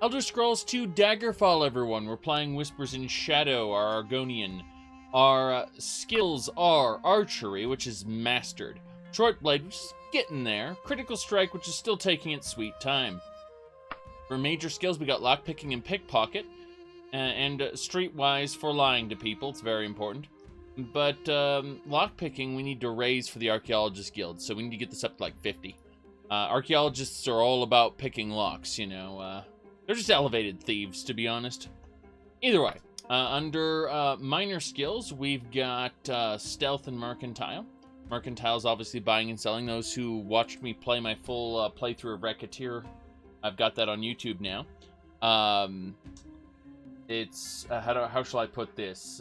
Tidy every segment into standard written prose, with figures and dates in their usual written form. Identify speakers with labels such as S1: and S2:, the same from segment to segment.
S1: Elder Scrolls 2 Daggerfall, everyone. We're playing Whispers in Shadow, our Argonian. Our skills are Archery, which is mastered. Short Blade, which is getting there. Critical Strike, which is still taking its sweet time. For major skills, we got Lockpicking and Pickpocket. And Streetwise for lying to people. It's very important. But Lockpicking, we need to raise for the Archaeologist Guild. So we need to get this up to like 50. Archaeologists are all about picking locks, you know. They're just elevated thieves, to be honest. Either way, under minor skills, we've got Stealth and Mercantile. Mercantile is obviously buying and selling. Those who watched me play my full playthrough of Racketeer, I've got that on YouTube now. It's, how shall I put this?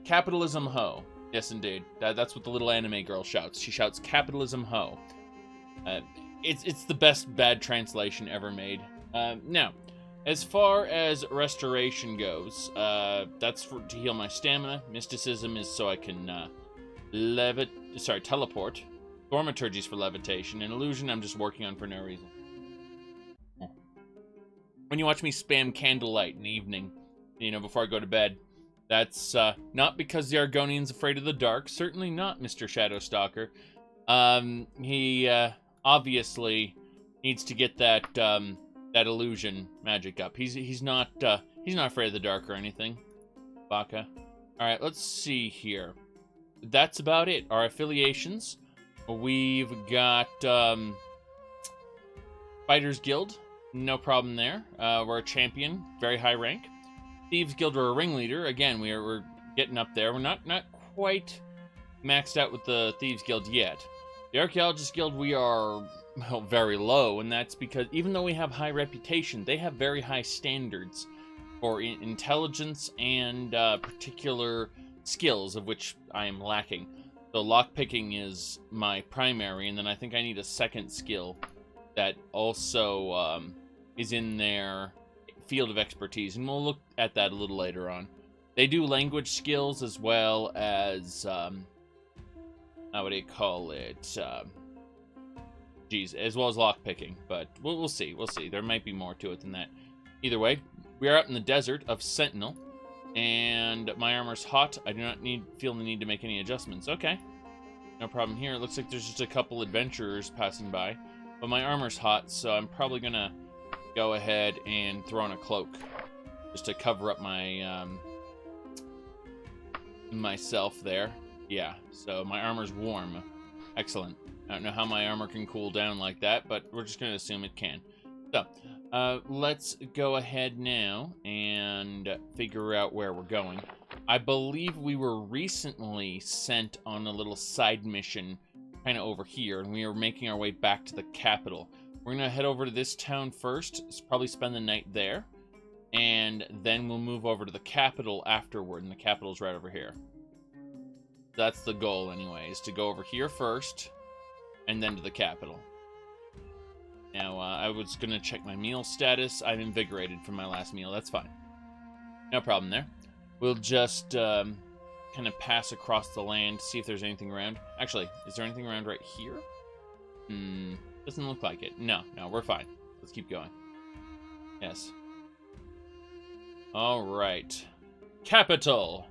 S1: Capitalism ho. Yes, indeed. That's what the little anime girl shouts. She shouts, capitalism ho. It's the best bad translation ever made. Now, as far as restoration goes, that's to heal my stamina. Mysticism is so I can teleport. Thaumaturgy for levitation. And illusion I'm just working on for no reason. When you watch me spam candlelight in the evening, you know, before I go to bed, that's not because the Argonian's afraid of the dark. Certainly not, Mr. Shadowstalker. He obviously needs to get that that illusion magic up. He's not afraid of the dark or anything. Baka. All right, let's see here. That's about it. Our affiliations. We've got Fighters Guild. No problem there. We're a champion, very high rank. Thieves Guild, we're a ringleader. Again, we're getting up there. We're not quite maxed out with the Thieves Guild yet. The Archaeologist Guild, we are, well, very low, and that's because even though we have high reputation, they have very high standards for intelligence and particular skills, of which I am lacking. So lockpicking is my primary, and then I think I need a second skill that also is in their field of expertise, and we'll look at that a little later on. They do language skills as well as what do you call it? As well as lockpicking, but we'll see. We'll see. There might be more to it than that. Either way, we are out in the desert of Sentinel, and my armor's hot. I do not feel the need to make any adjustments. Okay, no problem here. It looks like there's just a couple adventurers passing by, but my armor's hot, so I'm probably gonna go ahead and throw on a cloak just to cover up my myself there. Yeah, so my armor's warm. Excellent. I don't know how my armor can cool down like that, but we're just going to assume it can. So, let's go ahead now and figure out where we're going. I believe we were recently sent on a little side mission kind of over here, and we are making our way back to the capital. We're going to head over to this town first, probably spend the night there, and then we'll move over to the capital afterward, and the capital's right over here. That's the goal anyway, is to go over here first, and then to the capital. Now, I was going to check my meal status. I'm invigorated from my last meal. That's fine. No problem there. We'll just kind of pass across the land, see if there's anything around. Actually, is there anything around right here? Doesn't look like it. No, we're fine. Let's keep going. Yes. All right. Capital.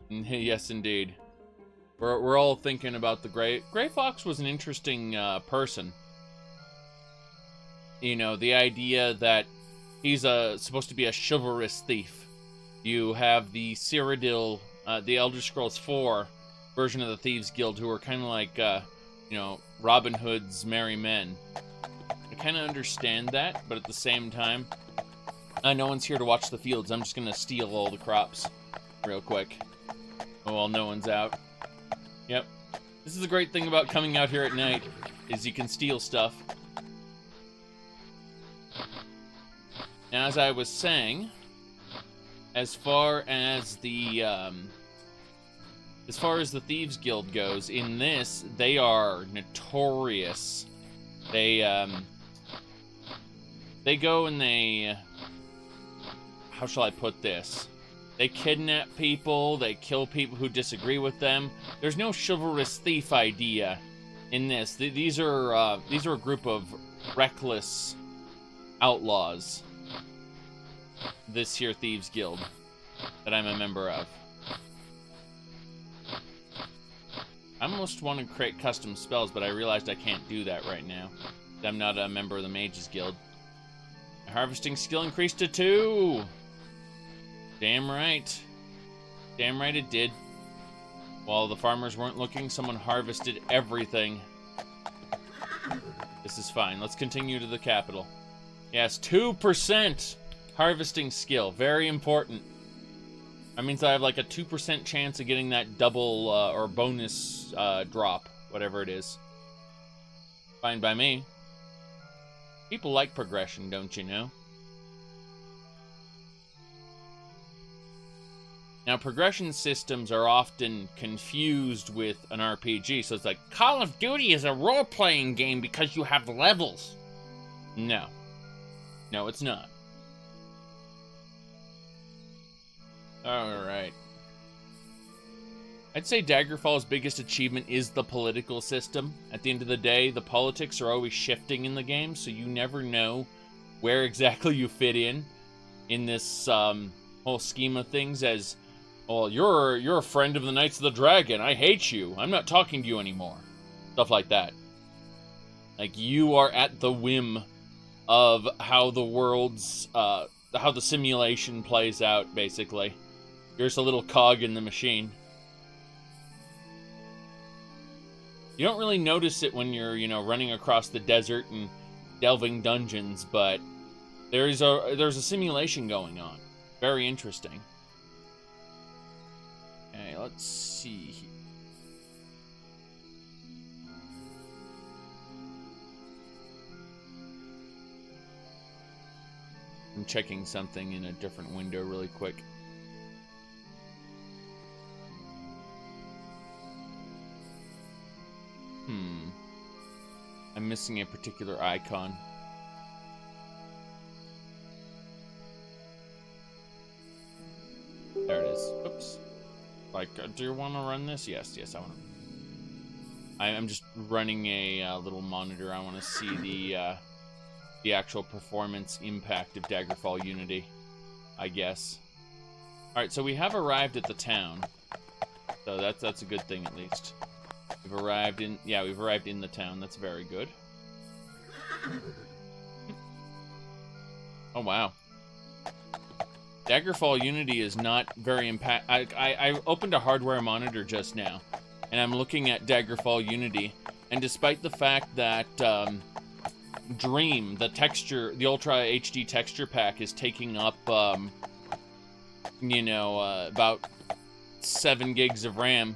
S1: Yes, indeed. We're all thinking about the Grey Fox was an interesting person. You know, the idea that he's supposed to be a chivalrous thief. You have the Cyrodiil, the Elder Scrolls 4 version of the Thieves Guild, who are kind of like, you know, Robin Hood's merry men. I kind of understand that, but at the same time, no one's here to watch the fields. I'm just going to steal all the crops real quick while no one's out. Yep. This is the great thing about coming out here at night, is you can steal stuff. Now, as I was saying, as far as the Thieves Guild goes, in this, they are notorious. They go and they... How shall I put this? They kidnap people, they kill people who disagree with them. There's no chivalrous thief idea in this. These are a group of reckless outlaws. This here Thieves Guild that I'm a member of. I almost want to create custom spells, but I realized I can't do that right now. I'm not a member of the Mages Guild. My harvesting skill increased to 2. Damn right. Damn right it did. While the farmers weren't looking, someone harvested everything. This is fine. Let's continue to the capital. Yes, 2% harvesting skill. Very important. That means I have like a 2% chance of getting that double or bonus drop, whatever it is. Fine by me. People like progression, don't you know? Now, progression systems are often confused with an RPG, so it's like, Call of Duty is a role-playing game because you have levels. No. No, it's not. Alright. I'd say Daggerfall's biggest achievement is the political system. At the end of the day, the politics are always shifting in the game, so you never know where exactly you fit in this whole scheme of things as, well, you're a friend of the Knights of the Dragon. I hate you. I'm not talking to you anymore. Stuff like that. Like, you are at the whim of how the world's, how the simulation plays out, basically. You're just a little cog in the machine. You don't really notice it when you're, running across the desert and delving dungeons, but there's a simulation going on. Very interesting. Okay, let's see here. I'm checking something in a different window really quick. I'm missing a particular icon. There it is. Oops. Like, do you want to run this? Yes, I want to. I'm just running a little monitor. I want to see the actual performance impact of Daggerfall Unity, I guess. All right, so we have arrived at the town, so that's a good thing at least. We've arrived in the town. That's very good. Oh wow. Daggerfall Unity is not very I opened a hardware monitor just now, and I'm looking at Daggerfall Unity, and despite the fact that Dream, the Ultra HD texture pack, is taking up, about 7 gigs of RAM,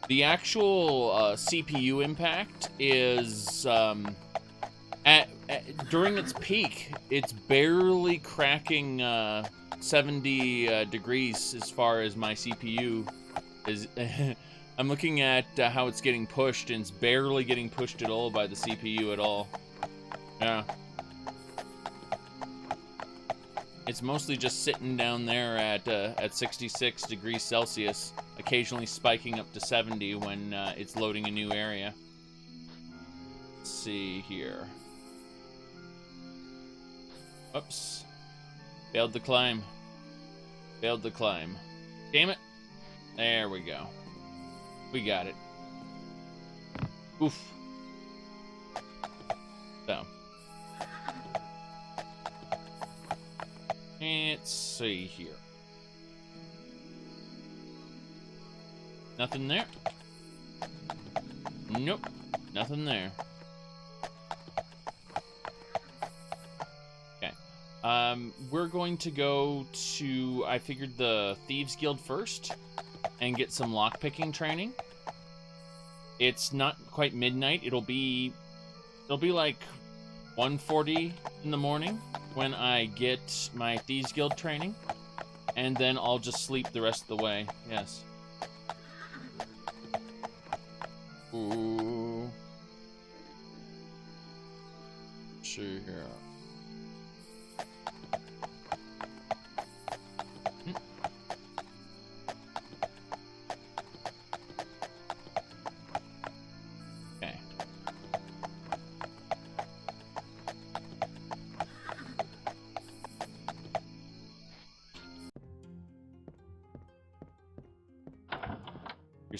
S1: the actual CPU impact is, during its peak, it's barely cracking 70 degrees as far as my CPU is. I'm looking at how it's getting pushed, and it's barely getting pushed at all by the CPU at all. Yeah. It's mostly just sitting down there at 66 degrees Celsius, occasionally spiking up to 70 when it's loading a new area. Let's see here. Oops. Failed the climb. Failed the climb. Damn it. There we go. We got it. Oof. So. Let's see here. Nothing there? Nope. Nothing there. Okay. We're going to go to, I figured, the Thieves Guild first and get some lockpicking training. It's not quite midnight. It'll be like 1:40 in the morning when I get my Thieves Guild training, and then I'll just sleep the rest of the way. Yes. Ooh. Let's see here. Okay.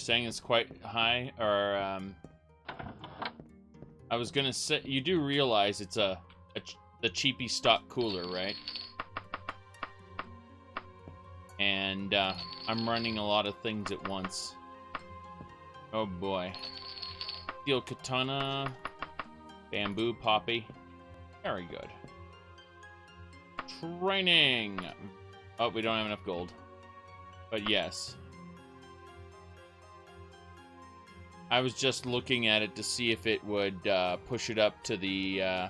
S1: saying it's quite high, or I was gonna say, you do realize it's the cheapy stock cooler, right? And I'm running a lot of things at once. Oh boy. Steel katana, bamboo poppy. Very good. Training. Oh, we don't have enough gold. But yes. I was just looking at it to see if it would push it up to the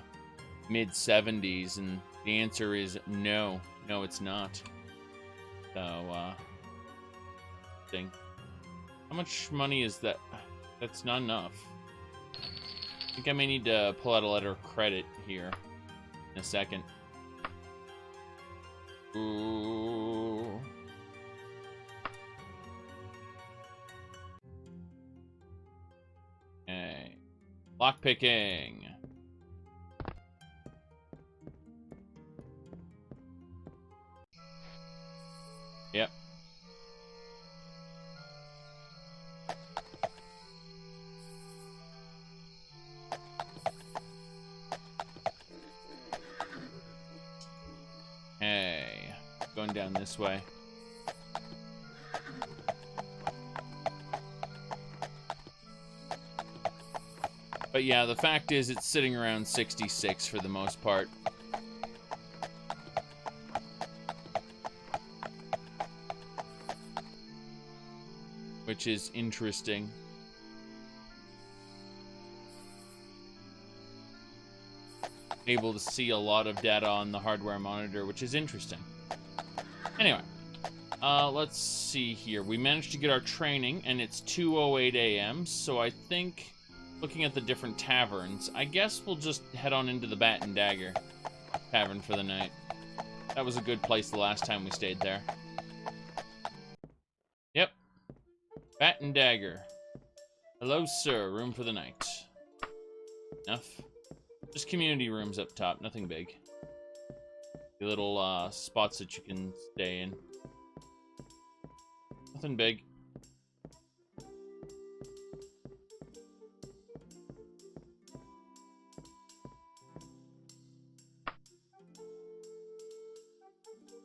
S1: mid-70s, and the answer is no. No, it's not. So, thing. How much money is that? That's not enough. I think I may need to pull out a letter of credit here in a second. Ooh. Okay. Lockpicking. Yep. Hey, going down this way. But yeah, the fact is it's sitting around 66 for the most part. Which is interesting. Able to see a lot of data on the hardware monitor, which is interesting. Anyway, let's see here. We managed to get our training, and it's 2:08 a.m., so I think, looking at the different taverns, I guess we'll just head on into the Bat and Dagger Tavern for the night. That was a good place the last time we stayed there. Yep. Bat and Dagger. Hello, sir. Room for the night. Enough. Just community rooms up top. Nothing big. The little spots that you can stay in. Nothing big.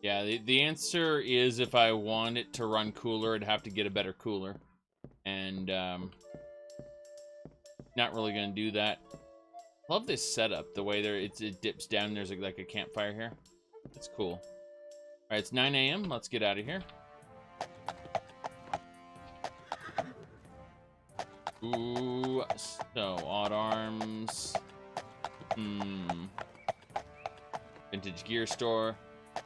S1: Yeah, the answer is if I want it to run cooler, I'd have to get a better cooler. And, not really gonna do that. Love this setup, the way it dips down, there's like a campfire here. It's cool. Alright, it's 9 a.m., let's get out of here. Ooh, so, odd arms. Vintage gear store.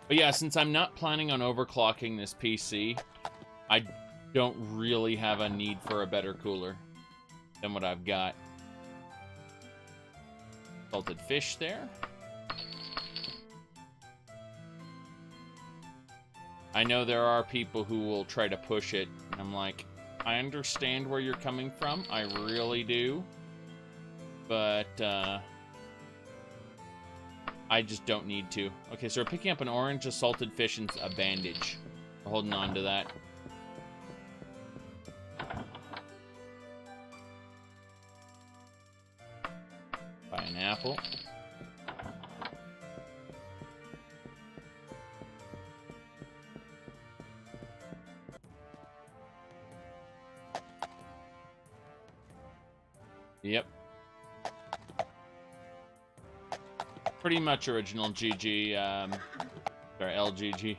S1: But yeah, since I'm not planning on overclocking this PC, I don't really have a need for a better cooler than what I've got. Salted fish there. I know there are people who will try to push it, and I'm like, I understand where you're coming from, I really do, but I just don't need to. Okay, so we're picking up an orange, a salted fish, and a bandage. We're holding on to that. Buy an apple. Yep. Pretty much original GG, sorry, LGG.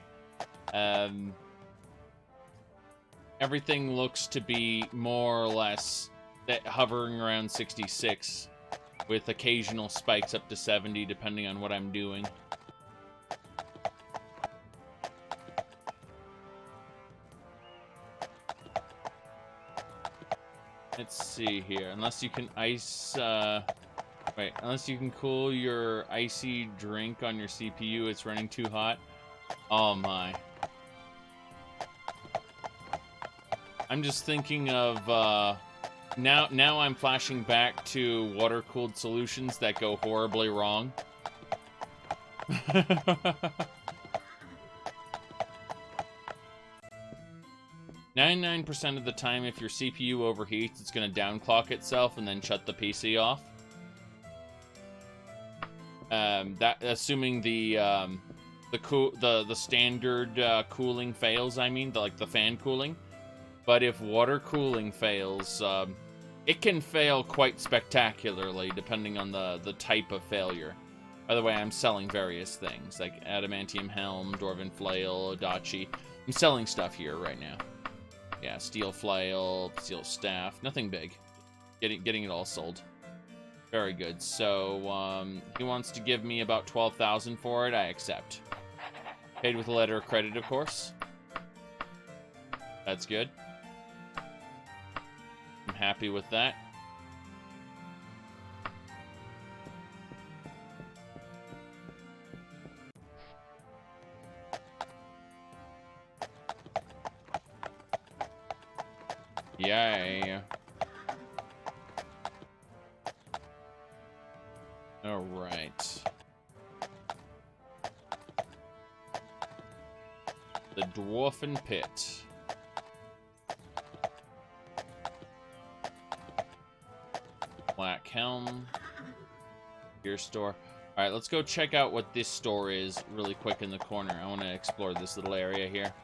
S1: Everything looks to be more or less hovering around 66, with occasional spikes up to 70, depending on what I'm doing. Let's see here. Unless you can ice, wait, unless you can cool your icy drink on your CPU, it's running too hot. Oh my. I'm just thinking of, now I'm flashing back to water-cooled solutions that go horribly wrong. 99% of the time, if your CPU overheats, it's going to downclock itself and then shut the PC off. That assuming the standard cooling fails. I mean, like the fan cooling. But if water cooling fails, it can fail quite spectacularly, depending on the type of failure. By the way, I'm selling various things like adamantium helm, dwarven flail, adachi. I'm selling stuff here right now. Yeah, steel flail, steel staff, nothing big. Getting it all sold. Very good. So he wants to give me about 12,000 for it. I accept. Paid with a letter of credit, of course. That's good. I'm happy with that. Yay. All right. The Dwarfen Pit. Black Helm. Gear store. Alright, let's go check out what this store is really quick in the corner. I want to explore this little area here.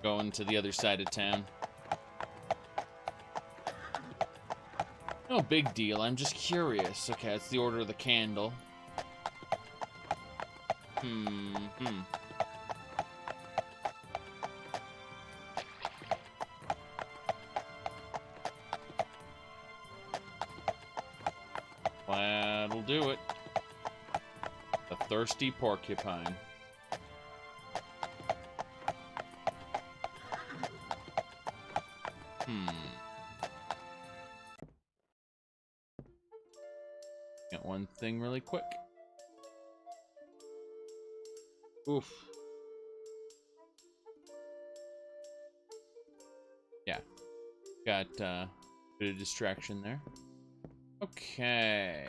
S1: Going to the other side of town. No big deal, I'm just curious. Okay, it's the Order of the Candle. That'll do it. The Thirsty Porcupine. Get one thing really quick. Oof. Yeah. Got a bit of distraction there. Okay.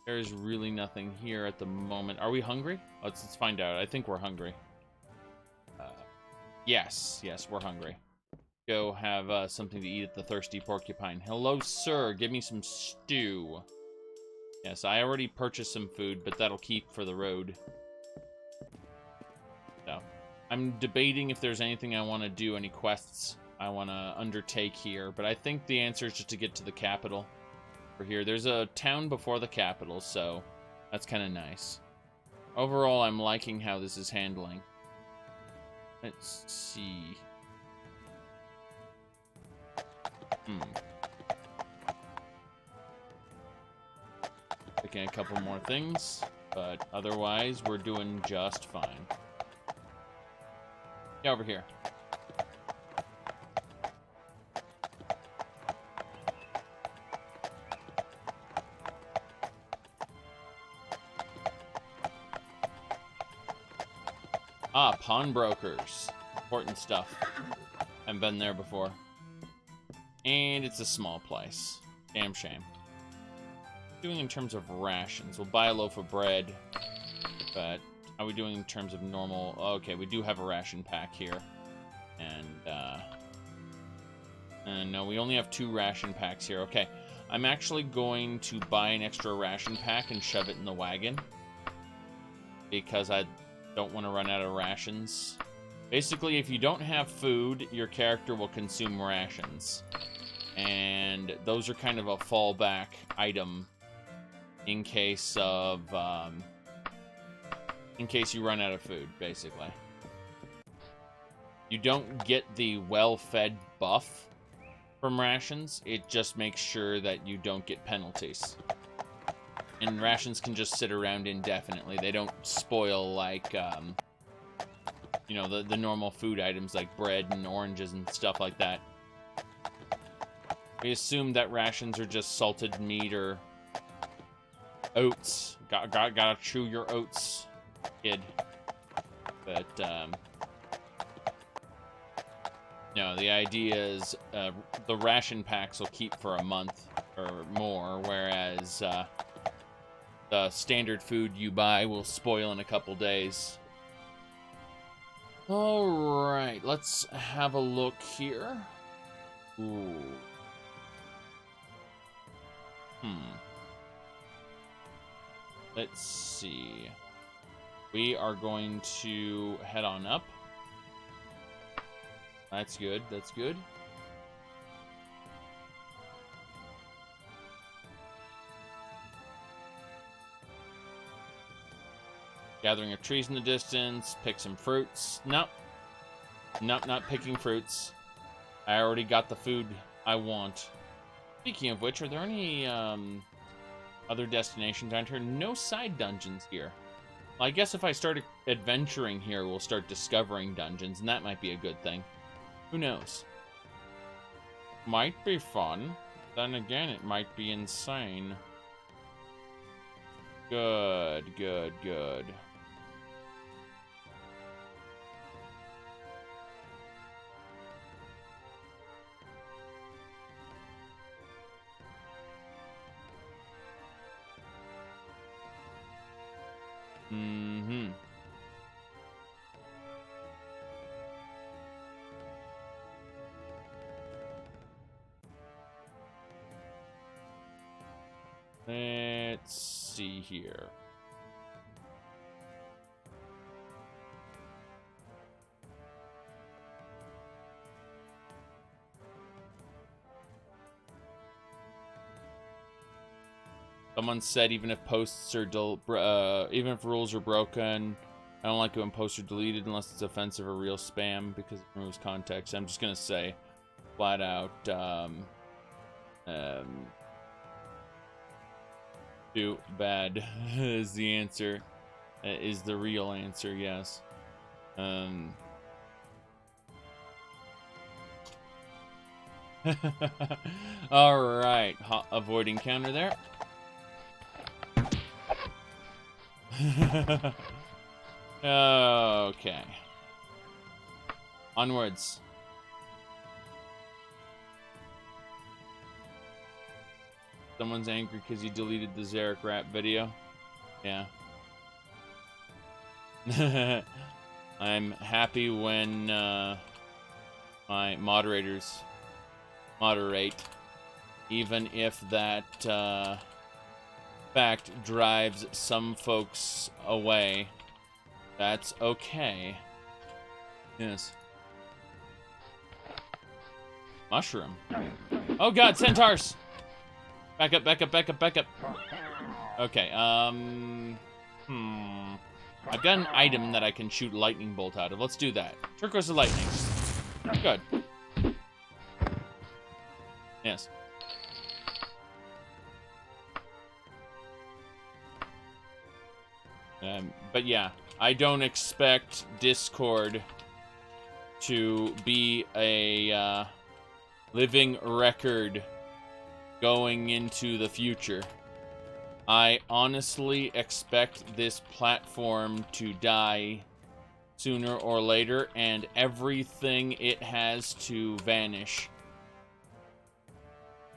S1: There's really nothing here at the moment. Are we hungry? Let's find out. I think we're hungry. Yes, we're hungry. Go have something to eat at the Thirsty Porcupine. Hello, sir. Give me some stew. Yes, I already purchased some food, but that'll keep for the road. So, I'm debating if there's anything I want to do, any quests I want to undertake here, but I think the answer is just to get to the capital. For here, there's a town before the capital, so that's kind of nice. Overall, I'm liking how this is handling. Let's see. Picking a couple more things, but otherwise, we're doing just fine. Yeah, over here. Ah, pawnbrokers. Important stuff. Haven't been there before. And it's a small place. Damn shame. Doing in terms of rations. We'll buy a loaf of bread. But how are we doing in terms of normal? Okay, we do have a ration pack here. And no, we only have 2 ration packs here. Okay, I'm actually going to buy an extra ration pack and shove it in the wagon. Because I don't want to run out of rations. Basically, if you don't have food, your character will consume rations. And those are kind of a fallback item in case of in case you run out of food, basically. You don't get the well-fed buff from rations. It just makes sure that you don't get penalties. And rations can just sit around indefinitely. They don't spoil like, you know, the normal food items like bread and oranges and stuff like that. We assume that rations are just salted meat or oats. Gotta chew your oats, kid. But, no, the idea is the ration packs will keep for a month or more, whereas the standard food you buy will spoil in a couple days. All right, let's have a look here. Ooh. Let's see. We are going to head on up. That's good. That's good. Gathering of trees in the distance. Pick some fruits. Nope. Nope, not picking fruits. I already got the food I want. Speaking of which, are there any other destinations down here? No side dungeons here. Well, I guess if I start adventuring here, we'll start discovering dungeons, and that might be a good thing. Who knows? Might be fun. Then again, it might be insane. Good, good, good. Let's see here. Someone said even if posts are even if rules are broken, I don't like it when posts are deleted unless it's offensive or real spam because it removes context. I'm just gonna say, flat out, too bad is the answer. Is the real answer? Yes. All right, avoiding counter there. Okay. Onwards. Someone's angry because you deleted the Zaric rap video. Yeah. I'm happy when my moderators moderate, even if that fact drives some folks away. That's okay. Yes. Mushroom. Oh god, centaurs! Back up, back up, back up, back up. Okay, I've got an item that I can shoot lightning bolt out of. Let's do that. Turquoise of lightning. Good. Yes. But yeah, I don't expect Discord to be a living record going into the future. I honestly expect this platform to die sooner or later, and everything it has to vanish.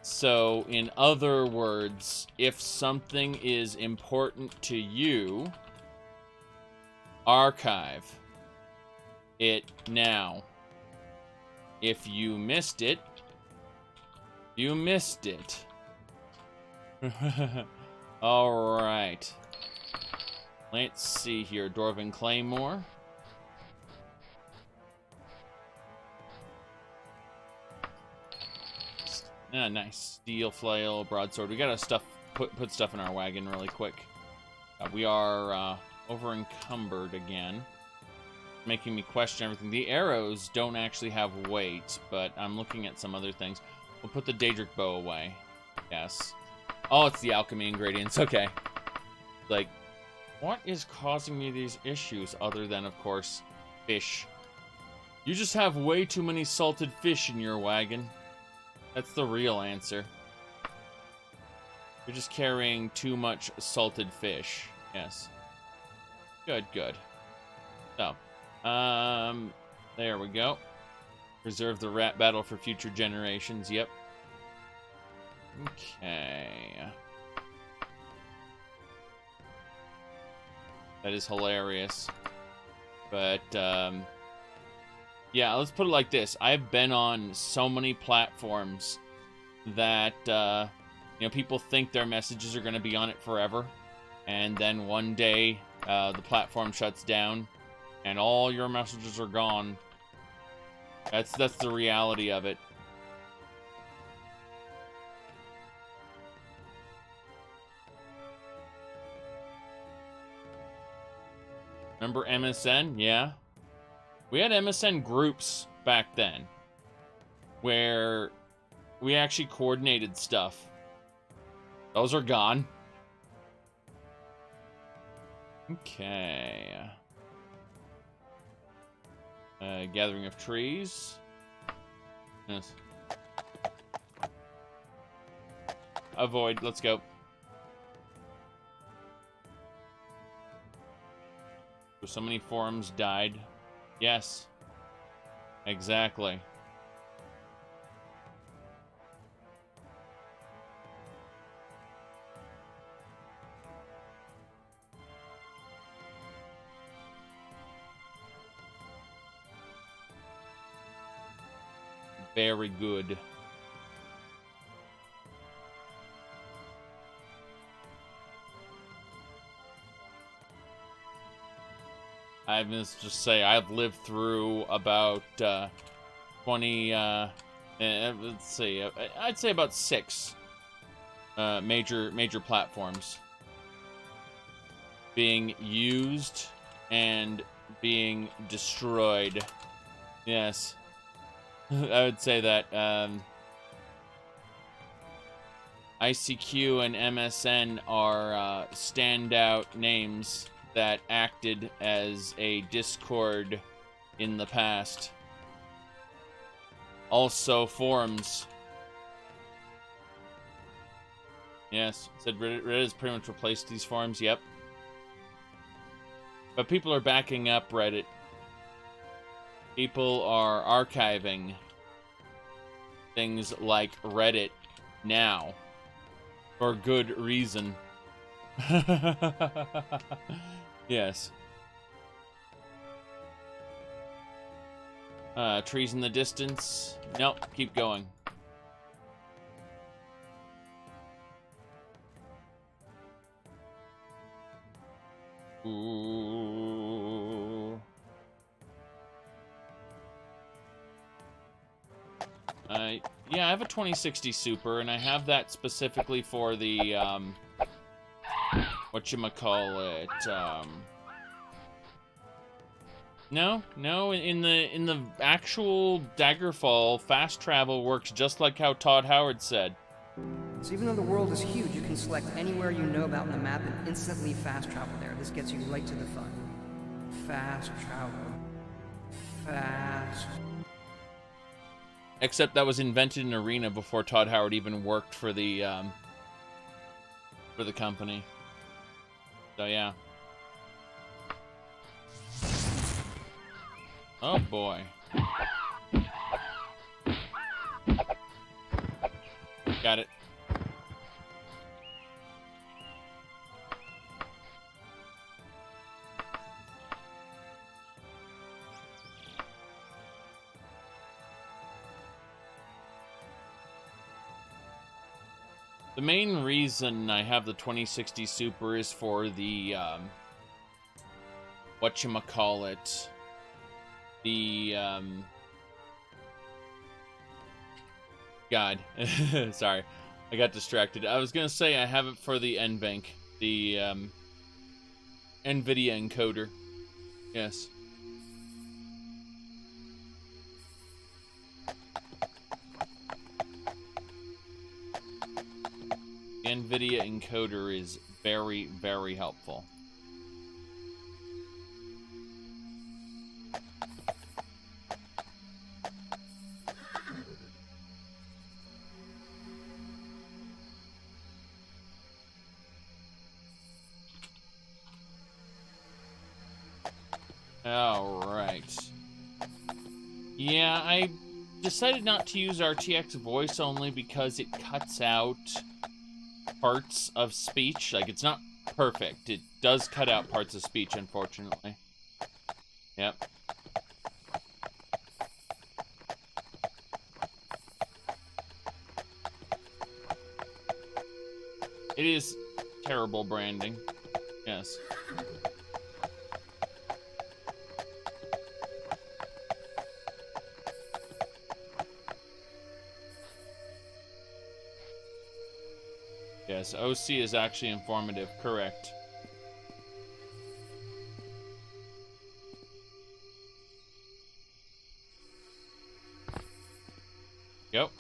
S1: So, in other words, if something is important to you, archive it now. If you missed it, you missed it. All right. Let's see here. Dwarven Claymore. Ah, nice. Steel flail, broadsword. We gotta put stuff in our wagon really quick. We are over encumbered again, making me question everything. The arrows don't actually have weight, but I'm looking at some other things. We'll put the Daedric bow away. Yes. Oh, it's the alchemy ingredients. Okay. Like, what is causing me these issues other than, of course, fish? You just have way too many salted fish in your wagon. That's the real answer. You're just carrying too much salted fish. Yes. Good, good. So, there we go. Reserve the rat battle for future generations. Yep. Okay. That is hilarious. But, yeah, let's put it like this. I've been on so many platforms that, you know, people think their messages are going to be on it forever. And then one day, the platform shuts down, and all your messages are gone. That's the reality of it. Remember MSN? Yeah. We had MSN groups back then where we actually coordinated stuff. Those are gone. Okay. Gathering of trees. Yes. Avoid. Let's go. So many forums died. Yes. Exactly. Very good. I must just say, I've lived through about 20, let's see, I'd say about 6 major platforms being used and being destroyed. Yes, I would say that ICQ and MSN are standout names that acted as a Discord in the past. Also forums. Yes, said Reddit has pretty much replaced these forums, yep. But people are backing up Reddit. People are archiving things like Reddit now. For good reason. Yes. Trees in the distance. Nope, keep going. Ooh. Yeah, I have a 2060 Super, and I have that specifically for the, whatchamacallit, No, in the actual Daggerfall, fast travel works just like how Todd Howard said.
S2: So even though the world is huge, you can select anywhere you know about in the map and instantly fast travel there. This gets you right to the fun. Fast travel. Fast.
S1: Except that was invented in Arena before Todd Howard even worked for the company. So yeah. Oh boy. Got it. The main reason I have the 2060 Super is for the, whatchamacallit, the, God, sorry, I got distracted. I was gonna say I have it for the NVENC, the, NVIDIA encoder, yes. The NVIDIA encoder is very, very helpful. Alright. Yeah, I decided not to use RTX voice only because it cuts out parts of speech. Like, it's not perfect. It does cut out parts of speech, unfortunately. Yep. It is terrible branding. Yes. Yes, OC is actually informative, correct. Yep.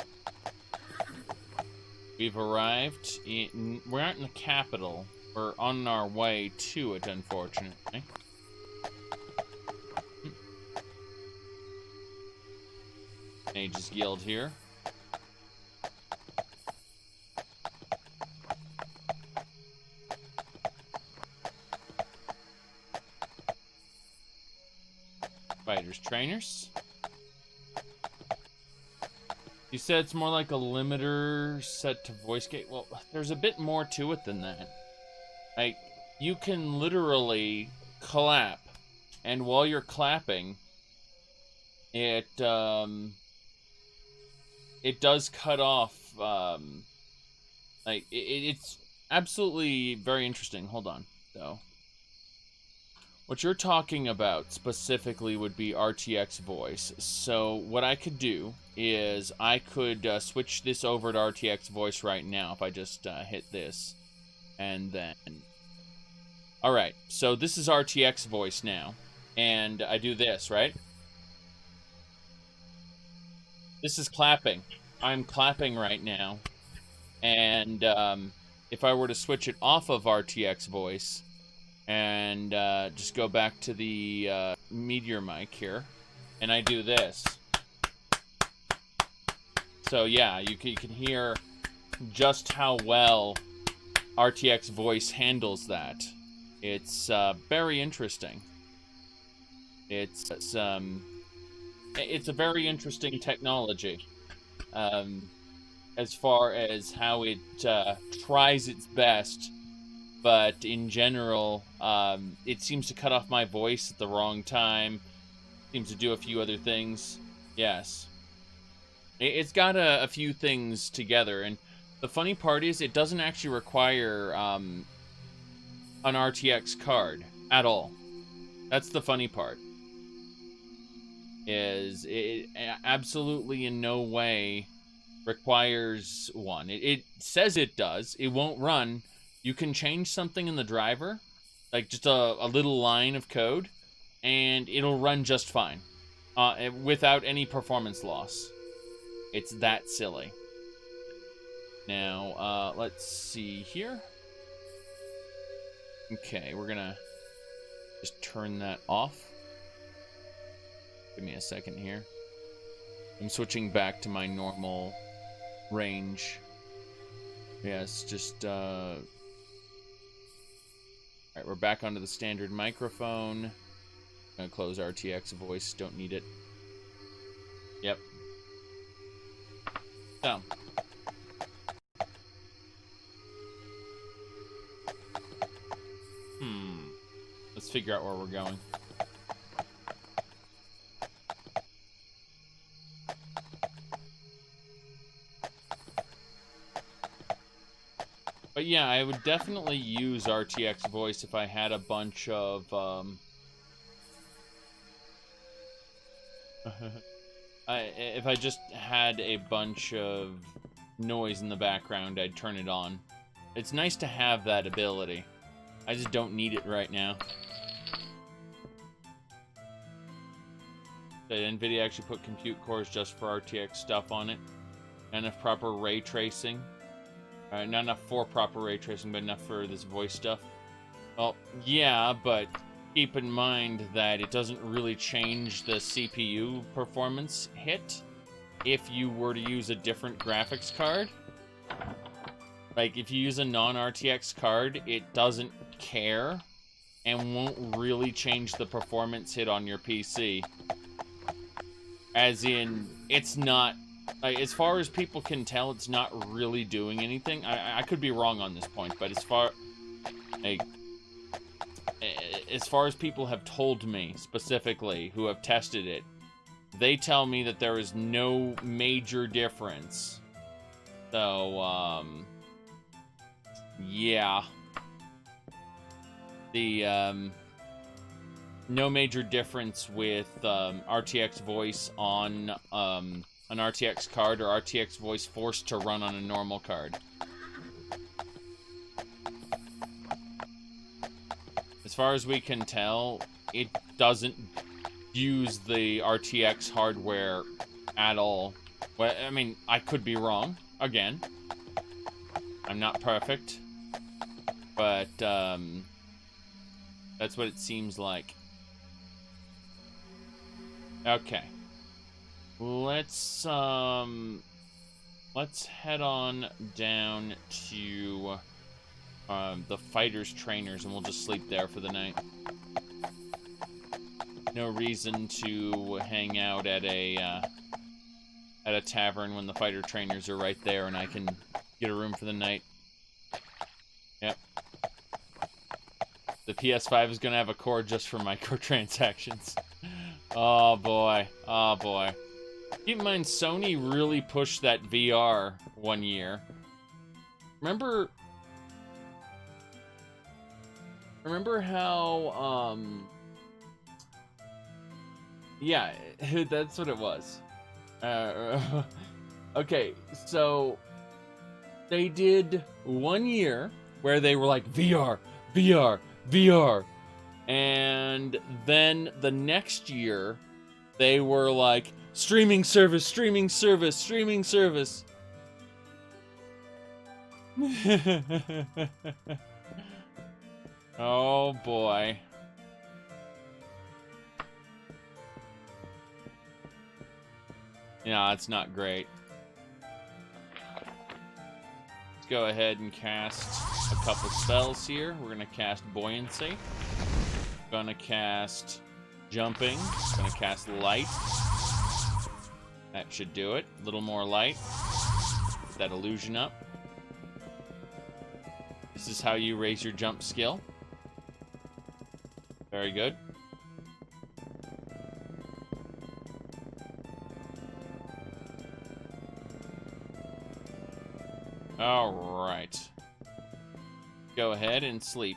S1: We've arrived. We're not in the capital. We're on our way to it, unfortunately. Mage's Guild here. Fighters, trainers. You said it's more like a limiter set to voice gate. Well, there's a bit more to it than that. Like, you can literally clap, and while you're clapping, it does cut off. Like, it's absolutely very interesting. Hold on, though. What you're talking about specifically would be RTX voice. So what I could do is I could switch this over to RTX voice right now if I just hit this. And then... Alright, so this is RTX voice now. And I do this, right? This is clapping. I'm clapping right now. And if I were to switch it off of RTX voice... and just go back to the meteor mic here, and I do this. So yeah, you can hear just how well RTX voice handles that. It's very interesting. It's a very interesting technology as far as how it tries its best. But in general, it seems to cut off my voice at the wrong time. Seems to do a few other things. Yes. It's got a few things together. And the funny part is it doesn't actually require an RTX card at all. That's the funny part. Is it absolutely in no way requires one. It says it does. It won't run. You can change something in the driver, like just a little line of code, and it'll run just fine, without any performance loss. It's that silly. Now, let's see here. Okay, we're gonna just turn that off. Give me a second here. I'm switching back to my normal range. Yes, just, Alright, we're back onto the standard microphone. I'm gonna close RTX voice, don't need it. Yep. So. Let's figure out where we're going. But yeah, I would definitely use RTX voice if I had a bunch of, if I just had a bunch of noise in the background, I'd turn it on. It's nice to have that ability. I just don't need it right now. Did NVIDIA actually put compute cores just for RTX stuff on it? Not enough proper ray tracing? Not enough for proper ray tracing, but enough for this voice stuff. Well, yeah, but keep in mind that it doesn't really change the CPU performance hit if you were to use a different graphics card. Like, if you use a non-RTX card, it doesn't care and won't really change the performance hit on your PC. As in, it's not... Like, as far as people can tell, it's not really doing anything. I could be wrong on this point, but as far as far as people have told me specifically who have tested it, they tell me that there is no major difference. So, yeah. The, no major difference with RTX voice on an RTX card or RTX voice forced to run on a normal card. As far as we can tell, it doesn't use the RTX hardware at all. Well, I mean, I could be wrong. Again, I'm not perfect, but that's what it seems like. Okay, let's head on down to the fighters' trainers, and we'll just sleep there for the night. No reason to hang out at a tavern when the fighter trainers are right there, and I can get a room for the night. Yep. The PS5 is gonna have a core just for microtransactions. Oh boy. Oh boy. Keep in mind, Sony really pushed that VR one year. Remember how, yeah, that's what it was. Okay, so they did 1 year where they were like, VR, VR, VR. And then the next year, they were like, streaming service, streaming service, streaming service. Oh boy. Yeah, it's not great. Let's go ahead and cast a couple spells here. We're gonna cast Buoyancy. Gonna cast Jumping. Gonna cast Light. That should do it. A little more light. Get that illusion up. This is how you raise your jump skill. Very good. All right. Go ahead and sleep.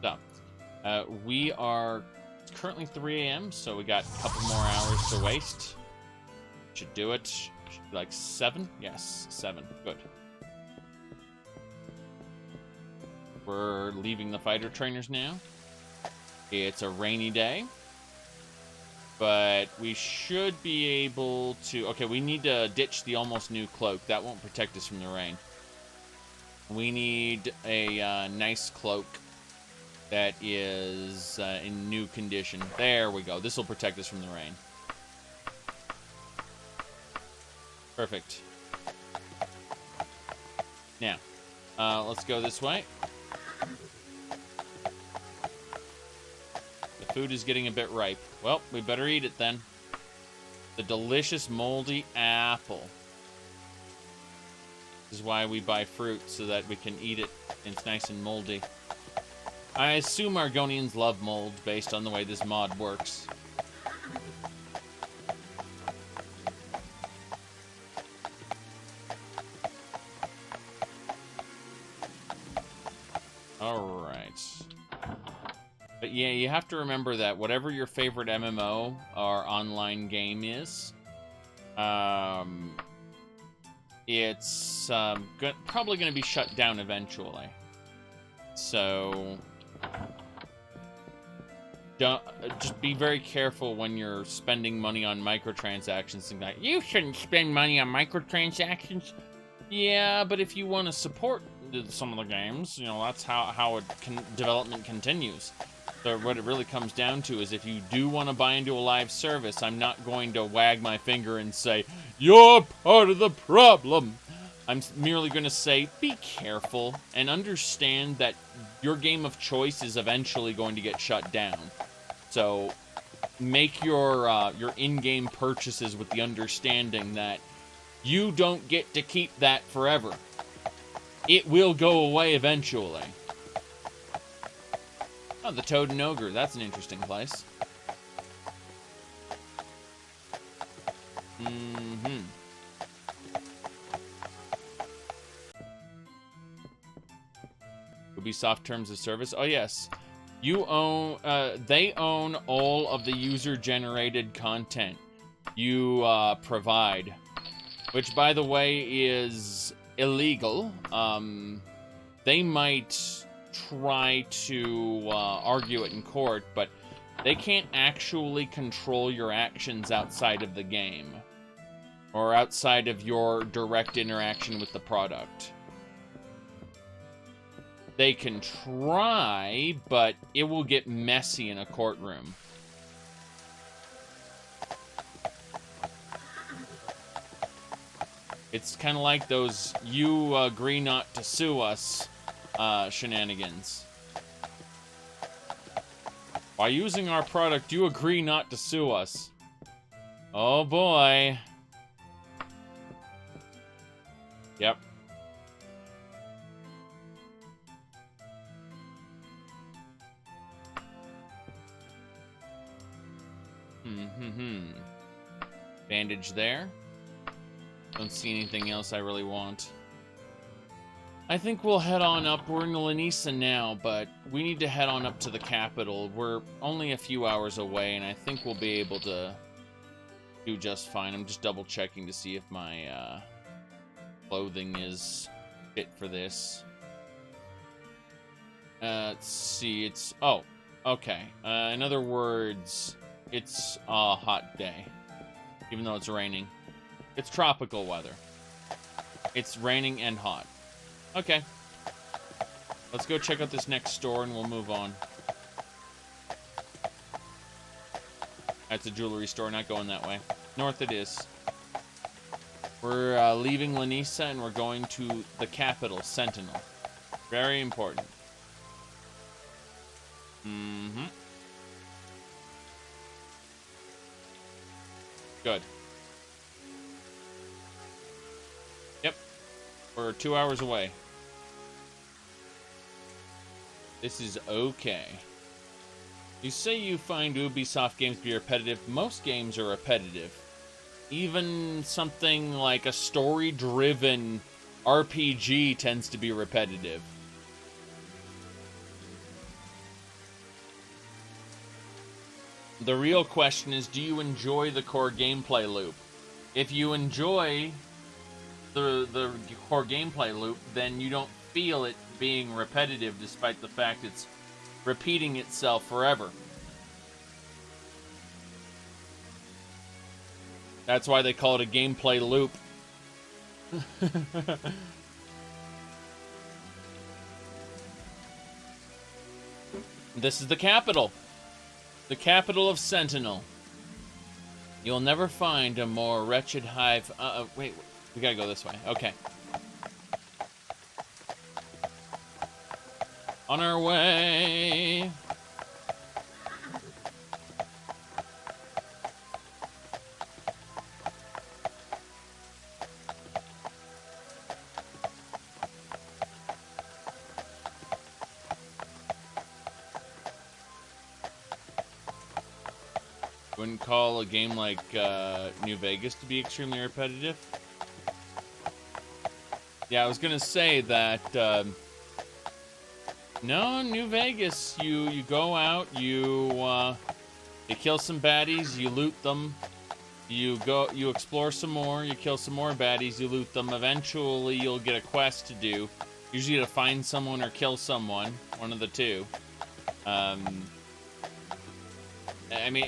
S1: So, we are it's currently 3 a.m., so we got a couple more hours to waste. Should do it. Should be like 7? Yes, 7. Good. We're leaving the fighter trainers now. It's a rainy day, but we should be able to... Okay, we need to ditch the almost new cloak. That won't protect us from the rain. We need a nice cloak that is in new condition. There we go. This will protect us from the rain. Perfect. Now, let's go this way. The food is getting a bit ripe. Well, we better eat it then. The delicious moldy apple. This is why we buy fruit, so that we can eat it and it's nice and moldy. I assume Argonians love mold based on the way this mod works. Alright. But yeah, you have to remember that whatever your favorite MMO or online game is, it's probably going to be shut down eventually. So, just be very careful when you're spending money on microtransactions and that. You shouldn't spend money on microtransactions. Yeah, but if you want to support some of the games, you know, that's how development continues. So what it really comes down to is if you do want to buy into a live service, I'm not going to wag my finger and say, you're part of the problem. I'm merely going to say, be careful and understand that your game of choice is eventually going to get shut down. So make your in-game purchases with the understanding that you don't get to keep that forever. it will go away eventually. Oh, the Toad and Ogre. That's an interesting place. Mm-hmm. Ubisoft Terms of Service. Oh, yes. You own, they own all of the user-generated content you provide, which, by the way, is illegal. They might try to argue it in court, but they can't actually control your actions outside of the game or outside of your direct interaction with the product. They can try, but it will get messy in a courtroom. It's kind of like those "you agree not to sue us" shenanigans. By using our product, you agree not to sue us. Oh boy. Yep. Bandage there. Don't see anything else I really want. I think we'll head on up. We're in Lanisa now, but we need to head on up to the capital. We're only a few hours away, and I think we'll be able to do just fine. I'm just double checking to see if my clothing is fit for this. Let's see. It's... Oh, okay. In other words, it's a hot day, even though it's raining. It's tropical weather. It's raining and hot. Okay. Let's go check out this next store and we'll move on. That's a jewelry store, not going that way. North it is. We're leaving Lanisa and we're going to the capital, Sentinel. Very important. Mm-hmm. Good. Yep. We're 2 hours away. This is okay. You say you find Ubisoft games to be repetitive. Most games are repetitive. Even something like a story-driven RPG tends to be repetitive. The real question is, do you enjoy the core gameplay loop? If you enjoy the core gameplay loop, then you don't feel it being repetitive despite the fact it's repeating itself forever. That's why they call it a gameplay loop. This is the capital. The capital of Sentinel. You'll never find a more wretched hive... wait, we gotta go this way. Okay. On our way. Wouldn't call a game like New Vegas to be extremely repetitive. Yeah, I was gonna say that no, New Vegas, you go out, you kill some baddies, you loot them, you explore some more, you kill some more baddies, you loot them. Eventually you'll get a quest to do. Usually to find someone or kill someone, one of the two. I mean,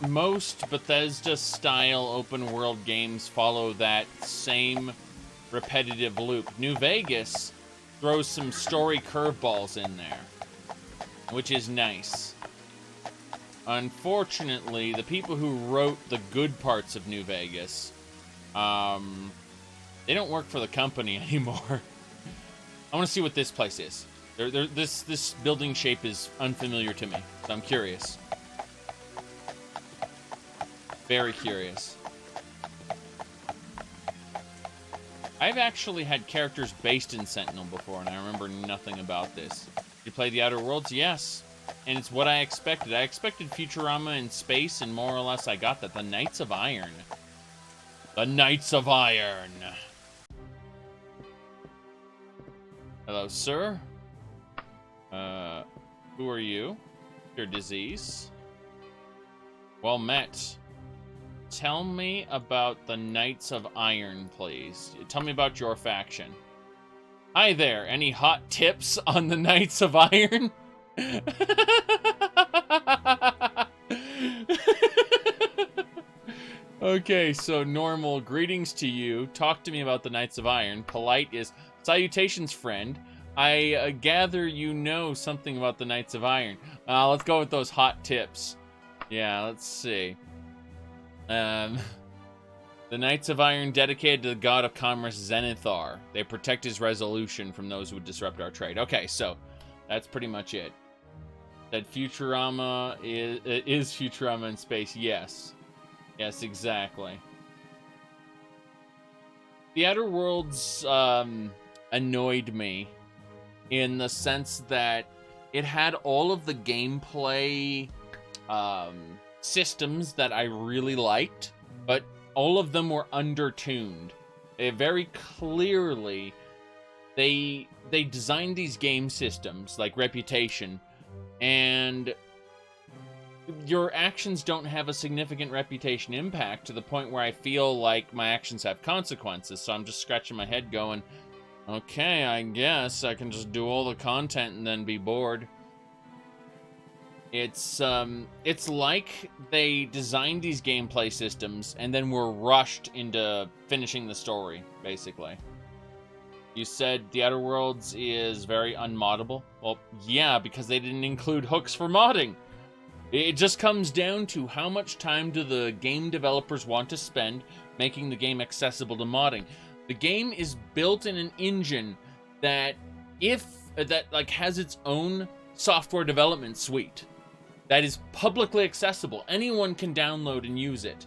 S1: most Bethesda-style open-world games follow that same repetitive loop. New Vegas throws some story curveballs in there, which is nice. Unfortunately, the people who wrote the good parts of New Vegas, they don't work for the company anymore. I want to see what this place is. This building shape is unfamiliar to me, so I'm curious. Very curious. I've actually had characters based in Sentinel before, and I remember nothing about this. You play the Outer Worlds? Yes. And it's what I expected. I expected Futurama in space, and more or less I got that. The Knights of Iron. The Knights of Iron. Hello, sir. Who are you? Your disease? Well met. Tell me about the Knights of Iron, please. Tell me about your faction. Hi there. Any hot tips on the Knights of Iron? Okay, so normal. Greetings to you. Talk to me about the Knights of Iron. Polite is salutations, friend. I gather you know something about the Knights of Iron. Let's go with those hot tips. Yeah, let's see. The Knights of Iron dedicated to the god of commerce Zenithar. They protect his resolution from those who would disrupt our trade. Okay, so that's pretty much it. That Futurama is Futurama in space. Yes. Yes, exactly. The Outer Worlds annoyed me in the sense that it had all of the gameplay systems that I really liked, but all of them were undertuned. Very clearly, they designed these game systems, like Reputation, and your actions don't have a significant reputation impact to the point where I feel like my actions have consequences. So I'm just scratching my head going, okay, I guess I can just do all the content and then be bored. It's like they designed these gameplay systems and then were rushed into finishing the story, basically. You said the Outer Worlds is very unmoddable. Well, yeah, because they didn't include hooks for modding. It just comes down to how much time do the game developers want to spend making the game accessible to modding. The game is built in an engine that has its own software development suite that is publicly accessible. Anyone can download and use it,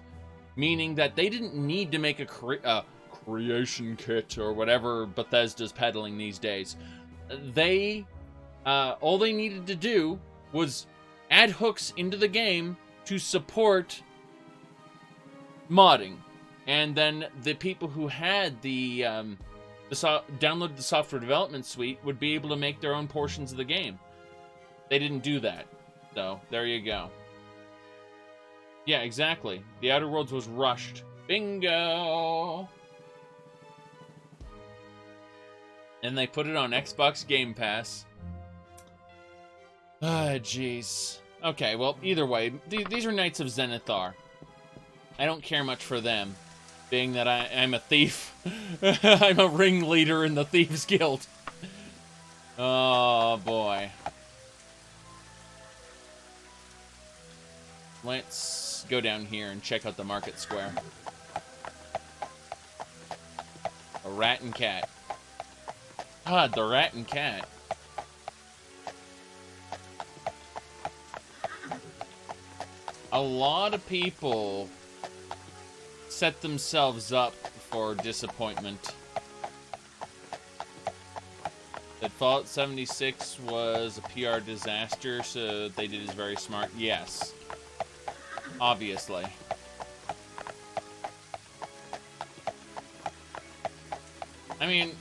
S1: meaning that they didn't need to make a creation kit or whatever Bethesda's peddling these days. All they needed to do was add hooks into the game to support modding, and then the people who had downloaded the software development suite would be able to make their own portions of the game. They didn't do that, so there you go. Yeah, exactly. The Outer Worlds was rushed. Bingo! And they put it on Xbox Game Pass. Ah, jeez. Okay, well, either way, these are Knights of Zenithar. I don't care much for them, being that I'm a thief. I'm a ringleader in the Thieves Guild. Oh, boy. Let's go down here and check out the market square. A rat and cat. God, the rat and cat. A lot of people set themselves up for disappointment. That Fallout 76 was a PR disaster, so they did is very smart. Yes. Obviously. I mean...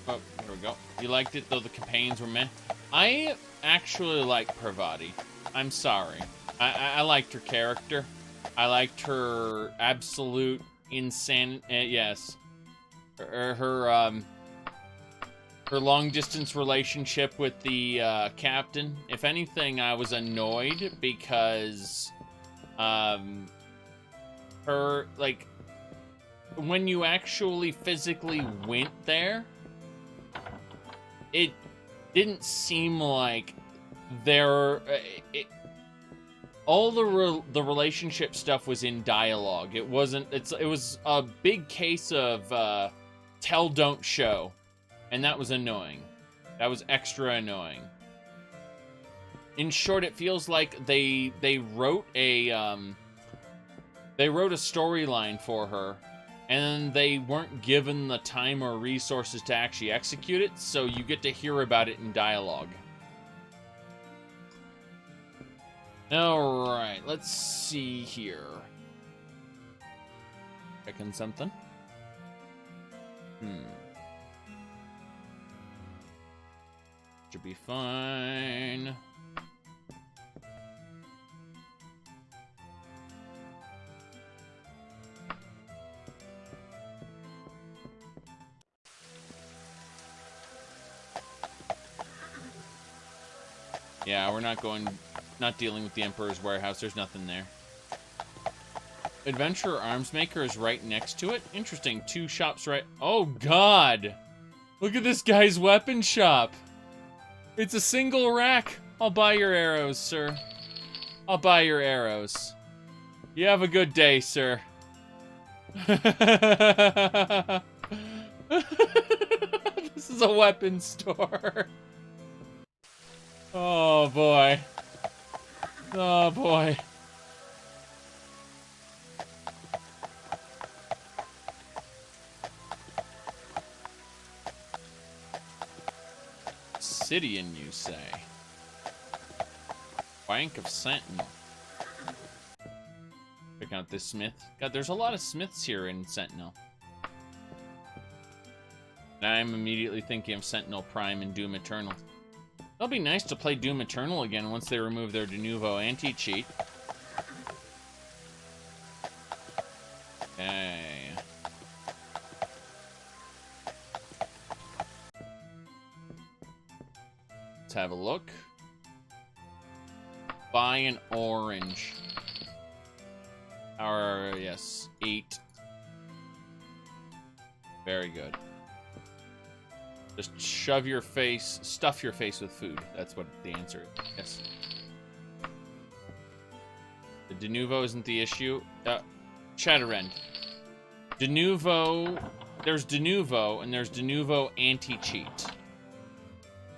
S1: Oh, here we go. You liked it, though the campaigns were meh? I actually like Parvati. I'm sorry. I liked her character. I liked her absolute insane... yes. Her long-distance relationship with the captain. If anything, I was annoyed because her, like, when you actually physically went there, it didn't seem like there... all the relationship stuff was in dialogue. It wasn't... It was a big case of tell, don't show. And that was annoying. That was extra annoying. In short, it feels like they wrote a storyline for her and they weren't given the time or resources to actually execute it, so you get to hear about it in dialogue. Alright, let's see here. Checking something. Should be fine. Yeah, we're not dealing with the Emperor's Warehouse. There's nothing there. Adventurer Arms Maker is right next to it. Interesting. 2 shops right... Oh, God! Look at this guy's weapon shop. It's a single rack. I'll buy your arrows, sir. I'll buy your arrows. You have a good day, sir. This is a weapon store. Oh, boy. Oh, boy. Obsidian, you say? Bank of Sentinel. Check out this smith. God, there's a lot of smiths here in Sentinel. And I'm immediately thinking of Sentinel Prime and Doom Eternal. It'll be nice to play Doom Eternal again once they remove their de novo anti-cheat. Okay. Let's have a look. Buy an orange. Yes, 8. Very good. Just stuff your face with food. That's what the answer is. Yes. The de novo isn't the issue. Chatterend. De novo, there's de novo and there's de novo anti-cheat.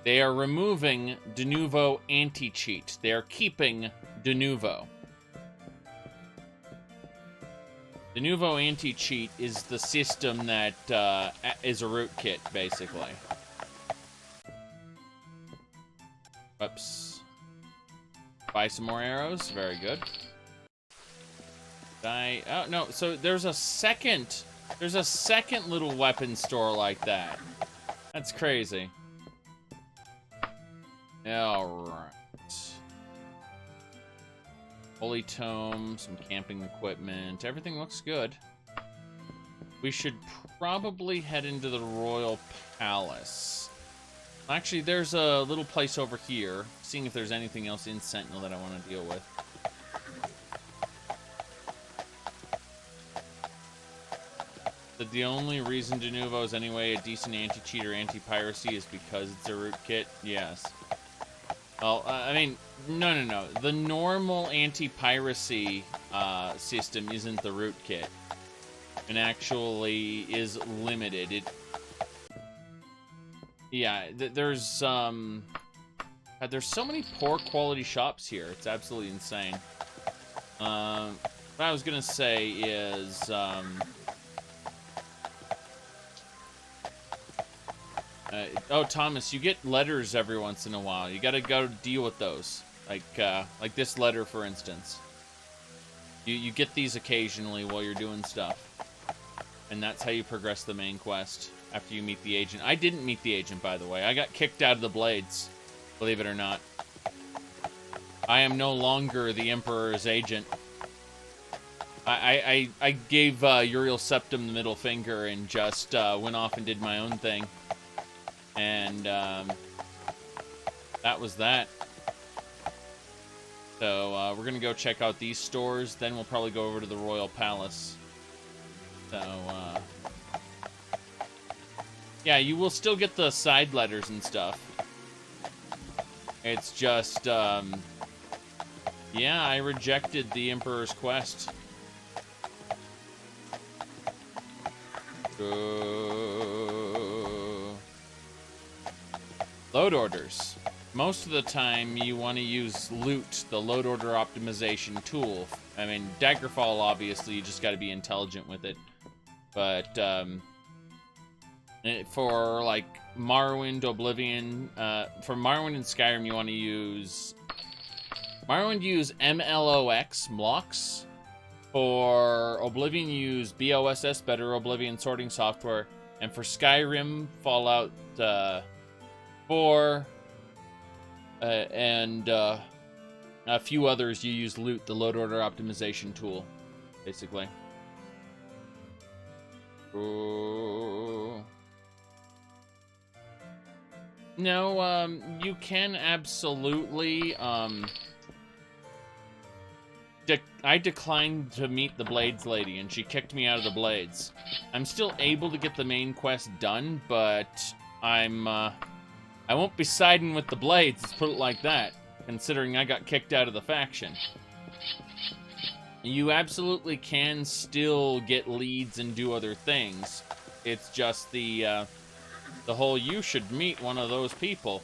S1: They are removing de novo anti-cheat. They are keeping de novo. De novo anti-cheat is the system that is a rootkit, basically. Whoops. Buy some more arrows. Very good. Oh, no. So there's a second little weapon store like that. That's crazy. Alright. Holy Tome, some camping equipment. Everything looks good. We should probably head into the Royal Palace. Actually, there's a little place over here. Seeing if there's anything else in Sentinel that I want to deal with. That the only reason de novo is anyway a decent anti-cheat or anti-piracy is because it's a rootkit? Yes. Well, I mean, no. The normal anti-piracy system isn't the rootkit, and actually is limited. There's so many poor quality shops here. It's absolutely insane. What I was gonna say is, oh, Thomas, you get letters every once in a while. You gotta go deal with those. Like this letter, for instance. You get these occasionally while you're doing stuff. And that's how you progress the main quest after you meet the agent. I didn't meet the agent, by the way. I got kicked out of the Blades, believe it or not. I am no longer the Emperor's agent. I gave Uriel Septim the middle finger and just went off and did my own thing. And that was that. So we're gonna go check out these stores, then we'll probably go over to the Royal Palace. So yeah, you will still get the side letters and stuff. It's just yeah, I rejected the Emperor's quest. Load orders. Most of the time, you want to use loot, the load order optimization tool. I mean, Daggerfall, obviously, you just got to be intelligent with it. But for like Morrowind, Oblivion, for Morrowind and Skyrim, you want to use Morrowind. Use MLOX. For Oblivion, use BOSS, Better Oblivion Sorting Software. And for Skyrim, Fallout 4, and a few others, you use Loot, the load order optimization tool, basically. Ooh. No, you can absolutely, I declined to meet the Blades lady, and she kicked me out of the Blades. I'm still able to get the main quest done, but I won't be siding with the Blades, let's put it like that, considering I got kicked out of the faction. You absolutely can still get leads and do other things. It's just the whole, you should meet one of those people.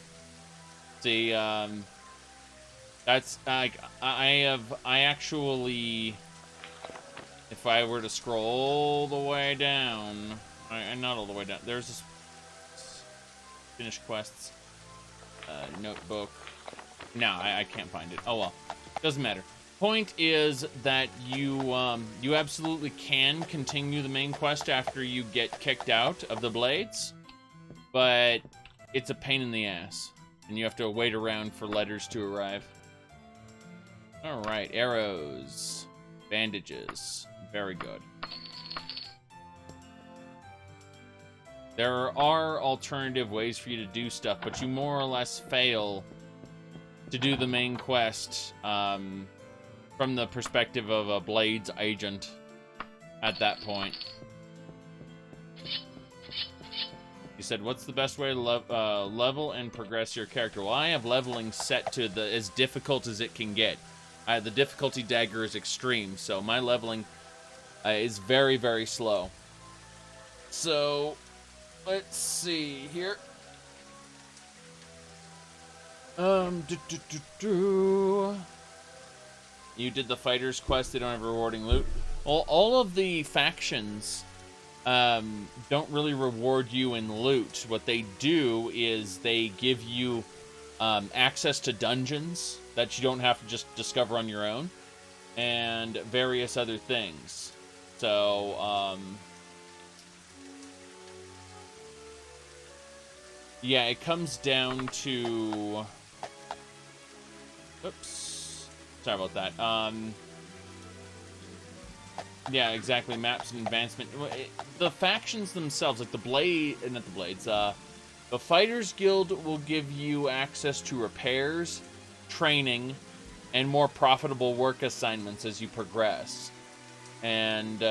S1: See, that's, like, I actually, if I were to scroll all the way down, not all the way down, there's this, finish quests, notebook, no, I can't find it, oh well, doesn't matter. Point is that you absolutely can continue the main quest after you get kicked out of the Blades, but it's a pain in the ass, and you have to wait around for letters to arrive. Alright, arrows, bandages, very good. There are alternative ways for you to do stuff, but you more or less fail to do the main quest from the perspective of a Blades agent at that point. You said, what's the best way to level and progress your character? Well, I have leveling set to as difficult as it can get. The difficulty dagger is extreme, so my leveling is very, very slow. So, let's see here. You did the fighter's quest, they don't have rewarding loot. Well, all of the factions don't really reward you in loot. What they do is they give you access to dungeons that you don't have to just discover on your own, and various other things. So, yeah, it comes down to... Oops. Sorry about that. Yeah, exactly. Maps and advancement. The factions themselves, like the Blades, the Fighters Guild will give you access to repairs, training, and more profitable work assignments as you progress. And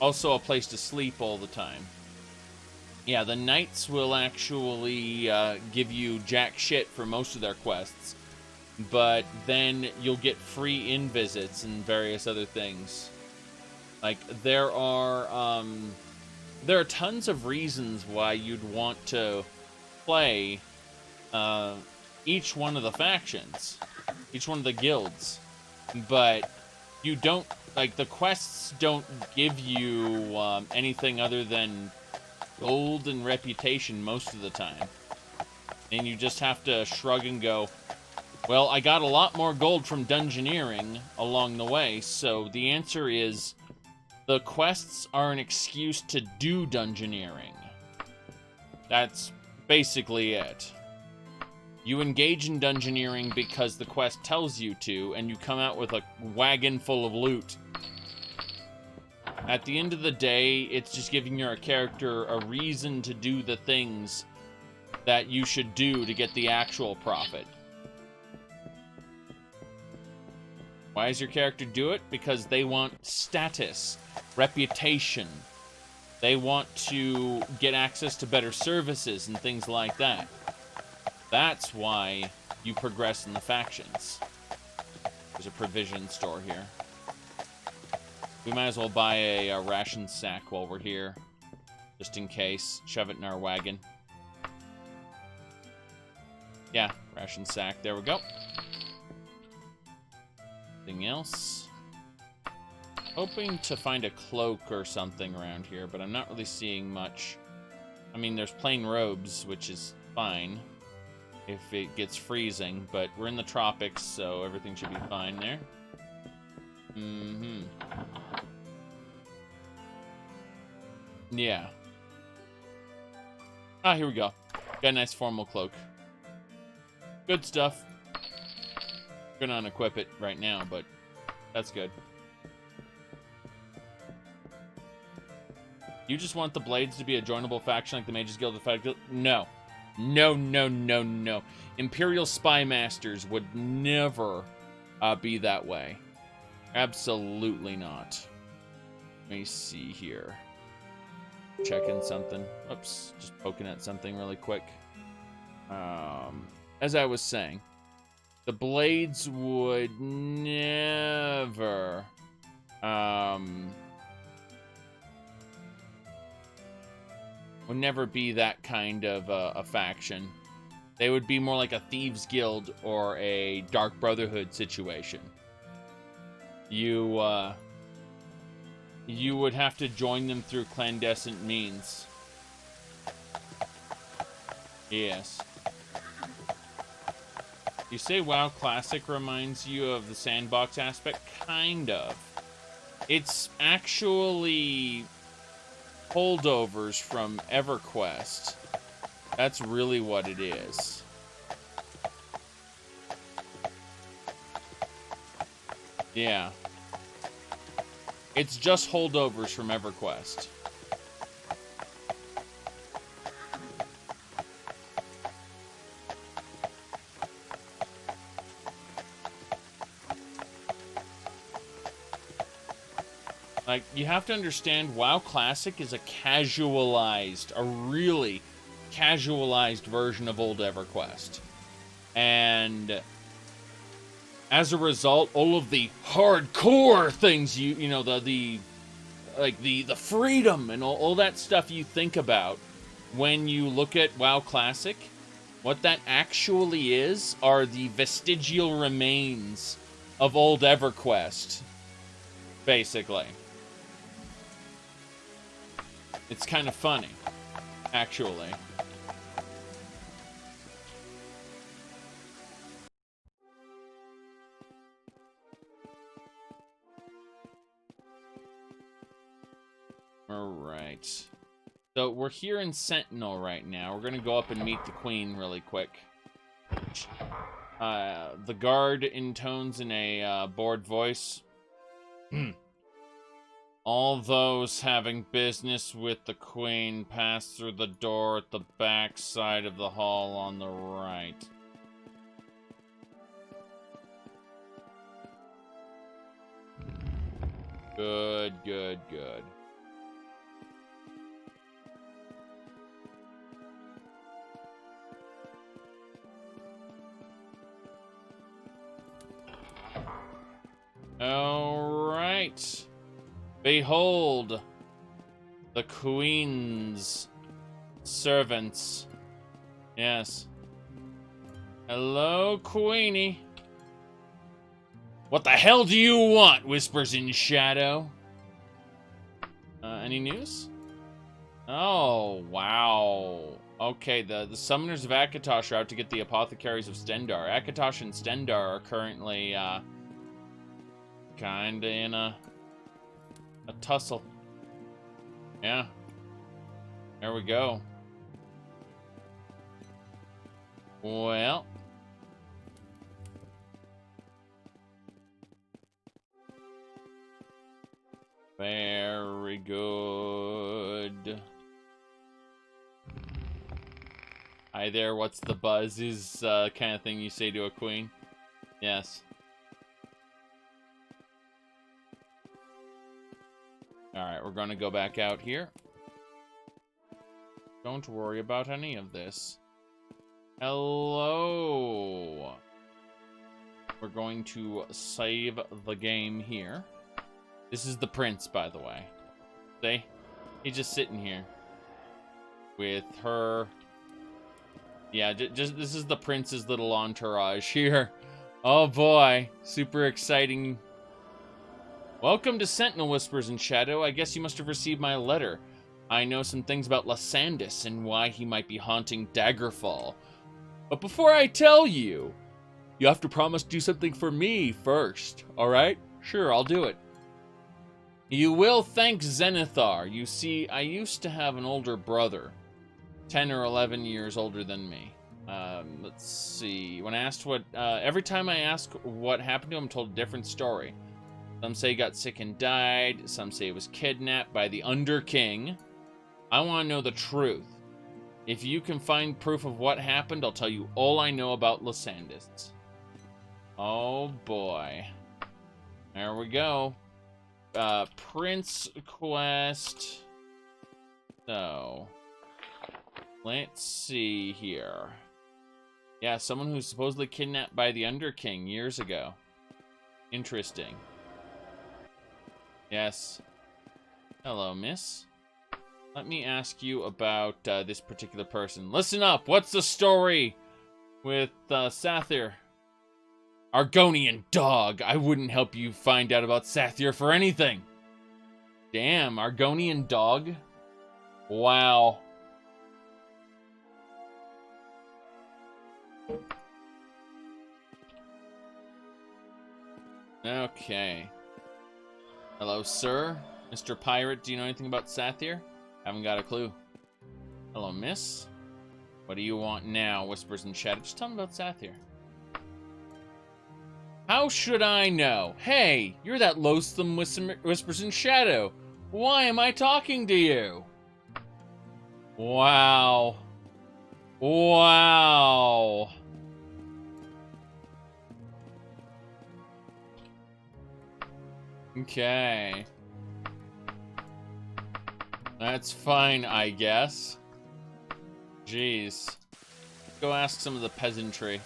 S1: also a place to sleep all the time. Yeah, the Knights will actually give you jack shit for most of their quests. But then you'll get free in-visits and various other things. Like, there are tons of reasons why you'd want to play each one of the factions, each one of the guilds, but you don't, like, the quests don't give you anything other than gold and reputation most of the time. And you just have to shrug and go, well, I got a lot more gold from dungeoneering along the way, so the answer is the quests are an excuse to do dungeoneering. That's basically it. You engage in dungeoneering because the quest tells you to, and you come out with a wagon full of loot. At the end of the day, it's just giving your character a reason to do the things that you should do to get the actual profit. Why does your character do it? Because they want status, reputation. They want to get access to better services and things like that. That's why you progress in the factions. There's a provision store here. We might as well buy a ration sack while we're here, just in case. Shove it in our wagon. Yeah, ration sack. There we go. Anything else? hoping to find a cloak or something around here, but I'm not really seeing much. I mean, there's plain robes, which is fine if it gets freezing, but we're in the tropics, so everything should be fine there. Yeah. Ah, here we go. Got a nice formal cloak. Good stuff. Gonna unequip it right now, but that's good. You just want the Blades to be a joinable faction like the Mages Guild? No. No, no, no, no. Imperial Spymasters would never be that way. Absolutely not. Let me see here. Checking something. Oops, just poking at something really quick. As I was saying, the Blades would never... would never be that kind of a faction. They would be more like a Thieves Guild or a Dark Brotherhood situation. You would have to join them through clandestine means. Yes. You say WoW Classic reminds you of the sandbox aspect? Kind of. It's actually holdovers from EverQuest. That's really what it is. Yeah. It's just holdovers from EverQuest. Like, you have to understand, WoW Classic is a really casualized version of old EverQuest. And as a result, all of the hardcore things you know, the freedom and all that stuff you think about when you look at WoW Classic, what that actually is are the vestigial remains of old EverQuest, basically. It's kind of funny, actually. Alright. So we're here in Sentinel right now. We're going to go up and meet the Queen really quick. The guard intones in a bored voice. All those having business with the Queen pass through the door at the back side of the hall on the right. Good, good, good. All right. Behold, the Queen's servants. Yes. Hello, Queenie. What the hell do you want? Whispers in shadow. Any news? Oh, wow. Okay, the summoners of Akatosh are out to get the apothecaries of Stendar. Akatosh and Stendar are currently, kinda in a tussle. Yeah. There we go. Well. Very good. Hi there, what's the buzz is kind of thing you say to a queen. Yes. Alright, we're going to go back out here. Don't worry about any of this. Hello. We're going to save the game here. This is the prince, by the way. See? He's just sitting here. With her... Yeah, just this is the prince's little entourage here. Oh boy. Super exciting... Welcome to Sentinel Whispers in Shadow. I guess you must have received my letter. I know some things about Lysandus and why he might be haunting Daggerfall. But before I tell you, you have to promise to do something for me first, alright? Sure, I'll do it. You will thank Zenithar. You see, I used to have an older brother, 10 or 11 years older than me. Let's see. When asked what, every time I ask what happened to him, I'm told a different story. Some say he got sick and died. Some say he was kidnapped by the Underking. I want to know the truth. If you can find proof of what happened, I'll tell you all I know about Lysandus. Oh boy. There we go. Prince Quest. So, let's see here. Yeah, someone who's supposedly kidnapped by the Underking years ago. Interesting. Yes. Hello, miss. Let me ask you about this particular person. Listen up. What's the story with Sathir? Argonian dog. I wouldn't help you find out about Sathir for anything. Damn, Argonian dog? Wow. Okay. Hello, sir. Mr. Pirate, do you know anything about Sathir? Haven't got a clue. Hello, miss. What do you want now? Whispers in Shadow. Just tell me about Sathir. How should I know? Hey, you're that loathsome Whispers in Shadow. Why am I talking to you? Wow. Wow. Okay. That's fine, I guess. Jeez. Go ask some of the peasantry.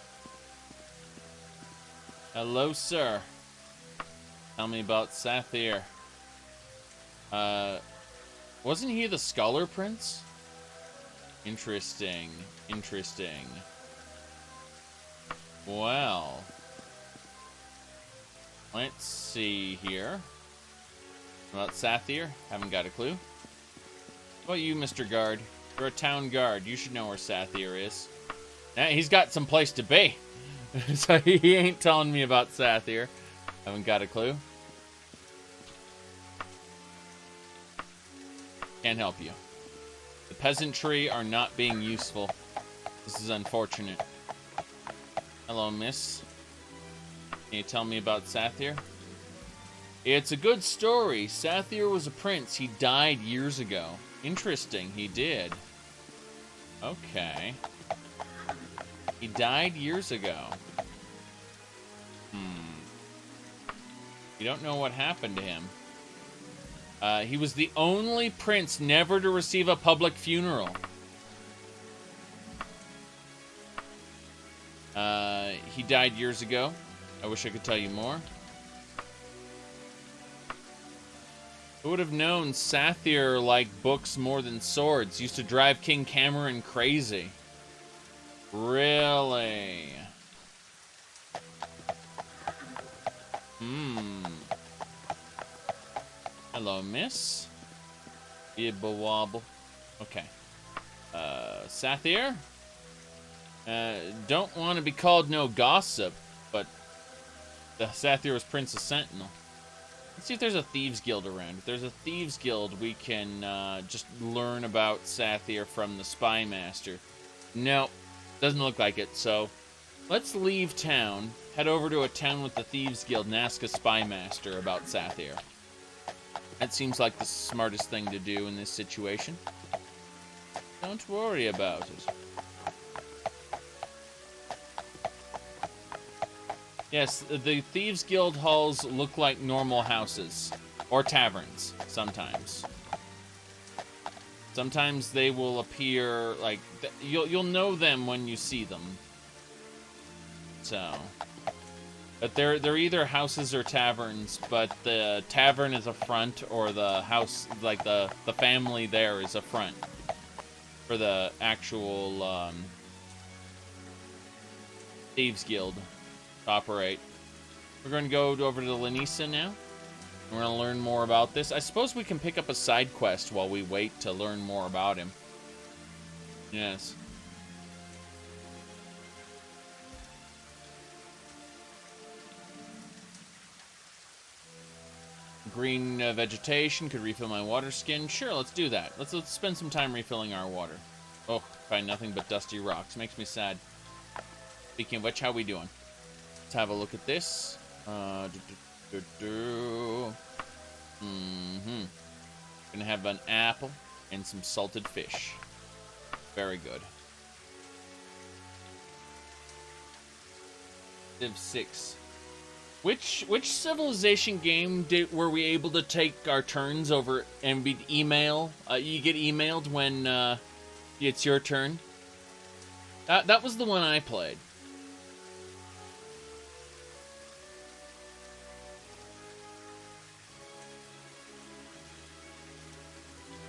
S1: Hello, sir. Tell me about Sathir. Wasn't he the Scholar Prince? Interesting. Interesting. Well. Let's see here. About Sathir? Haven't got a clue. What about you, Mr. Guard? You're a town guard. You should know where Sathir is. Nah, he's got some place to be. So he ain't telling me about Sathir. Haven't got a clue. Can't help you. The peasantry are not being useful. This is unfortunate. Hello, miss. Can you tell me about Sathir? It's a good story. Sathir was a prince. He died years ago. Interesting, he did. Okay. He died years ago. You don't know what happened to him. He was the only prince never to receive a public funeral. He died years ago. I wish I could tell you more. Who would have known Sathir liked books more than swords? Used to drive King Cameron crazy. Really? Hello, miss. Bibble wobble. Okay. Sathir? Don't want to be called no gossip, but the Sathir was Prince of Sentinel. Let's see if there's a Thieves Guild around. If there's a Thieves Guild, we can just learn about Sathir from the spymaster. No, doesn't look like it. So let's leave town, head over to a town with the Thieves Guild, and ask a spymaster about Sathir. That seems like the smartest thing to do in this situation. Don't worry about it. Yes, the Thieves Guild halls look like normal houses. Or taverns, sometimes. Sometimes they will appear like... You'll know them when you see them. So... But they're either houses or taverns, but the tavern is a front, or the house, like the family there is a front. For the actual, Thieves Guild to operate. We're going to go over to Lanisa now. We're gonna learn more about this. I suppose we can pick up a side quest while we wait to learn more about him. Yes. Green vegetation could refill my water skin. Sure, let's do that. Let's spend some time refilling our water. Oh, find nothing but dusty rocks. Makes me sad. Speaking of which, how we doing? Let's have a look at this. Gonna have an apple and some salted fish. Very good. Civ 6. Which civilization game were we able to take our turns over and we'd email? You get emailed when it's your turn. That was the one I played.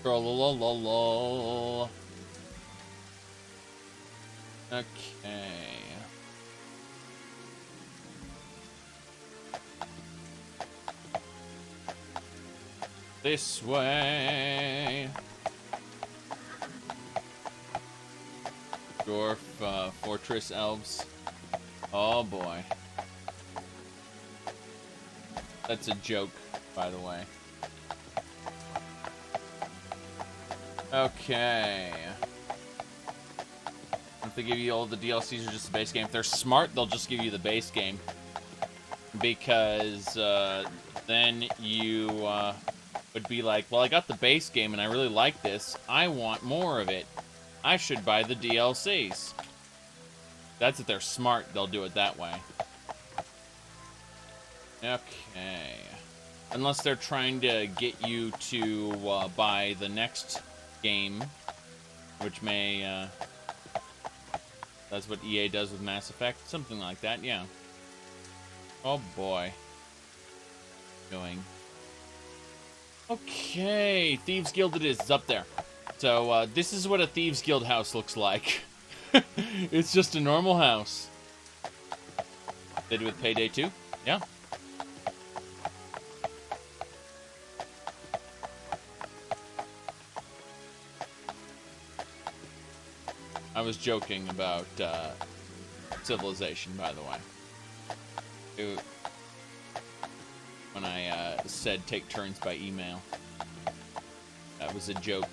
S1: Trollololol. Okay. This way. Dwarf, fortress elves. Oh boy. That's a joke, by the way. Okay. If they give you all the DLCs or just the base game, if they're smart, they'll just give you the base game. Because then you would be like, well, I got the base game and I really like this. I want more of it. I should buy the DLCs. That's if they're smart, they'll do it that way. Okay. Unless they're trying to get you to buy the next game, which may, that's what EA does with Mass Effect, something like that, yeah. Oh boy. Going. Okay, Thieves Guild it is. It's up there. So, this is what a Thieves Guild house looks like. It's just a normal house. They do with Payday 2? Yeah. I was joking about Civilization, by the way. When I said take turns by email. That was a joke.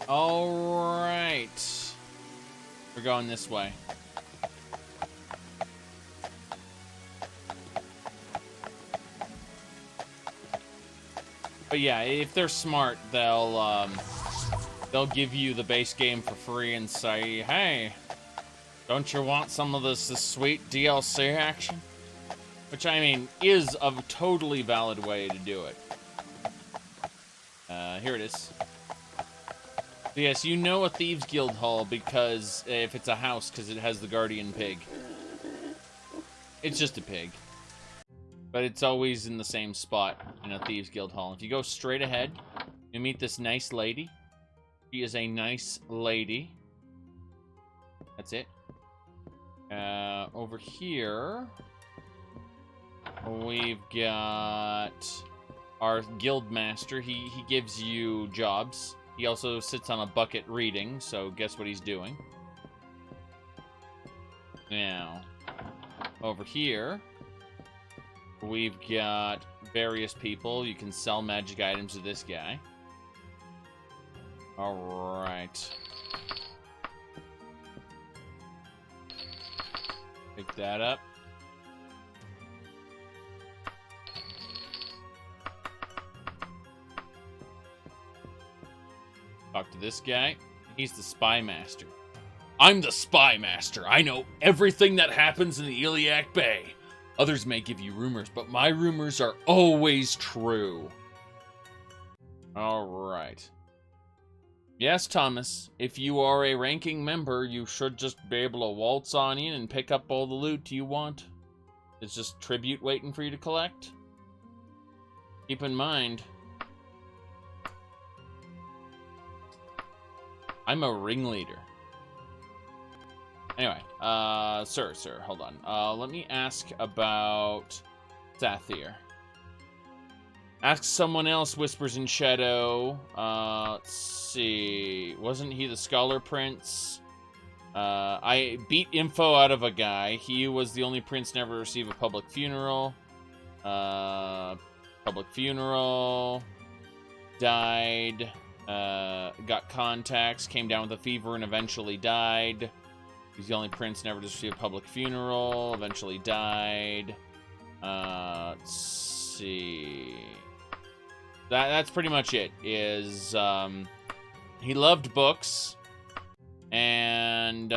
S1: Alright. We're going this way. But yeah, if they're smart, they'll give you the base game for free and say, hey, don't you want some of this sweet DLC action? Which, I mean, is a totally valid way to do it. Here it is. So yes, you know a Thieves Guild hall because if it's a house, because it has the guardian pig. It's just a pig. But it's always in the same spot in a Thieves Guild hall. If you go straight ahead, you meet this nice lady. She is a nice lady. That's it. Over here, we've got our guild master. He gives you jobs. He also sits on a bucket reading, so guess what he's doing. Now, over here, we've got various people. You can sell magic items to this guy. Alright. Pick that up. Talk to this guy. He's the spymaster. I'm the spymaster. I know everything that happens in the Iliac Bay. Others may give you rumors, but my rumors are always true. Alright. Yes, Thomas, if you are a ranking member, you should just be able to waltz on in and pick up all the loot you want. It's just tribute waiting for you to collect. Keep in mind, I'm a ringleader. Anyway, sir, hold on. Let me ask about Sathir. Ask someone else, whispers in shadow. Let's see. Wasn't he the Scholar Prince? I beat info out of a guy. He was the only prince never to receive a public funeral. Public funeral. Died. Got contacts. Came down with a fever and eventually died. He's the only prince never to receive a public funeral. Eventually died. Let's see. That's pretty much it. Is he loved books, and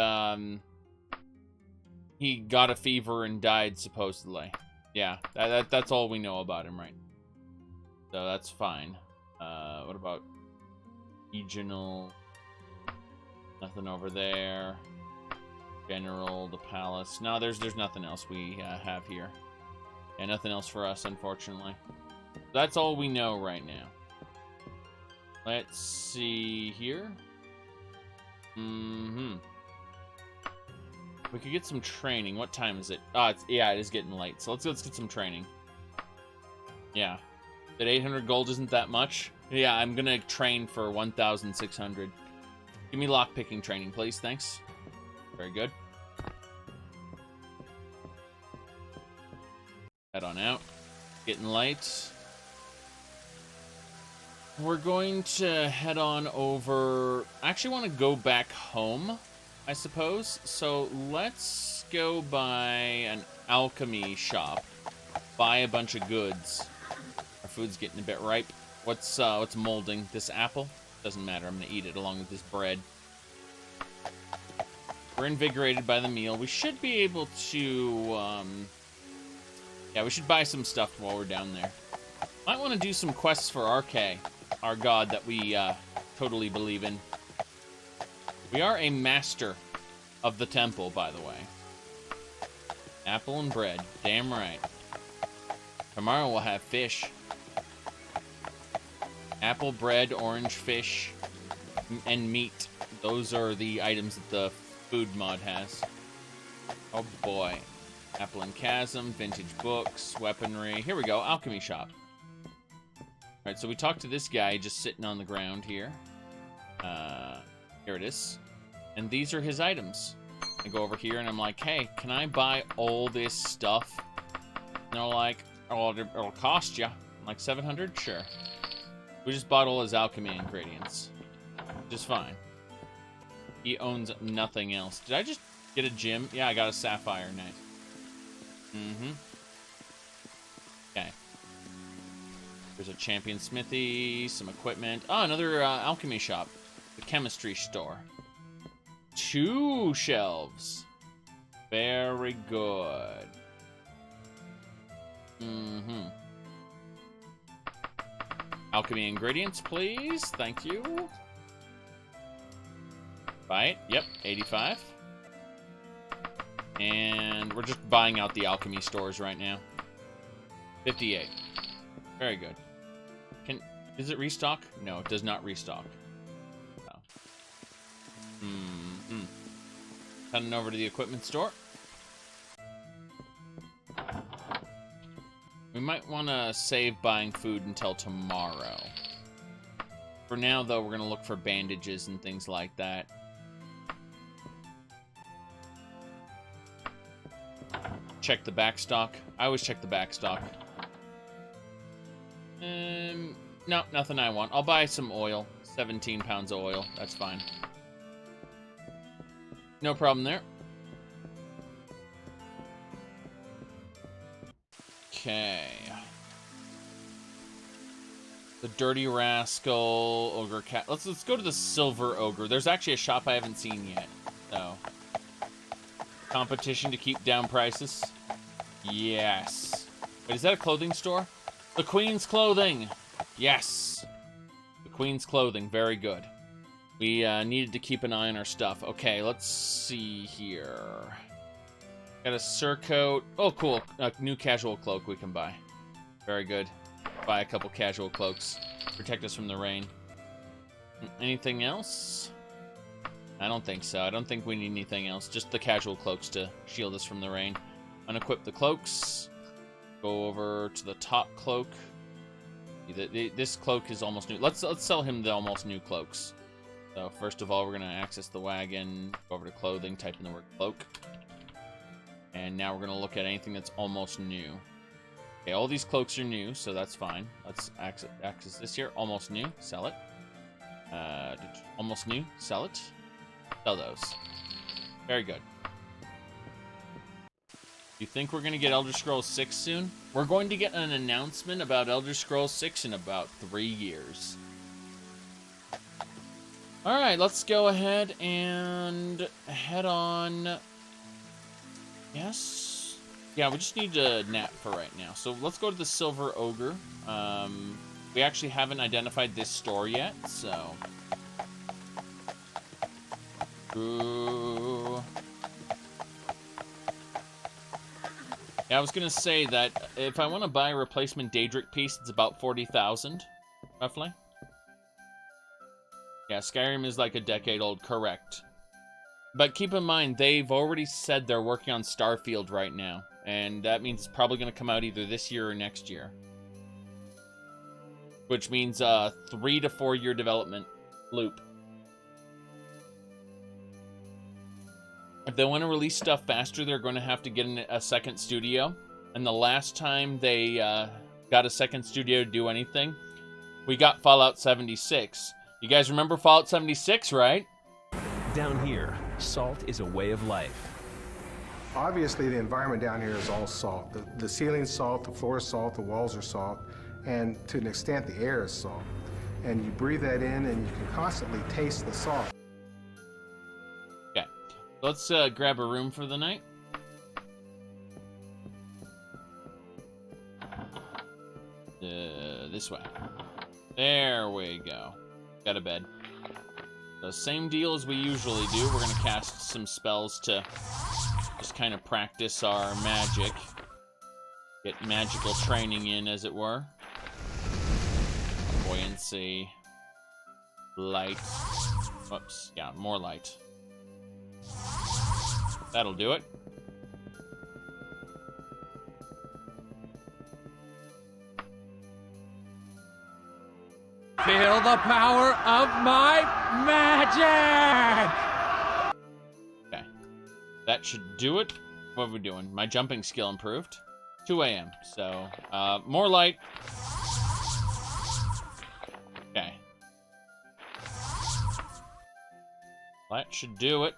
S1: he got a fever and died supposedly. Yeah, that's all we know about him, right? So that's fine. What about regional? Nothing over there. General, the palace. No, there's nothing else we have here. Yeah, nothing else for us, unfortunately. That's all we know right now. Let's see here. We could get some training. What time is it? Oh, it is getting late. So let's get some training. Yeah. That 800 gold isn't that much. Yeah, I'm gonna train for 1,600. Give me lockpicking training, please. Thanks. Very good. Head on out. Getting late. We're going to head on over. I actually want to go back home, I suppose. So let's go by an alchemy shop. Buy a bunch of goods. Our food's getting a bit ripe. What's molding? This apple? Doesn't matter. I'm gonna eat it along with this bread. We're invigorated by the meal. We should be able to. Yeah, we should buy some stuff while we're down there. Might want to do some quests for RK, our god that we totally believe in. We are a master of the temple, by the way. Apple and bread. Damn right. Tomorrow we'll have fish. Apple, bread, orange, fish, and meat. Those are the items that the food mod has. Oh boy. Apple and Chasm, vintage books, weaponry. Here we go, alchemy shop. Alright, so we talked to this guy just sitting on the ground here. Here it is. And these are his items. I go over here and I'm like, hey, can I buy all this stuff? And they're like, oh, it'll cost you. I'm like, 700? Sure. We just bought all his alchemy ingredients. Just fine. He owns nothing else. Did I just get a gem? Yeah, I got a sapphire knight. Okay. There's a champion smithy, some equipment. Oh, another alchemy shop. The chemistry store. 2 shelves. Very good. Alchemy ingredients, please. Thank you. Buy it. Yep, 85. And we're just buying out the alchemy stores right now. 58. Very good. Does it restock? No, it does not restock. No. Heading over to the equipment store. We might want to save buying food until tomorrow. For now, though, we're going to look for bandages and things like that. Check the back stock. I always check the back stock. No, nothing I want. I'll buy some oil. 17 pounds of oil. That's fine. No problem there. Okay. The Dirty Rascal, Ogre Cat. Let's go to the Silver Ogre. There's actually a shop I haven't seen yet. So. Competition to keep down prices. Yes. Wait, is that a clothing store? The Queen's Clothing. Yes. The Queen's Clothing. Very good. We needed to keep an eye on our stuff. Okay, let's see here. Got a surcoat. Oh, cool. A new casual cloak we can buy. Very good. Buy a couple casual cloaks. Protect us from the rain. Anything else? I don't think so. I don't think we need anything else. Just the casual cloaks to shield us from the rain. Unequip the cloaks. Go over to the top cloak. This cloak is almost new. Let's sell him the almost new cloaks. So first of all, we're going to access the wagon. Go over to clothing. Type in the word cloak. And now we're going to look at anything that's almost new. Okay, all these cloaks are new, so that's fine. Let's access this here. Almost new. Sell it. Almost new. Sell it. Sell those. Very good. You think we're going to get Elder Scrolls 6 soon? We're going to get an announcement about Elder Scrolls 6 in about 3 years. Alright, let's go ahead and head on. Yes? Yeah, we just need a nap for right now. So let's go to the Silver Ogre. We actually haven't identified this store yet, so... Ooh. Yeah, I was gonna say that if I want to buy a replacement Daedric piece, it's about 40,000, roughly. Yeah, Skyrim is like a decade old, correct. But keep in mind, they've already said they're working on Starfield right now, and that means it's probably gonna come out either this year or next year. Which means a 3 to 4 year development loop. If they want to release stuff faster, they're going to have to get a second studio. And the last time they got a second studio to do anything, we got Fallout 76. You guys remember Fallout 76, right?
S3: Down here, salt is a way of life.
S4: Obviously, the environment down here is all salt. The ceiling's salt, the floor is salt, the walls are salt, and to an extent, the air is salt. And you breathe that in, and you can constantly taste the salt.
S1: Let's grab a room for the night. This way. There we go. Got a bed. The same deal as we usually do. We're going to cast some spells to just kind of practice our magic. Get magical training in, as it were. Buoyancy. Light. Whoops. Yeah, more light. That'll do it.
S5: Feel the power of my magic!
S1: Okay. That should do it. What are we doing? My jumping skill improved. 2 a.m. So, more light. Okay. That should do it.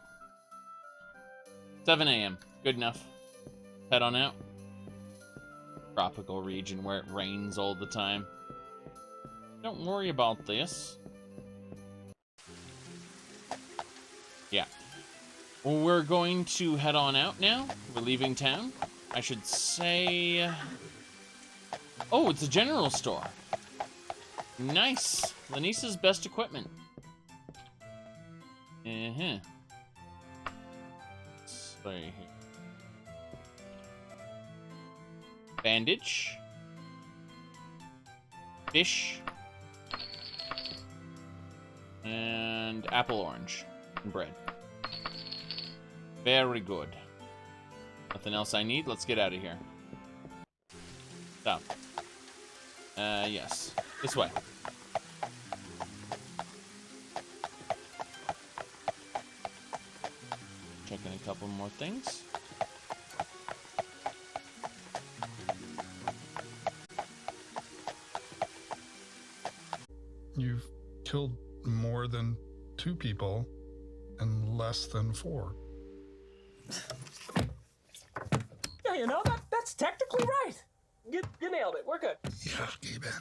S1: 7 a.m. Good enough. Head on out. Tropical region where it rains all the time. Don't worry about this. Yeah. Well, we're going to head on out now. We're leaving town. I should say... Oh, it's a general store. Nice. Lanisa's best equipment. Uh-huh. Right here. Bandage. Fish. And apple orange. And bread. Very good. Nothing else I need. Let's get out of here. So. Yes. This way. Checking a couple more things.
S6: You've killed more than 2 people and less than 4.
S5: Yeah, you know, that's technically right. You nailed it. We're good.
S6: Yeah, Gaben.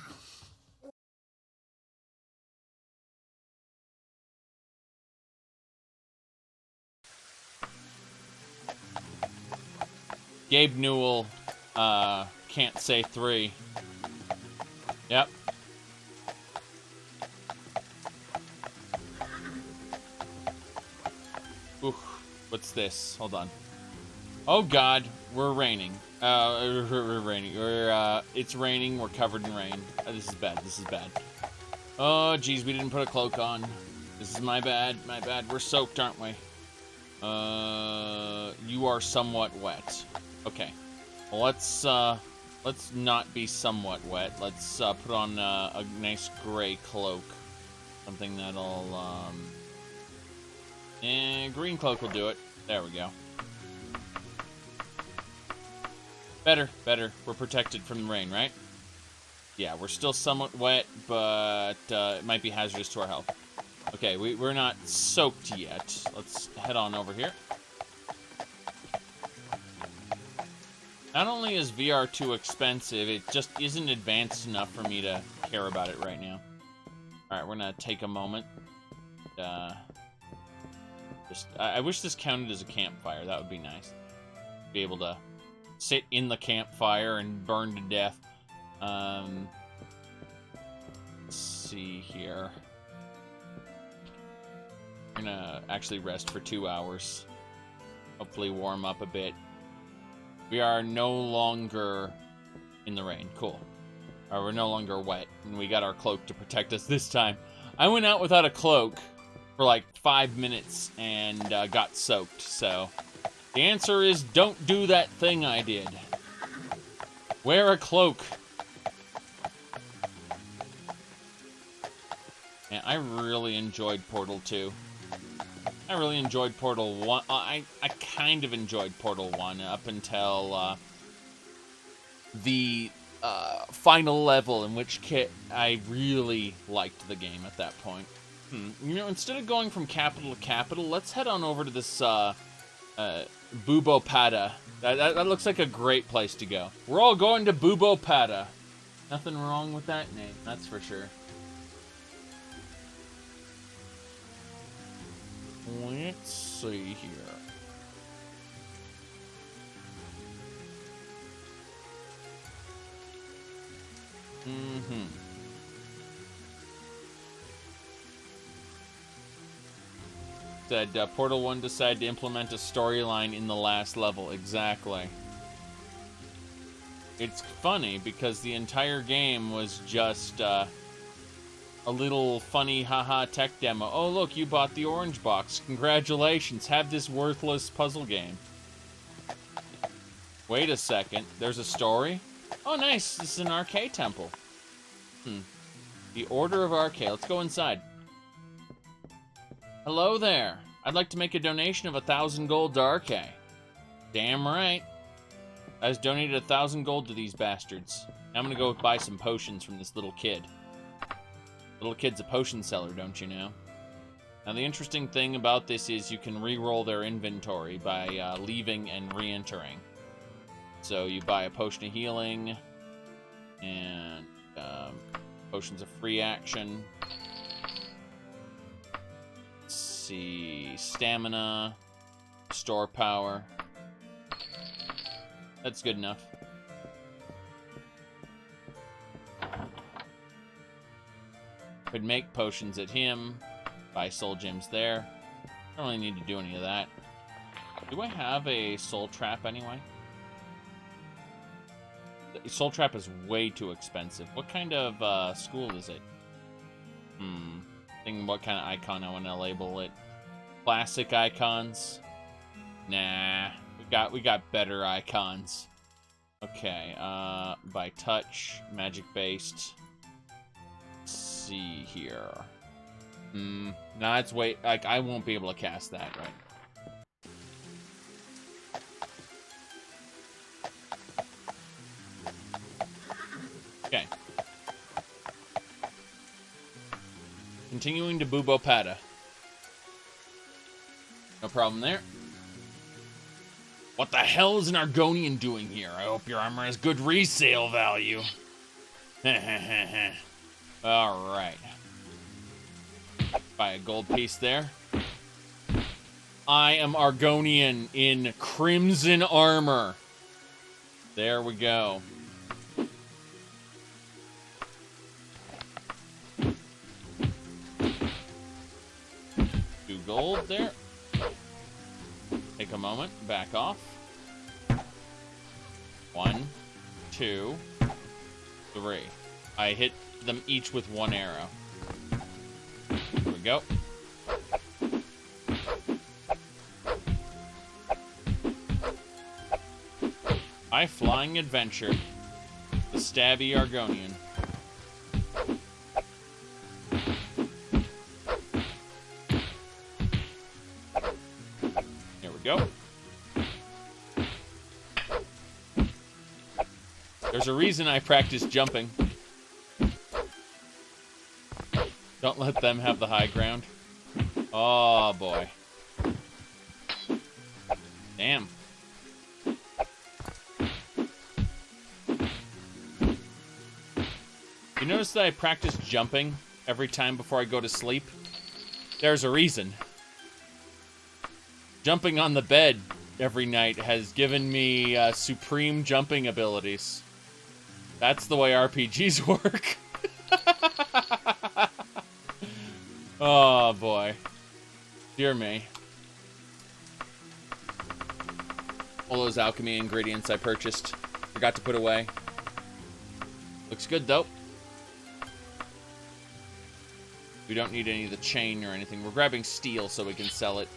S1: Gabe Newell can't say 3. Yep. Ooh, what's this? Hold on. Oh God, we're raining. We're raining. It's raining. We're covered in rain. This is bad. This is bad. Oh geez, we didn't put a cloak on. This is my bad. My bad. We're soaked, aren't we? You are somewhat wet. Okay. Well, let's not be somewhat wet. Let's put on a nice gray cloak. Something that'll, green cloak will do it. There we go. Better, better. We're protected from the rain, right? Yeah, we're still somewhat wet, but it might be hazardous to our health. Okay, we're not soaked yet. Let's head on over here. Not only is VR too expensive, it just isn't advanced enough for me to care about it right now. Alright, we're gonna take a moment. I wish this counted as a campfire. That would be nice. Be able to sit in the campfire and burn to death. Let's see here. We're gonna actually rest for 2 hours. Hopefully warm up a bit. We are no longer in the rain. Cool. We're no longer wet, and we got our cloak to protect us this time. I went out without a cloak for like 5 minutes and got soaked, so the answer is don't do that thing I did. Wear a cloak. Yeah, I really enjoyed Portal 2. I really enjoyed Portal 1. I kind of enjoyed Portal 1 up until the final level, in which I really liked the game at that point. You know, instead of going from capital to capital, let's head on over to this Bubo Pada. That looks like a great place to go. We're all going to Bubo Pada. Nothing wrong with that name, that's for sure. Let's see here. Said Portal 1 decided to implement a storyline in the last level. Exactly. It's funny because the entire game was just a little funny haha tech demo. Oh look, you bought the orange box. Congratulations, have this worthless puzzle game. Wait a second, there's a story? Oh nice, this is an Arcade temple. The Order of Arcade. Let's go inside. Hello there. I'd like to make a donation of 1,000 gold to Arcade. Damn right. I just donated 1,000 gold to these bastards. Now I'm gonna go buy some potions from this little kid. Little kid's a potion seller, don't you know? Now the interesting thing about this is you can re-roll their inventory by leaving and re-entering. So you buy a potion of healing, and potions of free action. Let's see, stamina, store power. That's good enough. Could make potions at him, buy soul gems there. Don't really need to do any of that. Do I have a soul trap anyway? The soul trap is way too expensive. What kind of school is it? Thinking what kind of icon I want to label it. Classic icons? Nah, we got better icons. Okay, by touch, magic based. See here. Nah, it's way, like, I won't be able to cast that, right? Okay. Continuing to Bubo Pada. No problem there. What the hell is an Argonian doing here? I hope your armor has good resale value. Alright. Buy a gold piece there. I am Argonian in crimson armor. There we go. 2 gold there. Take a moment, back off. 1, 2, 3. I hit them each with 1 arrow. There we go. High-flying adventure. The stabby Argonian. There we go. There's a reason I practice jumping. Don't let them have the high ground. Oh, boy. Damn. You notice that I practice jumping every time before I go to sleep? There's a reason. Jumping on the bed every night has given me supreme jumping abilities. That's the way RPGs work. Oh, boy. Dear me. All those alchemy ingredients I purchased. Forgot to put away. Looks good, though. We don't need any of the chain or anything. We're grabbing steel so we can sell it.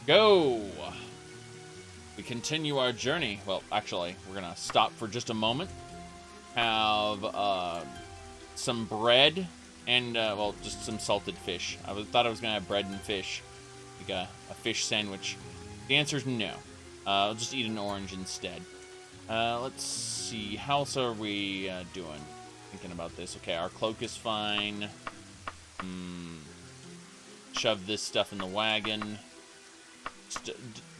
S1: Go! We continue our journey. Well, actually, we're going to stop for just a moment. Have some bread and, well, just some salted fish. Thought I was going to have bread and fish. Like a fish sandwich. The answer is no. I'll just eat an orange instead. Let's see. How else are we doing? Thinking about this. Okay, our cloak is fine. Shove this stuff in the wagon. Just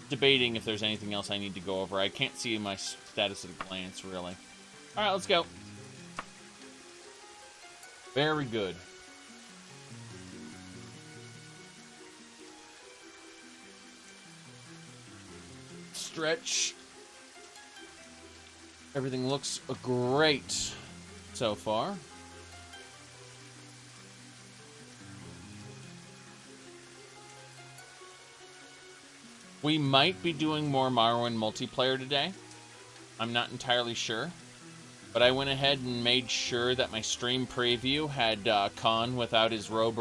S1: debating if there's anything else I need to go over. I can't see my status at a glance, really. All right, let's go. Very good. Stretch. Everything looks great so far. We might be doing more Morrowind multiplayer today. I'm not entirely sure. But I went ahead and made sure that my stream preview had Khan without his robe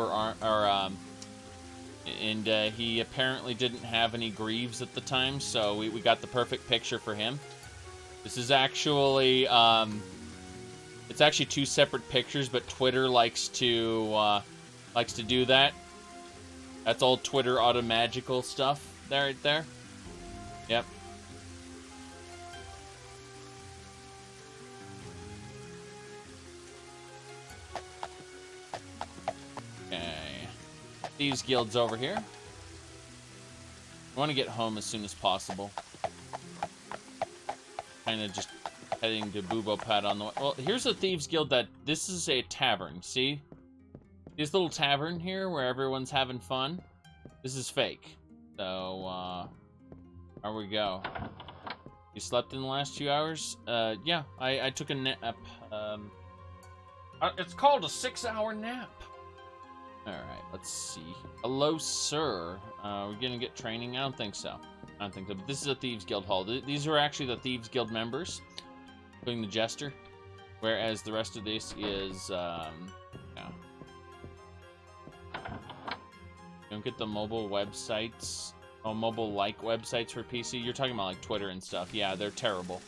S1: and he apparently didn't have any greaves at the time, so we got the perfect picture for him. This is actually, it's actually two separate pictures, but Twitter likes to do that. That's all Twitter automagical stuff there, right there. Yep. Okay. Thieves Guild's over here. I want to get home as soon as possible. Kind of just heading to Bubo Pad on the way. Well, here's a Thieves Guild that... This is a tavern, see? This little tavern here where everyone's having fun. This is fake. So, there we go. You slept in the last 2 hours? Yeah, I took a nap. It's called a 6-hour nap. Alright, let's see. Hello, sir. We're gonna get training? I don't think so. I don't think so. But this is a Thieves Guild hall. These are actually the Thieves Guild members, including the Jester. Whereas the rest of this is, yeah. Don't get the mobile websites. Oh, mobile-like websites for PC. You're talking about, like, Twitter and stuff. Yeah, they're terrible.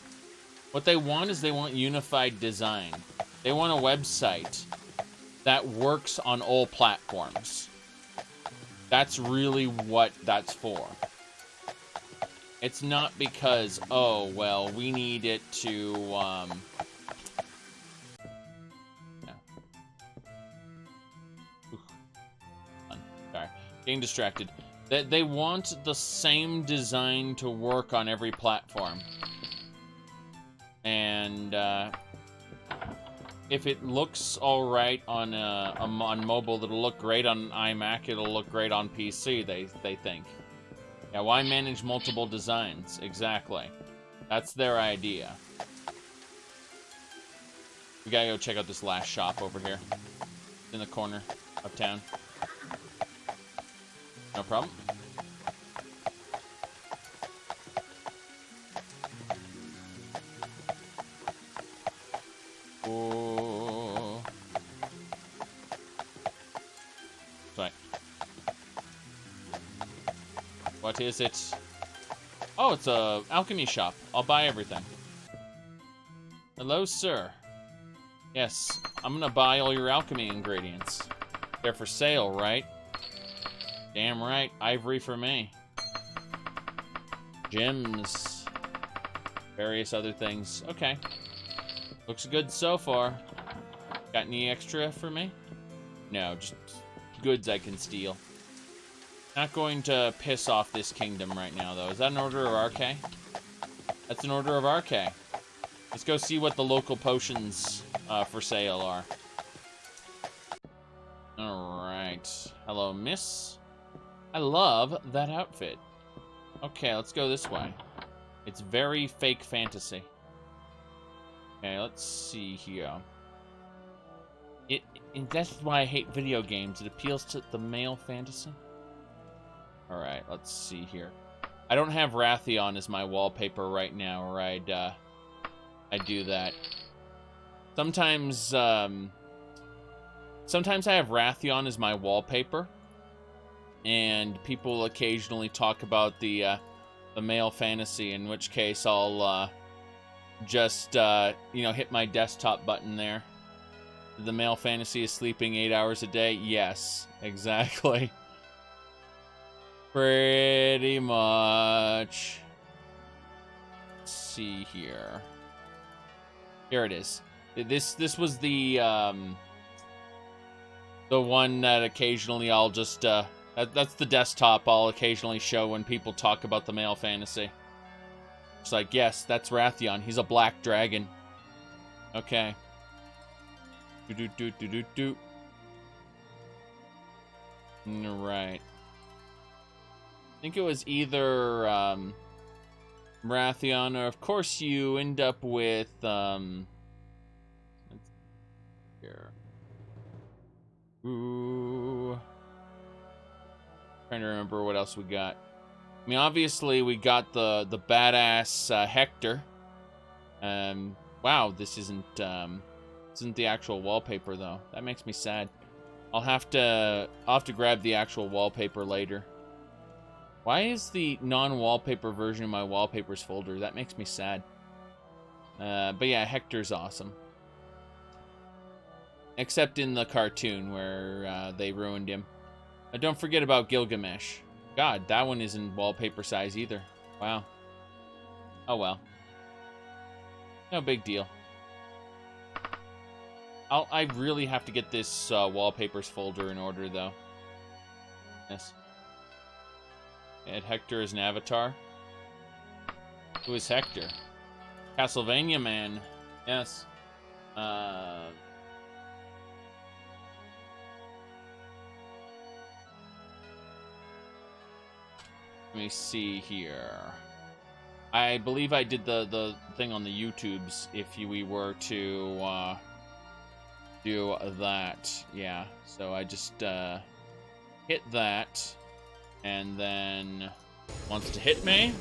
S1: What they want is they want unified design. They want a website that works on all platforms. That's really what that's for. It's not because, oh, well, we need it to, Sorry, getting distracted. They want the same design to work on every platform. And, if it looks all right on mobile, it'll look great on iMac. It'll look great on PC. They think. Yeah, why manage multiple designs? Exactly. That's their idea. We gotta go check out this last shop over here, in the corner of town. No problem. Oh. Right. What is it? Oh, Oh, it's a alchemy shop. I'll buy everything. Hello, sir. Yes, I'm gonna buy all your alchemy ingredients. They're for sale, right? Damn right. Ivory for me. Gems. Various other things. Okay. Looks good so far. Got any extra for me? No, just goods I can steal. Not going to piss off this kingdom right now, though. Is that an order of RK? That's an order of RK. Let's go see what the local potions for sale are. Alright. Hello, miss. I love that outfit. Okay, let's go this way. It's very fake fantasy. Okay, let's see here. And that's why I hate video games. It appeals to the male fantasy. Alright, let's see here. I don't have Wrathion as my wallpaper right now, or I'd do that. Sometimes, sometimes I have Wrathion as my wallpaper, and people occasionally talk about the male fantasy, in which case I'll, just, you know, hit my desktop button there. The male fantasy is sleeping 8 hours a day? Yes, exactly. Pretty much. Let's see here. Here it is. This was the one that occasionally I'll just, that's the desktop I'll occasionally show when people talk about the male fantasy. It's like, yes, that's Wrathion. He's a black dragon. Okay. Do. Right. I think it was either Wrathion, or of course you end up with here. Ooh. Trying to remember what else we got. I mean, obviously we got the badass Hector. Wow, this isn't the actual wallpaper though. That makes me sad. I'll have to grab the actual wallpaper later. Why is the non-wallpaper version of my wallpapers folder? That makes me sad. But yeah, Hector's awesome. Except in the cartoon where they ruined him. Don't forget about Gilgamesh. God, that one isn't wallpaper size either. Wow. Oh well. No big deal. I really have to get this wallpapers folder in order, though. Yes. Add Hector as an avatar. Who is Hector? Castlevania man. Yes. Let me see here. I believe I did the thing on the YouTubes if we were to do that. Yeah. So I just hit that, and then wants to hit me.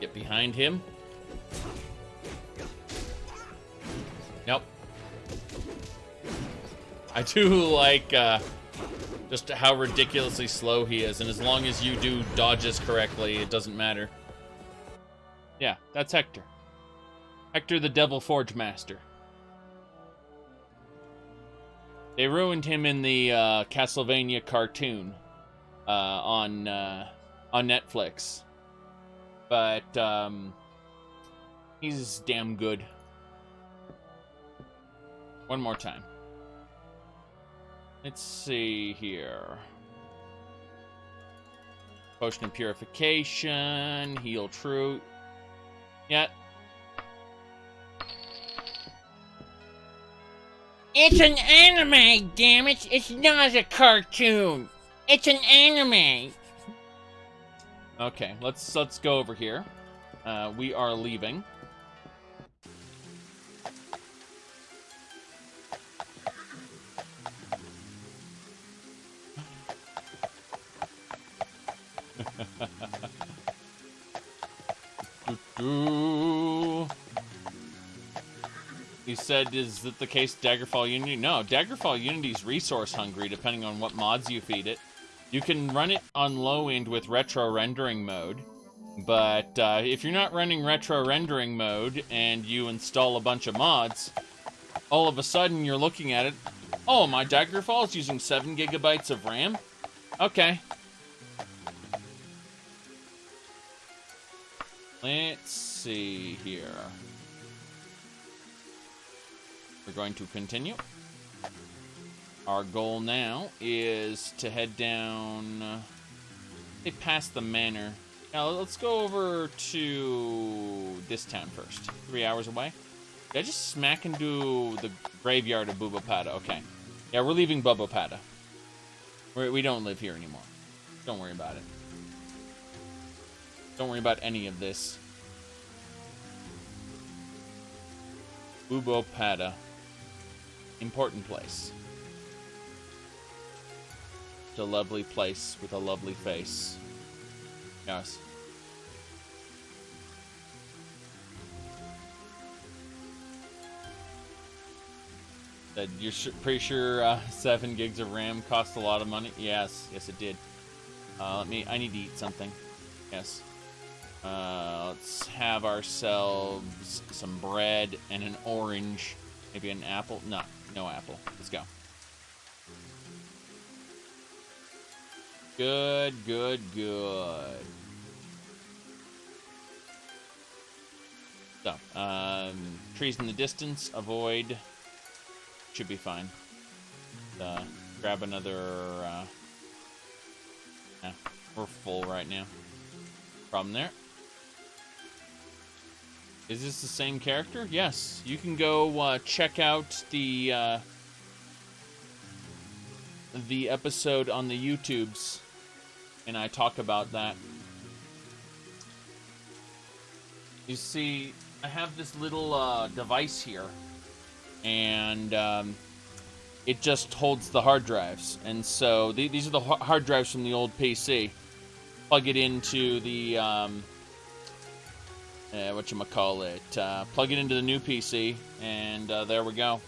S1: Get behind him. Nope. I do like just how ridiculously slow he is, and as long as you do dodges correctly, it doesn't matter. Yeah, that's Hector. Hector the Devil Forge Master. They ruined him in the Castlevania cartoon on Netflix. But he's damn good. One more time. Let's see here. Potion of Purification, Heal True. Yeah.
S7: It's an anime, damn it! It's not a cartoon. It's an anime.
S1: Okay, let's go over here. We are leaving. He said, is that the case Daggerfall Unity? No, Daggerfall Unity's resource hungry, depending on what mods you feed it. You can run it on low end with retro rendering mode, but if you're not running retro rendering mode and you install a bunch of mods, all of a sudden you're looking at it, oh, my Daggerfall is using 7 gigabytes of RAM? Okay. Let's see here. We're going to continue. Our goal now is to head down, past the manor. Now, let's go over to this town first. 3 hours away. Did I just smack into the graveyard of Bubo? Okay. Yeah, we're leaving Bubo. We don't live here anymore. Don't worry about it. Don't worry about any of this. Bubo. Important place. It's a lovely place with a lovely face. Yes. That you're pretty sure 7 gigs of RAM cost a lot of money? Yes, yes it did. I need to eat something. Yes. Let's have ourselves some bread and an orange. Maybe an apple? No apple. Let's go. Good. So, trees in the distance, avoid. Should be fine. Grab another, we're full right now. Problem there. Is this the same character? Yes. You can go check out the episode on the YouTubes, and I talk about that. You see, I have this little device here, and it just holds the hard drives. And so these are the hard drives from the old PC. Plug it into the whatchamacallit, plug it into the new PC, and there we go.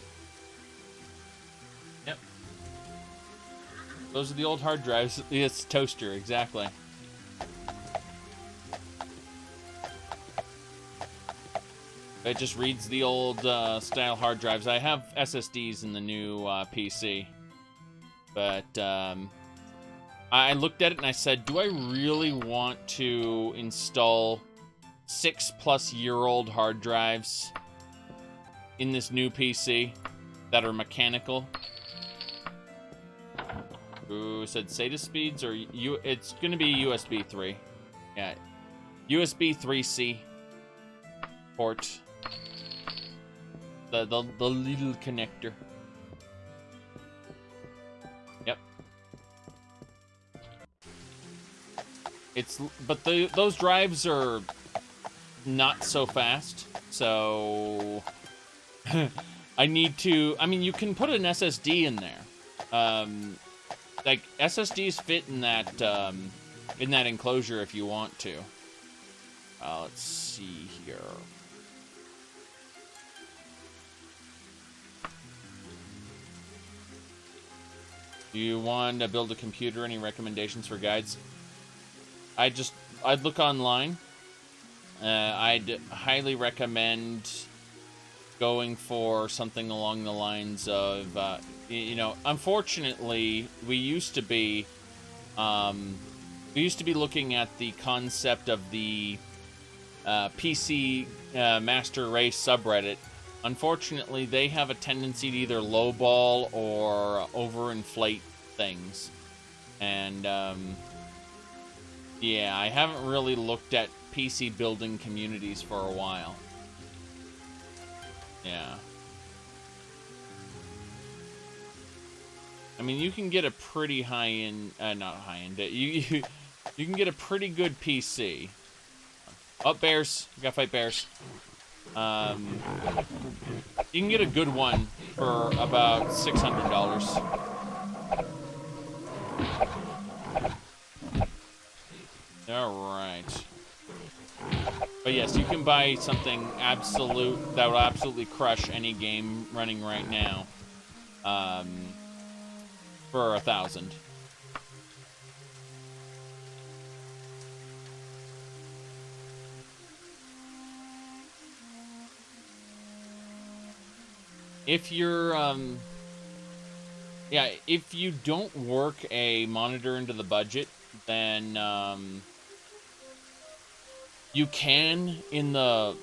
S1: Yep. Those are the old hard drives. It's toaster, exactly. It just reads the old style hard drives. I have SSDs in the new PC, but I looked at it and I said, do I really want to install 6-plus-year-old hard drives in this new PC that are mechanical? Ooh, said SATA speeds, or it's going to be USB 3. Yeah, USB 3C port. The little connector. Yep. But those drives are not so fast, so I need to. I mean, you can put an SSD in there. Like SSDs fit in that enclosure if you want to. Let's see here. Do you want to build a computer? Any recommendations for guides? I'd look online. I'd highly recommend going for something along the lines of, unfortunately, we used to be looking at the concept of the PC Master Race subreddit. Unfortunately, they have a tendency to either lowball or overinflate things. And, yeah, I haven't really looked at PC building communities for a while. Yeah. I mean, you can get a pretty high-end, not high-end, you can get a pretty good PC. Oh, bears. We gotta fight bears. You can get a good one for about $600. Alright. But yes, you can buy something that will absolutely crush any game running right now. For $1,000. if you're, yeah, if you don't work a monitor into the budget, then, you can, in the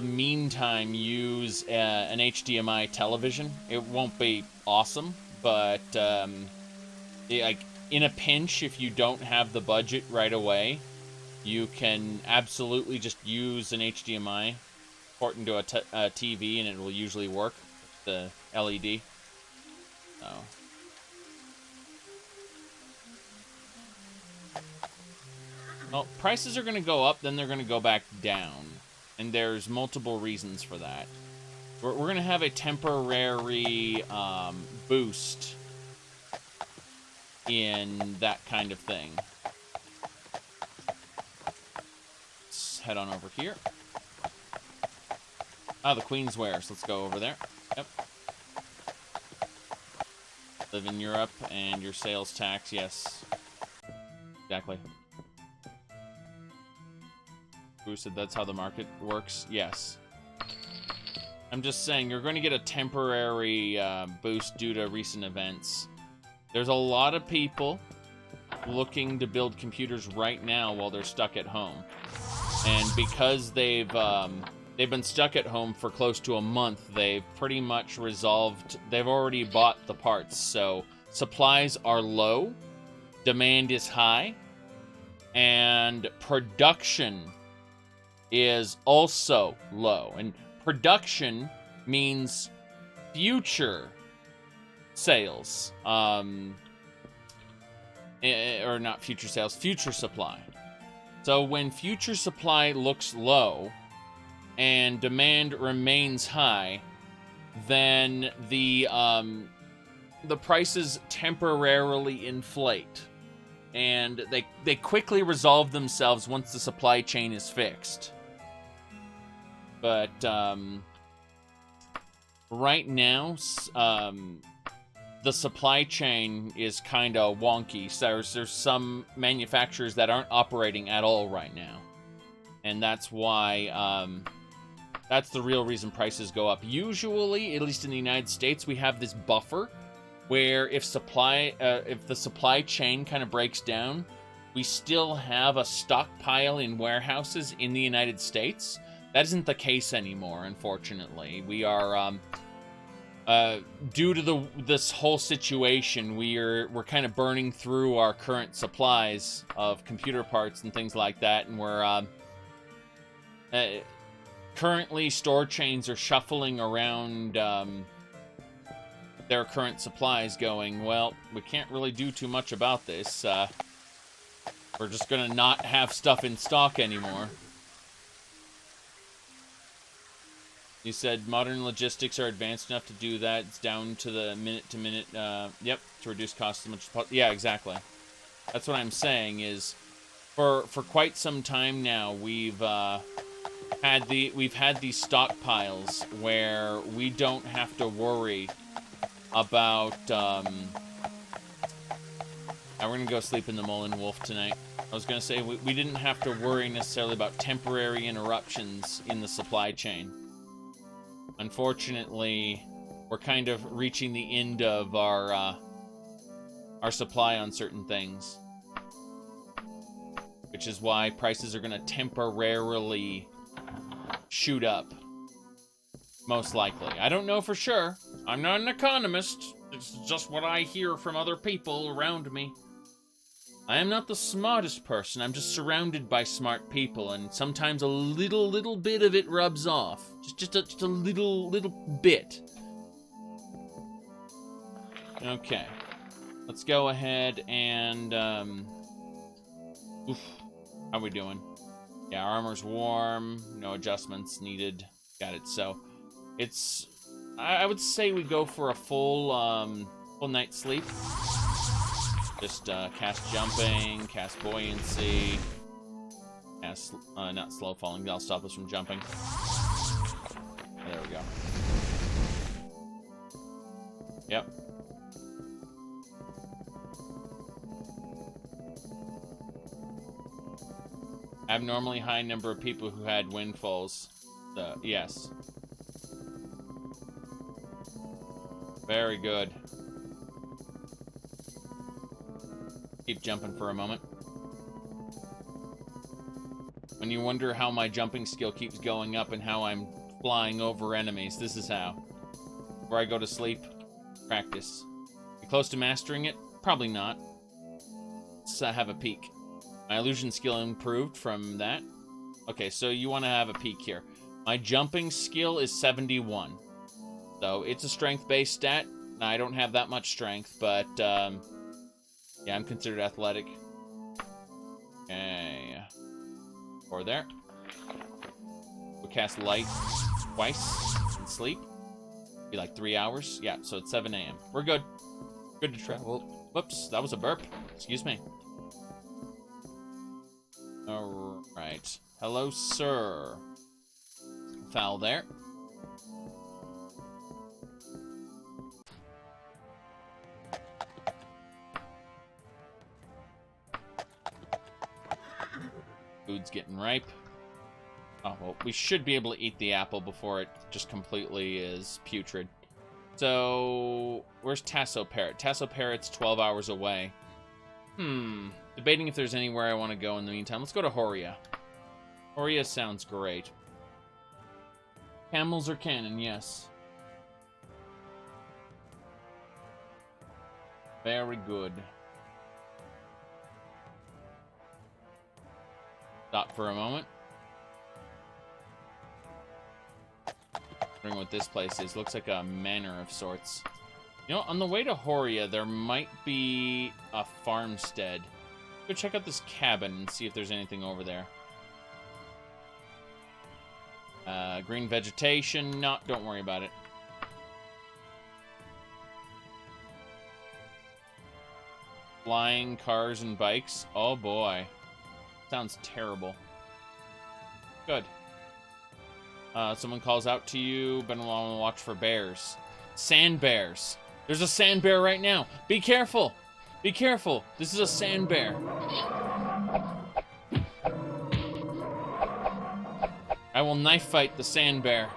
S1: meantime, use an HDMI television. It won't be awesome, but, like, in a pinch, if you don't have the budget right away, you can absolutely just use an HDMI, port into a TV, and it will usually work, the LED. So. Well, prices are going to go up, then they're going to go back down. And there's multiple reasons for that. We're going to have a temporary boost in that kind of thing. Let's head on over here. Ah, the Queen's Wares. Let's go over there. Yep. Live in Europe and your sales tax, yes. Exactly. Boosted, that's how the market works? Yes. I'm just saying, you're going to get a temporary boost due to recent events. There's a lot of people looking to build computers right now while they're stuck at home. And because they've been stuck at home for close to a month, they've pretty much resolved, they've already bought the parts. So supplies are low, demand is high, and production is also low. And production means future sales. Or not future sales, future supply. So when future supply looks low and demand remains high, then the prices temporarily inflate. And they quickly resolve themselves once the supply chain is fixed. But right now, the supply chain is kind of wonky. So there's some manufacturers that aren't operating at all right now. And that's why, that's the real reason prices go up. Usually, at least in the United States, we have this buffer where if the supply chain kind of breaks down, we still have a stockpile in warehouses in the United States. That isn't the case anymore, unfortunately. We are, due to this whole situation, we're kind of burning through our current supplies of computer parts and things like that, and we're, currently store chains are shuffling around, their current supplies going, well, we can't really do too much about this. We're just gonna not have stuff in stock anymore. You said modern logistics are advanced enough to do that. It's down to the minute-to-minute, yep, to reduce costs as much as possible. Yeah, exactly. That's what I'm saying is, for quite some time now, we've had these stockpiles where we don't have to worry about, we're gonna go sleep in the Mullen Wolf tonight. I was gonna say, we didn't have to worry necessarily about temporary interruptions in the supply chain. Unfortunately, we're kind of reaching the end of our supply on certain things. Which is why prices are gonna temporarily shoot up. Most likely. I don't know for sure. I'm not an economist. It's just what I hear from other people around me. I am not the smartest person. I'm just surrounded by smart people, and sometimes a little bit of it rubs off. Just a little bit. Okay. Let's go ahead and, oof. How we doing? Yeah, our armor's warm. No adjustments needed. Got it. So, it's... I would say we go for a full night's sleep. Just cast jumping, cast buoyancy, cast not slow falling. That'll stop us from jumping. There we go. Yep. Abnormally high number of people who had windfalls. Yes. Very good. Keep jumping for a moment. When you wonder how my jumping skill keeps going up and how I'm flying over enemies, this is how. Before I go to sleep, practice. You close to mastering it? Probably not. Let's have a peek. My illusion skill improved from that. Okay, so you want to have a peek here. My jumping skill is 71. So it's a strength-based stat. Now, I don't have that much strength, but yeah, I'm considered athletic. Okay. Or there. We'll cast light twice and sleep. Be like 3 hours. Yeah, so it's 7 a.m. We're good. Good to travel. Whoops, that was a burp. Excuse me. Alright. Hello, sir. Foul there. Food's getting ripe. Oh, well, we should be able to eat the apple before it just completely is putrid. So, where's Tasso Parrot? Tasso Parrot's 12 hours away. Debating if there's anywhere I want to go in the meantime. Let's go to Horia. Horia sounds great. Camels are canon, yes. Very good. Stop for a moment. Wondering what this place is. Looks like a manor of sorts. You know, on the way to Horia, there might be a farmstead. Go check out this cabin and see if there's anything over there. Green vegetation. No, don't worry about it. Flying cars and bikes. Oh boy. Sounds terrible. Good. Someone calls out to you. Been on the watch for bears. Sand bears. There's a sand bear right now. Be careful. Be careful. This is a sand bear. I will knife fight the sand bear.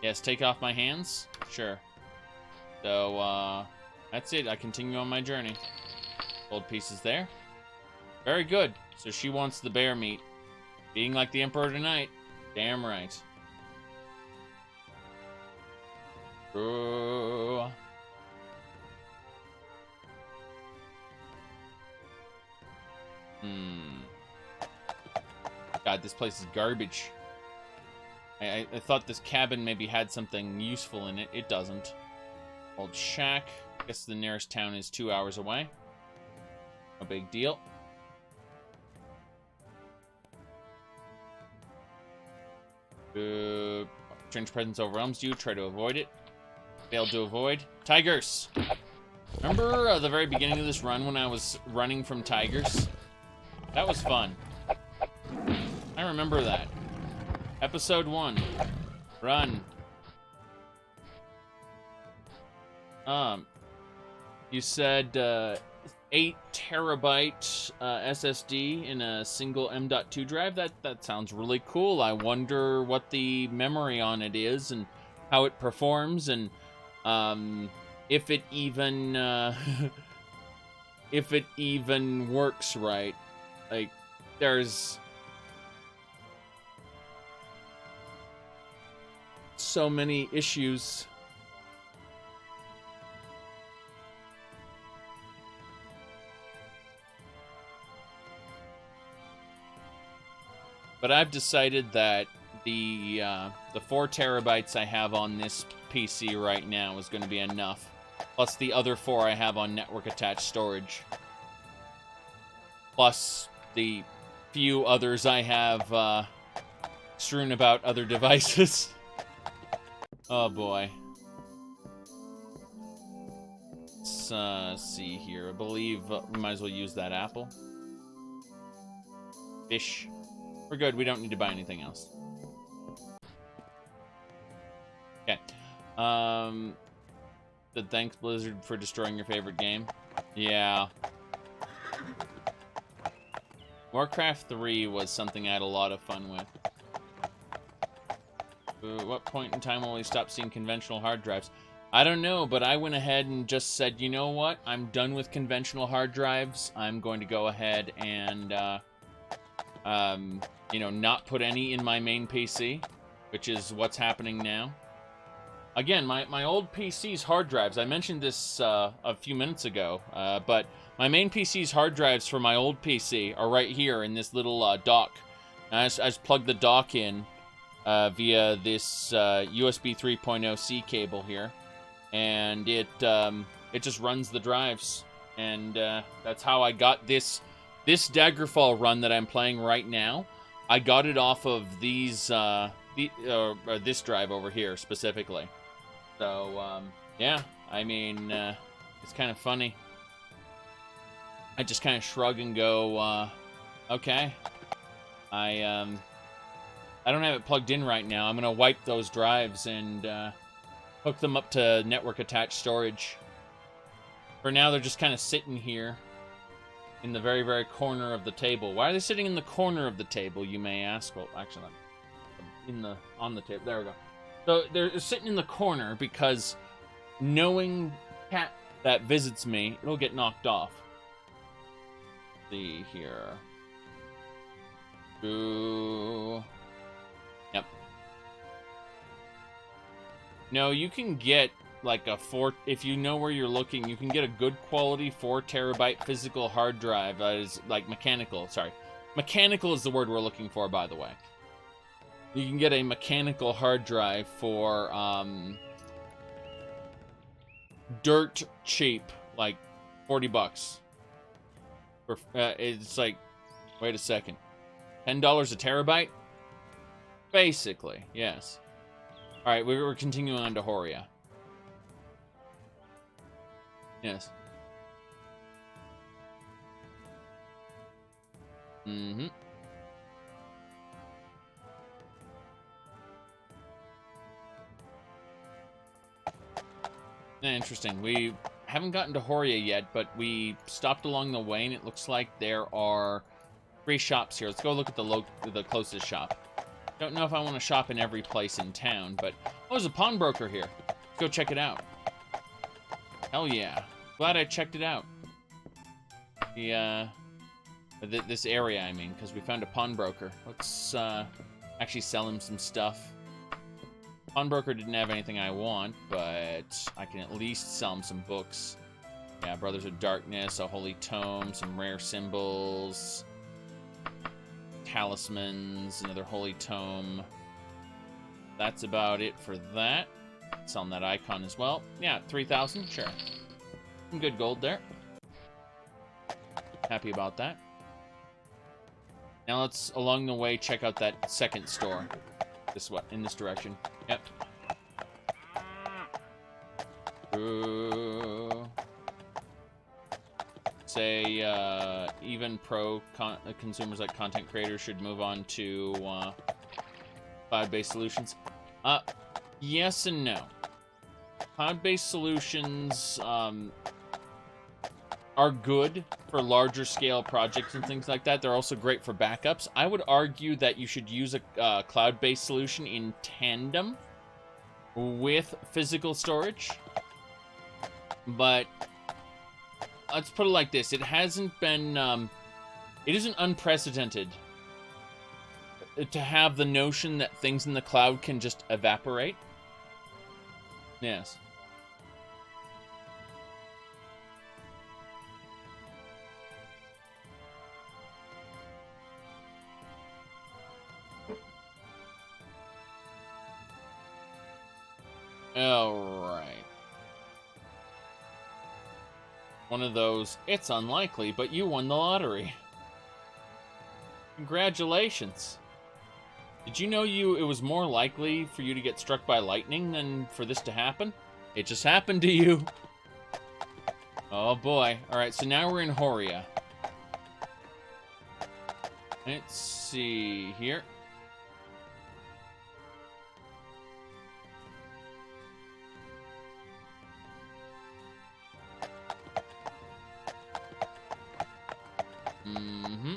S1: Yes, take off my hands? Sure. So, that's it. I continue on my journey. Gold pieces there. Very good. So she wants the bear meat. Being like the Emperor tonight. Damn right. Ooh. God, this place is garbage. I thought this cabin maybe had something useful in it. It doesn't. Old shack. Guess the nearest town is 2 hours away. No big deal. Strange presence overwhelms you. Try to avoid it. Failed to avoid. Tigers! Remember the very beginning of this run when I was running from tigers? That was fun. I remember that. Episode 1. Run. You said 8 terabyte SSD in a single M.2 drive. That sounds really cool. I wonder what the memory on it is and how it performs and if it even if it even works right. Like there's so many issues. But I've decided that the 4 terabytes I have on this PC right now is going to be enough. Plus the other 4 I have on network attached storage. Plus the few others I have strewn about other devices. Oh boy. Let's see here. I believe we might as well use that apple. Fish. We're good. We don't need to buy anything else. Okay. Thanks, Blizzard, for destroying your favorite game. Yeah. Warcraft 3 was something I had a lot of fun with. What point in time will we stop seeing conventional hard drives? I don't know, but I went ahead and just said, you know what? I'm done with conventional hard drives. I'm going to go ahead and, you know, not put any in my main PC, which is what's happening now. Again, my old PC's hard drives, I mentioned this a few minutes ago, but my main PC's hard drives for my old PC are right here in this little dock. I just plugged the dock in via this USB 3.0C cable here. And it just runs the drives, and that's how I got this Daggerfall run that I'm playing right now. I got it off of these this drive over here specifically. So yeah, I mean it's kind of funny. I just kind of shrug and go, okay. I don't have it plugged in right now. I'm gonna wipe those drives and hook them up to network-attached storage. For now, they're just kind of sitting here in the very, very corner of the table. Why are they sitting in the corner of the table, you may ask? Well, actually, on the table. There we go. So they're sitting in the corner because knowing cat that visits me, it'll get knocked off. Let's see here. Ooh. Yep. No, you can get like a if you know where you're looking, you can get a good quality 4 terabyte physical hard drive that is like mechanical. Sorry. Mechanical is the word we're looking for, by the way. You can get a mechanical hard drive for dirt cheap, like $40. For it's like, wait a second, $10 a terabyte? Basically, yes. All right, we're continuing on to Horia. Yes. Mm-hmm. Interesting. We haven't gotten to Horia yet, but we stopped along the way, and it looks like there are 3 shops here. Let's go look at the closest shop. Don't know if I want to shop in every place in town, but oh, there's a pawnbroker here. Let's go check it out. Hell yeah! Glad I checked it out. This area, I mean, because we found a pawnbroker. Let's actually sell him some stuff. Pawnbroker didn't have anything I want, but I can at least sell him some books. Yeah, Brothers of Darkness, a holy tome, some rare symbols, talismans, another holy tome. That's about it for that. Selling that icon as well. Yeah, 3,000, sure. Some good gold there. Happy about that. Now let's, along the way, check out that second store. In this direction. Yep. Say, even pro consumers like content creators should move on to cloud-based solutions. Yes and no. Cloud-based solutions are good for larger scale projects and things like that. They're also great for backups. I would argue that you should use a cloud-based solution in tandem with physical storage. But let's put it like this. It hasn't been, it isn't unprecedented to have the notion that things in the cloud can just evaporate. Yes. Alright. One of those, it's unlikely, but you won the lottery. Congratulations. Did you know it was more likely for you to get struck by lightning than for this to happen? It just happened to you. Oh boy. Alright, so now we're in Horia. Let's see here. Mm-hmm.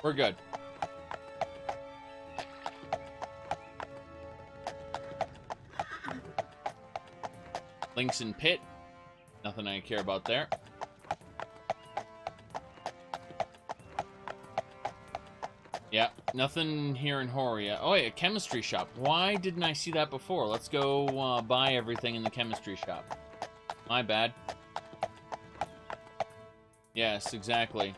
S1: We're good. Links in pit. Nothing I care about there. Yeah, nothing here in Horia. Oh, yeah, a chemistry shop. Why didn't I see that before? Let's go buy everything in the chemistry shop. My bad. Yes, exactly.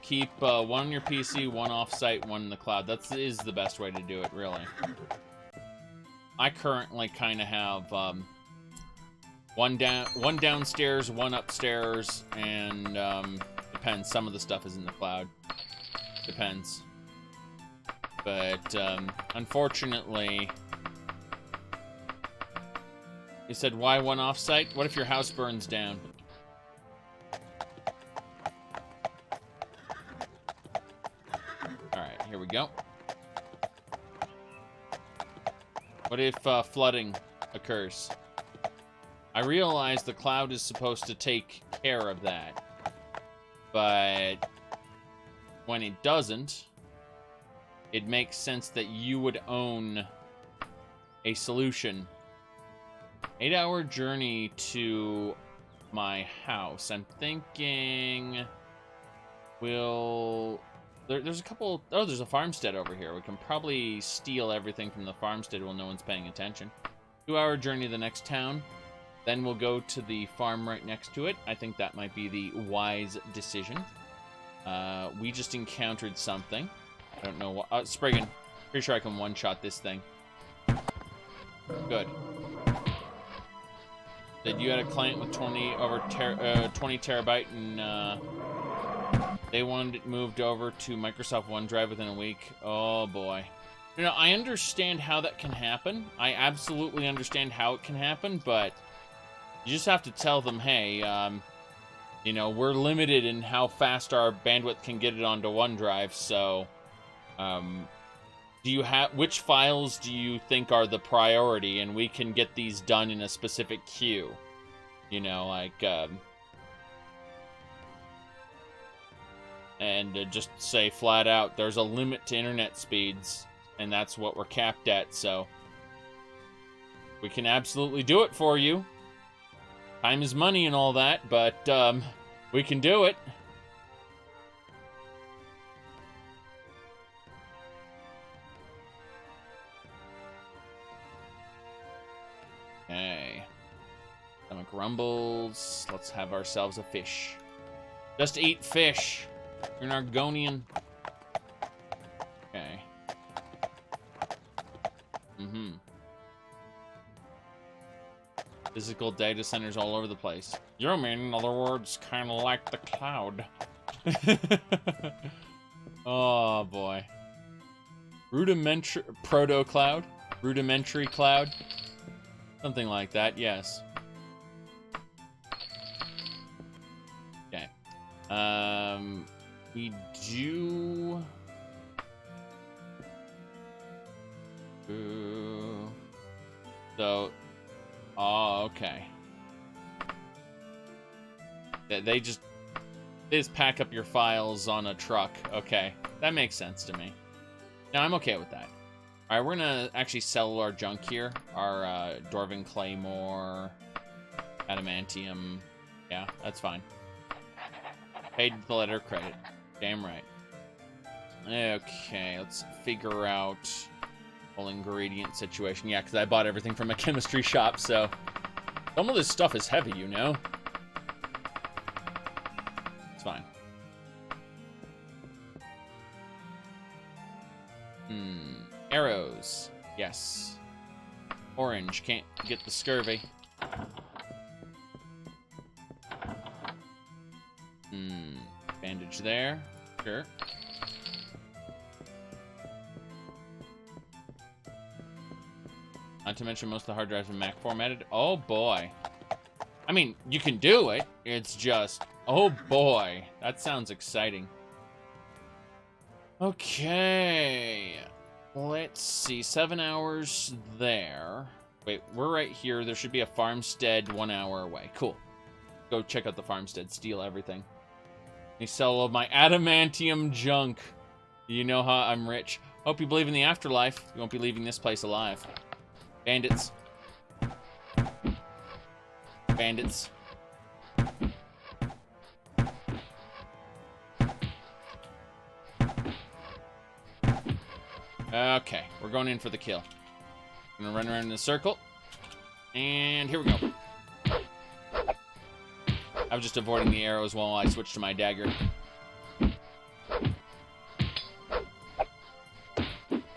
S1: Keep one on your PC, one off-site, one in the cloud. That is the best way to do it, really. I currently kind of have one downstairs, one upstairs, and depends. Some of the stuff is in the cloud. Depends. But unfortunately, you said why one off-site? What if your house burns down? Alright, here we go. What if flooding occurs? I realize the cloud is supposed to take care of that. But when it doesn't, it makes sense that you would own a solution. 8-hour journey to my house. I'm thinking there's a couple. Oh, there's a farmstead over here. We can probably steal everything from the farmstead while no one's paying attention. 2-hour journey to the next town. Then we'll go to the farm right next to it. I think that might be the wise decision. We just encountered something. I don't know what. Spriggan. Pretty sure I can one-shot this thing. Good. That you had a client with 20 terabyte, and they wanted it moved over to Microsoft OneDrive within a week. Oh boy. You know, I understand how that can happen. I absolutely understand how it can happen, but you just have to tell them, hey, you know, we're limited in how fast our bandwidth can get it onto OneDrive, so which files do you think are the priority, and we can get these done in a specific queue? You know, like, and just say flat out, there's a limit to internet speeds, and that's what we're capped at, so we can absolutely do it for you. Time is money and all that, but we can do it. Okay. Stomach rumbles. Let's have ourselves a fish. Just eat fish. You're an Argonian. Okay. Physical data centers all over the place. You mean, in other words, kind of like the cloud. Oh, boy. Rudimentary... Proto-cloud? Rudimentary cloud? Something like that, yes. Okay. We do... So... Oh, okay. They just pack up your files on a truck. Okay, that makes sense to me. No, I'm okay with that. All right, we're gonna actually sell our junk here. Our Dwarven Claymore, Adamantium. Yeah, that's fine. Paid with the letter of credit. Damn right. Okay, let's figure out whole ingredient situation. Yeah, because I bought everything from a chemistry shop, so some of this stuff is heavy, you know. It's fine. Arrows. Yes. Orange. Can't get the scurvy. Bandage there. Sure. Not to mention most of the hard drives are Mac formatted. Oh boy. I mean, you can do it. It's just, oh boy. That sounds exciting. Okay. Let's see. 7 hours there. Wait, we're right here. There should be a farmstead 1 hour away. Cool. Go check out the farmstead. Steal everything. They sell all of my adamantium junk. You know how I'm rich. Hope you believe in the afterlife. You won't be leaving this place alive. Bandits. Bandits. Okay, we're going in for the kill. I'm gonna run around in a circle. And here we go. I was just avoiding the arrows while I switched to my dagger.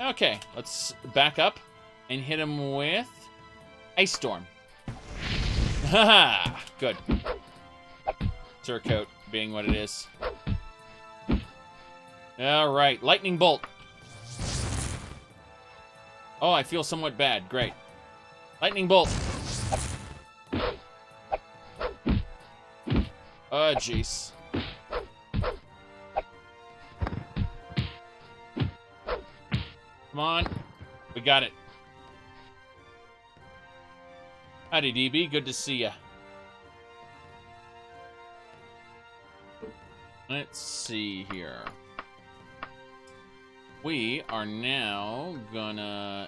S1: Okay, let's back up and hit him with Ice Storm. Haha! Good. Surcoat being what it is. Alright, Lightning Bolt. Oh, I feel somewhat bad. Great. Lightning Bolt. Oh, jeez. Come on. We got it. Howdy, DB. Good to see ya. Let's see here. We are now gonna...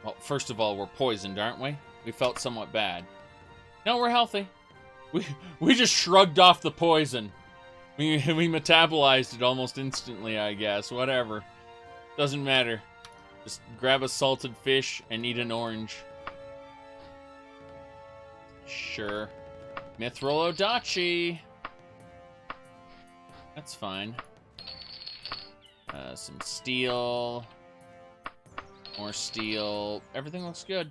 S1: Well, first of all, we're poisoned, aren't we? We felt somewhat bad. No, we're healthy. We just shrugged off the poison. We metabolized it almost instantly, I guess. Whatever. Doesn't matter. Just grab a salted fish and eat an orange. Sure. Mithril Odachi. That's fine. Some steel. More steel. Everything looks good.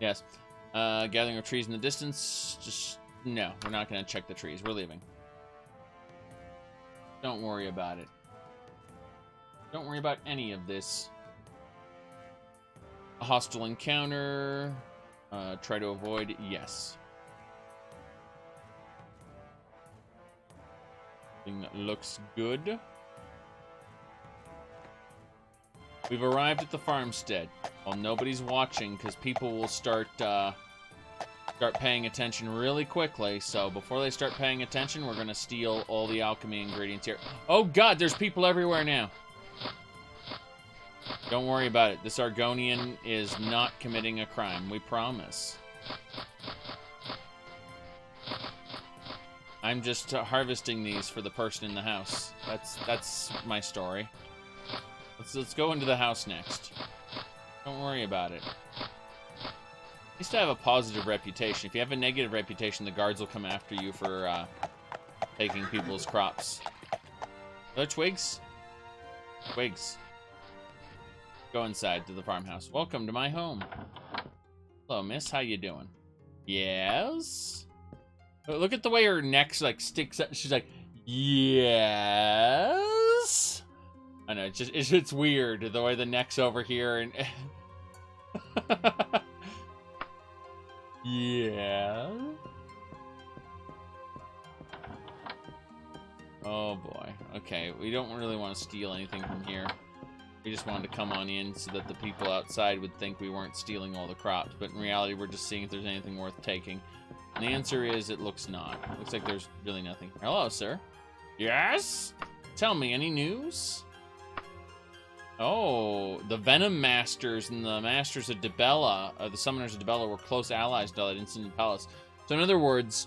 S1: Yes. Gathering of trees in the distance. Just, no, we're not going to check the trees. We're leaving. Don't worry about it. Don't worry about any of this. A hostile encounter. Try to avoid. Yes. Thing that looks good. We've arrived at the farmstead. Well, nobody's watching because people will start paying attention really quickly. So before they start paying attention, we're gonna steal all the alchemy ingredients here. Oh God, there's people everywhere now. Don't worry about it. This Argonian is not committing a crime. We promise. I'm just harvesting these for the person in the house. That's my story. Let's go into the house next. Don't worry about it. At least I have a positive reputation. If you have a negative reputation, the guards will come after you for taking people's crops. Are there twigs? Twigs. Go inside to the farmhouse. Welcome to my home. Hello, miss. How you doing? Yes? Look at the way her neck's like sticks up. She's like, yes? I know, it's weird the way the neck's over here and yeah. Oh boy. Okay, we don't really want to steal anything from here. We just wanted to come on in so that the people outside would think we weren't stealing all the crops, but in reality we're just seeing if there's anything worth taking. And the answer is it looks not. It looks like there's really nothing. Hello, sir. Yes? Tell me, any news? Oh, the Venom Masters and the Masters of Dibella, the Summoners of Dibella, were close allies to that Instant Palace. So in other words,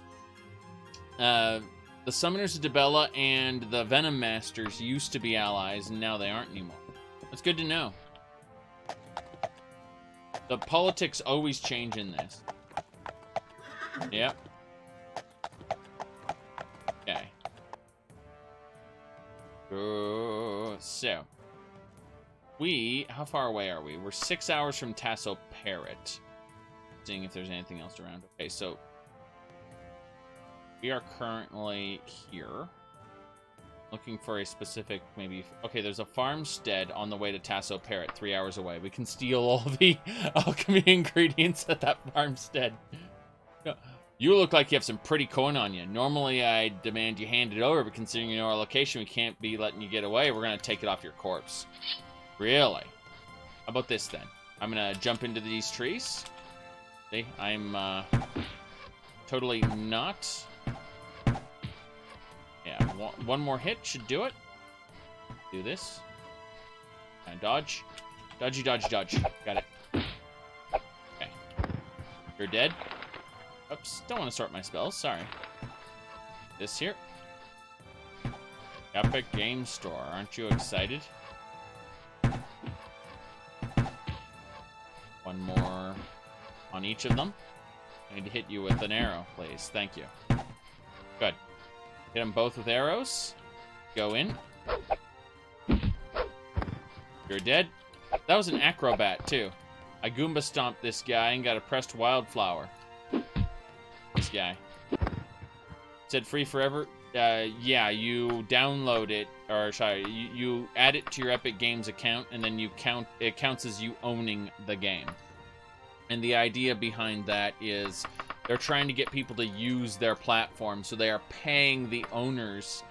S1: the Summoners of Dibella and the Venom Masters used to be allies, and now they aren't anymore. That's good to know. The politics always change in this. Yep. Okay. So. How far away are we? We're 6 hours from Tasso Parrot. Seeing if there's anything else around. Okay, so we are currently here. Looking for a specific, maybe... Okay, there's a farmstead on the way to Tasso Parrot, 3 hours away. We can steal all the alchemy ingredients at that farmstead. You look like you have some pretty coin on you. Normally, I demand you hand it over, but considering you know our location, we can't be letting you get away. We're going to take it off your corpse. Really? How about this, then? I'm going to jump into these trees. See, I'm totally not one more hit should do it. Do this. And dodge. Dodgy, dodge, dodge. Got it. Okay. You're dead. Oops. Don't want to sort my spells. Sorry. This here. Epic Game Store. Aren't you excited? One more on each of them. I need to hit you with an arrow, please. Thank you. Good. Hit them both with arrows. Go in. You're dead. That was an acrobat, too. I Goomba stomped this guy and got a pressed wildflower. This guy. Said free forever. Yeah, you download it, or sorry, you add it to your Epic Games account, and then it counts as you owning the game. And the idea behind that is they're trying to get people to use their platform, so they are paying the owners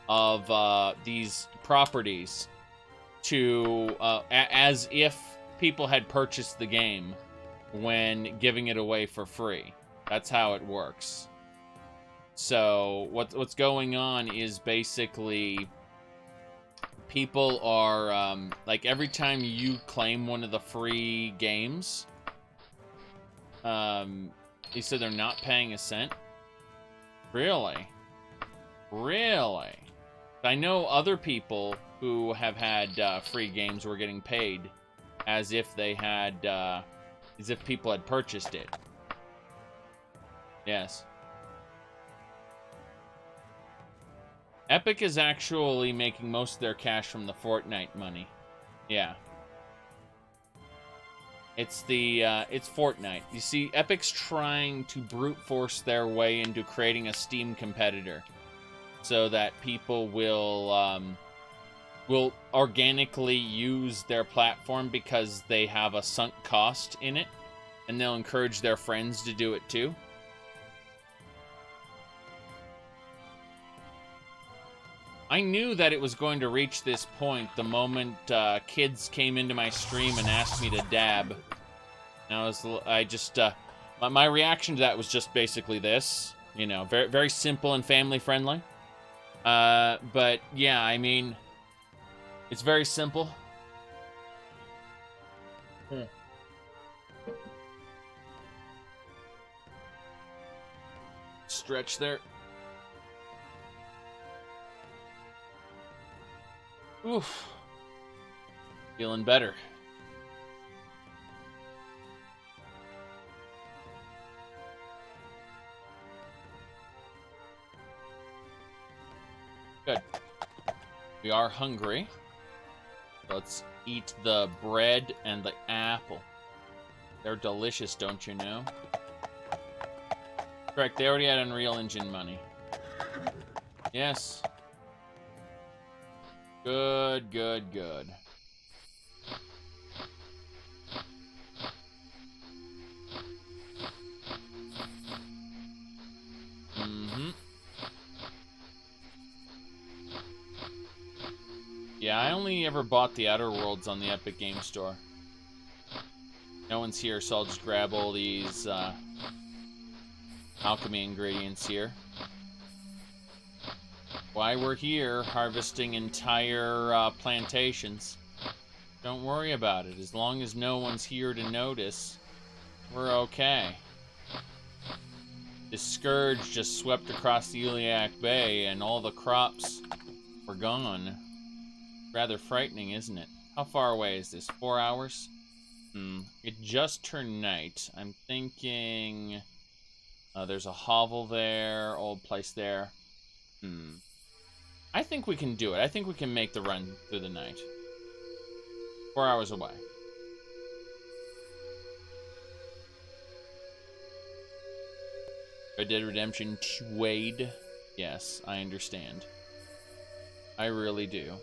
S1: of these properties to as if people had purchased the game when giving it away for free. That's how it works. So what's going on is basically people are like every time you claim one of the free games, he said they're not paying a cent. Really? Really? I know other people who have had free games were getting paid as if they had, as if people had purchased it. Yes. Epic is actually making most of their cash from the Fortnite money. Yeah. It's Fortnite. You see, Epic's trying to brute force their way into creating a Steam competitor so that people will organically use their platform because they have a sunk cost in it, and they'll encourage their friends to do it too. I knew that it was going to reach this point the moment kids came into my stream and asked me to dab. And my reaction to that was just basically this, you know, very, very simple and family friendly. But yeah, I mean, it's very simple. Stretch there. Oof. Feeling better. Good. We are hungry. Let's eat the bread and the apple. They're delicious, don't you know? Correct, they already had Unreal Engine money. Yes. Good, good, good. Yeah, I only ever bought the Outer Worlds on the Epic Game Store. No one's here, so I'll just grab all these alchemy ingredients here. Why we're here, harvesting entire plantations. Don't worry about it. As long as no one's here to notice, we're okay. This scourge just swept across the Iliac Bay, and all the crops were gone. Rather frightening, isn't it? How far away is this? 4 hours? It just turned night. I'm thinking... there's a hovel there, old place there. I think we can do it. I think we can make the run through the night. 4 hours away. Red Dead Redemption 2 Wade. Yes, I understand. I really do.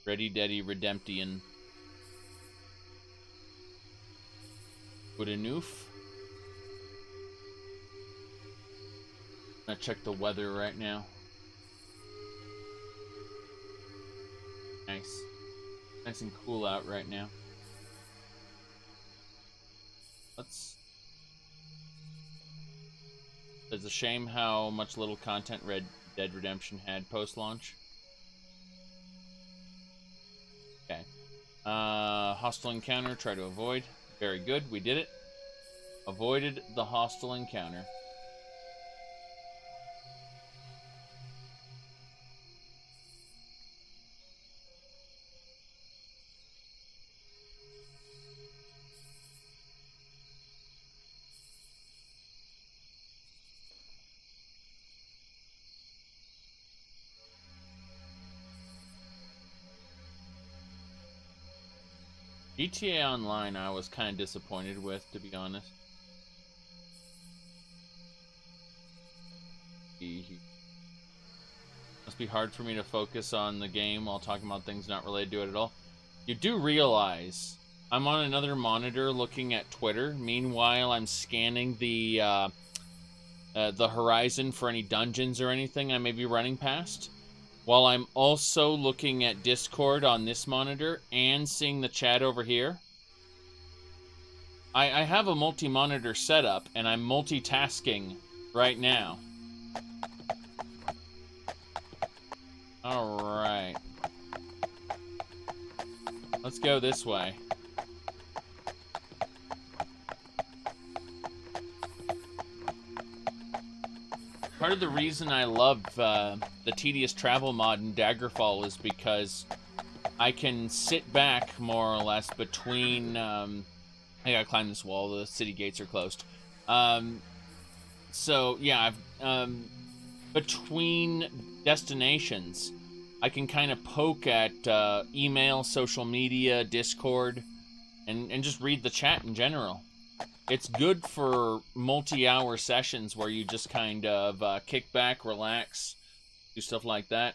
S1: Ready Daddy Redemptian. Good enough. I'm gonna check the weather right now. Nice. Nice and cool out right now. let's... It's a shame how much little content Red Dead Redemption had post-launch. Okay. Hostile encounter, try to avoid. Very good, we did it. Avoided the hostile encounter. GTA Online I was kind of disappointed with, to be honest. Must be hard for me to focus on the game while talking about things not related to it at all. You do realize I'm on another monitor looking at Twitter. Meanwhile, I'm scanning the horizon for any dungeons or anything I may be running past, while I'm also looking at Discord on this monitor and seeing the chat over here. I have a multi-monitor setup, and I'm multitasking right now. Alright. Let's go this way. Part of the reason I love the tedious travel mod in Daggerfall is because I can sit back more or less between... I gotta climb this wall, the city gates are closed. So, yeah, between destinations, I can kind of poke at email, social media, Discord, and just read the chat in general. It's good for multi-hour sessions where you just kind of kick back, relax, do stuff like that.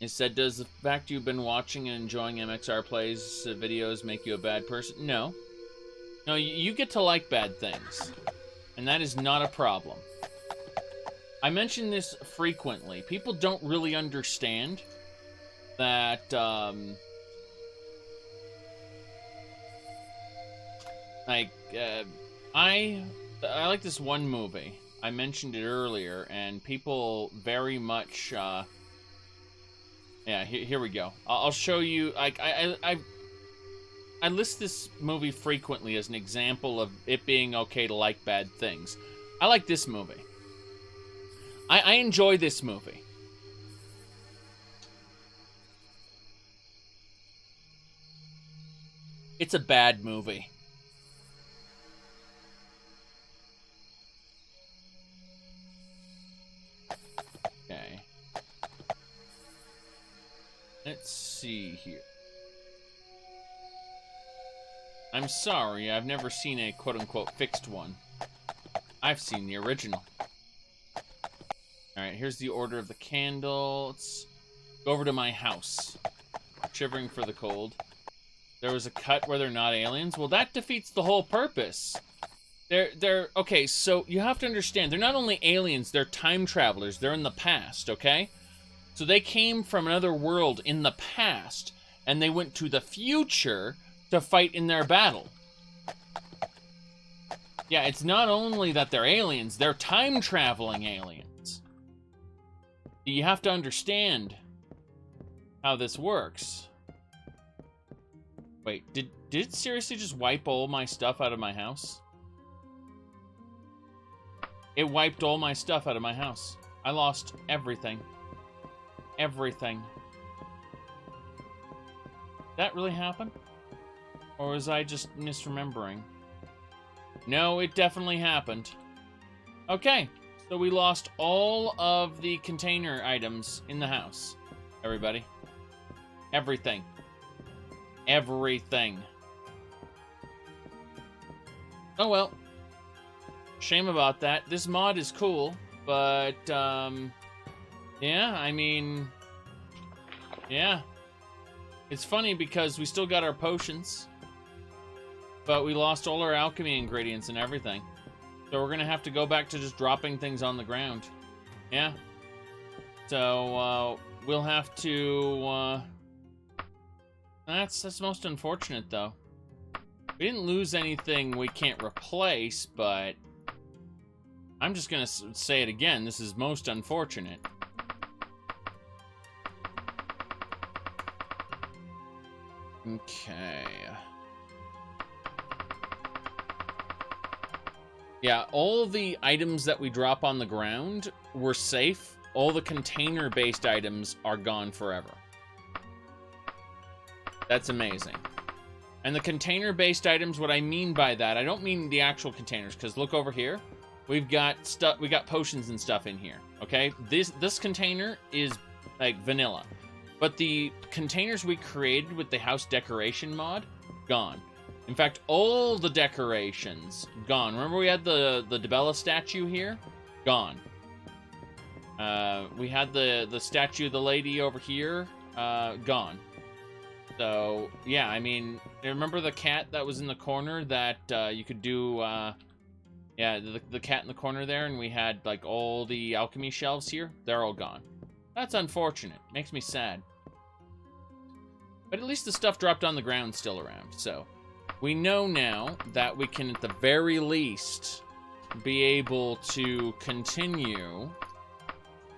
S1: It said, does the fact you've been watching and enjoying MXR Plays videos make you a bad person? No. No, you get to like bad things, and that is not a problem. I mention this frequently. People don't really understand that, I like this one movie. I mentioned it earlier, and people very much, yeah, here we go. I'll show you, I list this movie frequently as an example of it being okay to like bad things. I like this movie. I enjoy this movie. It's a bad movie. Okay. Let's see here. I'm sorry, I've never seen a quote-unquote fixed one. I've seen the original. Alright, here's the order of the candle. Let's go over to my house. Shivering for the cold. There was a cut where they're not aliens. Well, that defeats the whole purpose. They're okay, so you have to understand, they're not only aliens, they're time travelers. They're in the past, okay? So they came from another world in the past, and they went to the future to fight in their battle. Yeah, it's not only that they're aliens, they're time-traveling aliens. You have to understand how this works. Wait, did it seriously just wipe all my stuff out of my house? It wiped all my stuff out of my house. I lost everything. Everything. Did that really happen? Or was I just misremembering? No, it definitely happened. Okay, so we lost all of the container items in the house. Everybody. Everything. Everything. Oh well. Shame about that. This mod is cool, but, yeah, I mean, yeah. It's funny because we still got our potions, but we lost all our alchemy ingredients and everything. So we're gonna have to go back to just dropping things on the ground. Yeah. So, we'll have to, that's most unfortunate, though. We didn't lose anything we can't replace, but I'm just gonna say it again. This is most unfortunate. Okay. Yeah, all the items that we drop on the ground were safe. All the container-based items are gone forever. That's amazing. And the container-based items, what I mean by that, I don't mean the actual containers, because look over here. We've got stuff, we got potions and stuff in here, okay? This container is like vanilla. But the containers we created with the house decoration mod, gone. In fact, all the decorations, gone. Remember we had the Debella statue here? Gone. We had the statue of the lady over here, gone. So, yeah, I mean, remember the cat that was in the corner that you could do, yeah, the cat in the corner there, and we had, like, all the alchemy shelves here? They're all gone. That's unfortunate. Makes me sad. But at least the stuff dropped on the ground still around, so... We know now that we can, at the very least, be able to continue...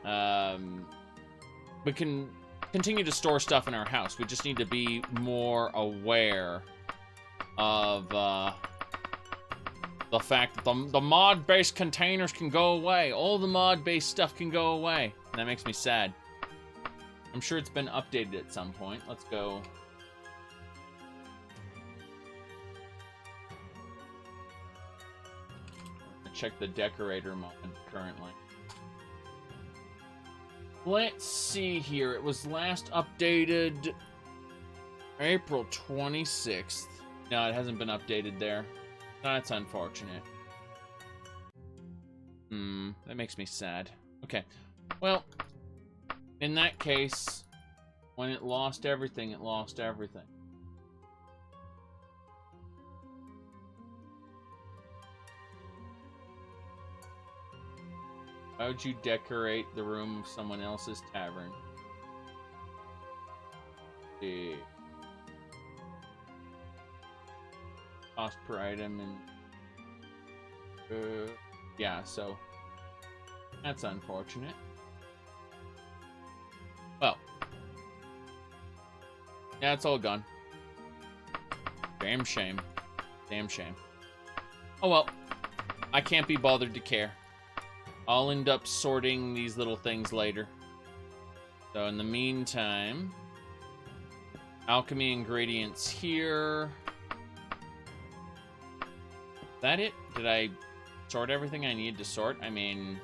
S1: we can continue to store stuff in our house. We just need to be more aware of the fact that the mod-based containers can go away. All the mod-based stuff can go away. And that makes me sad. I'm sure it's been updated at some point. Let's go. Check the decorator mod currently. Let's see here. It was last updated April 26th. No, it hasn't been updated there. That's unfortunate. That makes me sad. Okay. Well, in that case, when it lost everything, it lost everything. Why would you decorate the room of someone else's tavern? The cost per item and yeah, so that's unfortunate. Well, yeah, it's all gone. Damn shame. Damn shame. Oh well, I can't be bothered to care. I'll end up sorting these little things later. So in the meantime, alchemy ingredients here. Is that it? Did I sort everything I need to sort? I mean,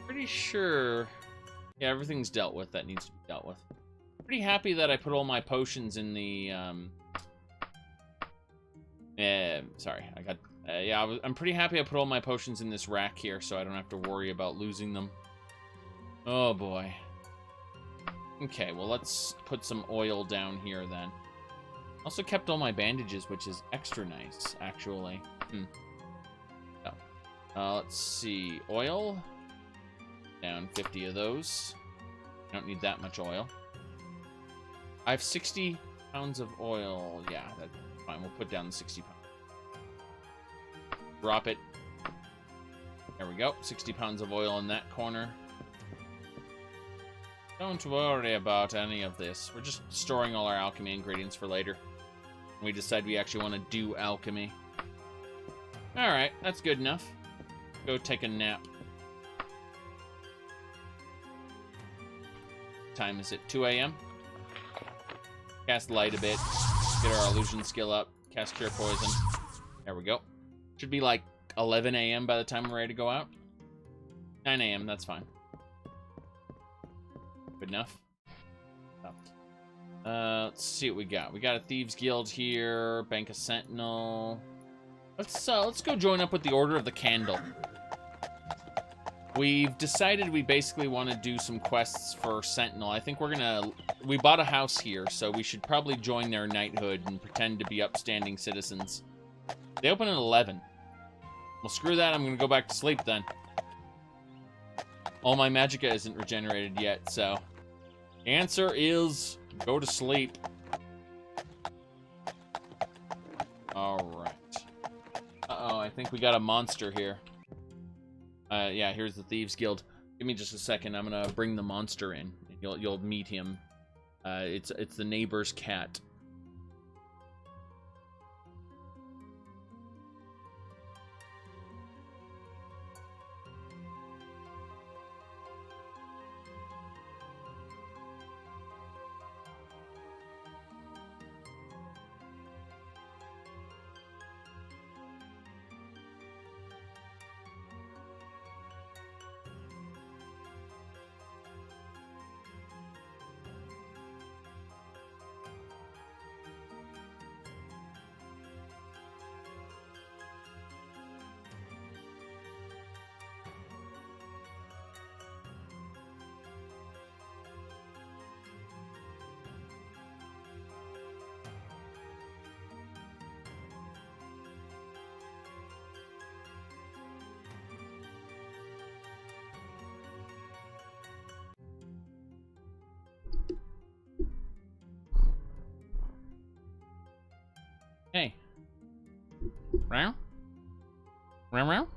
S1: pretty sure. Yeah, everything's dealt with that needs to be dealt with. Pretty happy that I put all my potions in the, sorry, I got... yeah, I'm pretty happy I put all my potions in this rack here, so I don't have to worry about losing them. Oh, boy. Okay, well, let's put some oil down here, then. Also kept all my bandages, which is extra nice, actually. So, let's see. Oil. Down 50 of those. I don't need that much oil. I have 60 pounds of oil. Yeah, that's fine. We'll put down the 60 pounds. Drop it. There we go. 60 pounds of oil in that corner. Don't worry about any of this. We're just storing all our alchemy ingredients for later. We decide we actually want to do alchemy. Alright, that's good enough. Go take a nap. What time is it? 2 a.m.? Cast light a bit. Get our illusion skill up. Cast cure poison. There we go. Should be like 11 a.m. by the time we're ready to go out. 9 a.m., that's fine. Good enough. Let's see what we got. We got a Thieves Guild here, Bank of Sentinel. Let's go join up with the Order of the Candle. We've decided we basically want to do some quests for Sentinel. I think we're gonna... We bought a house here, so we should probably join their knighthood and pretend to be upstanding citizens. They open at 11. Well, screw that. I'm going to go back to sleep then. All my magicka isn't regenerated yet, so... The answer is... Go to sleep. Alright. Uh-oh, I think we got a monster here. Yeah, here's the Thieves Guild. Give me just a second. I'm gonna bring the monster in. You'll meet him. It's the neighbor's cat. Hey. Row? Row row?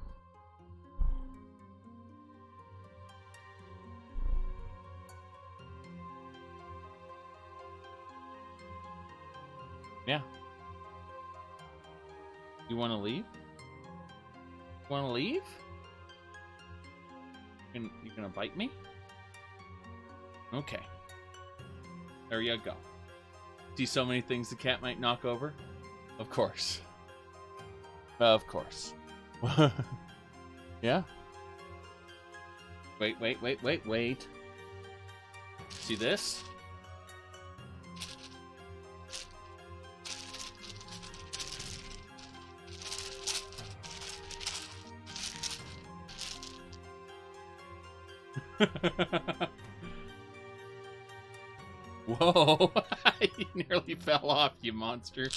S1: Yeah. You want to leave? Want to leave? You gonna bite me? Okay. There you go. See so many things the cat might knock over? Of course. Of course. Yeah? Wait. See this? Whoa! You nearly fell off, you monster.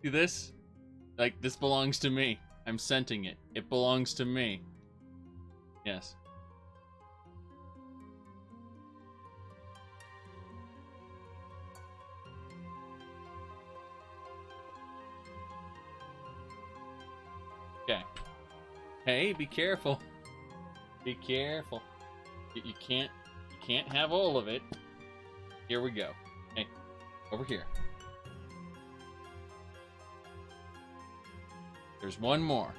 S1: See this? Like, this belongs to me. I'm scenting it. It belongs to me. Yes. Okay. Hey, be careful. Be careful. You can't have all of it. Here we go. Hey, over here. There's one more.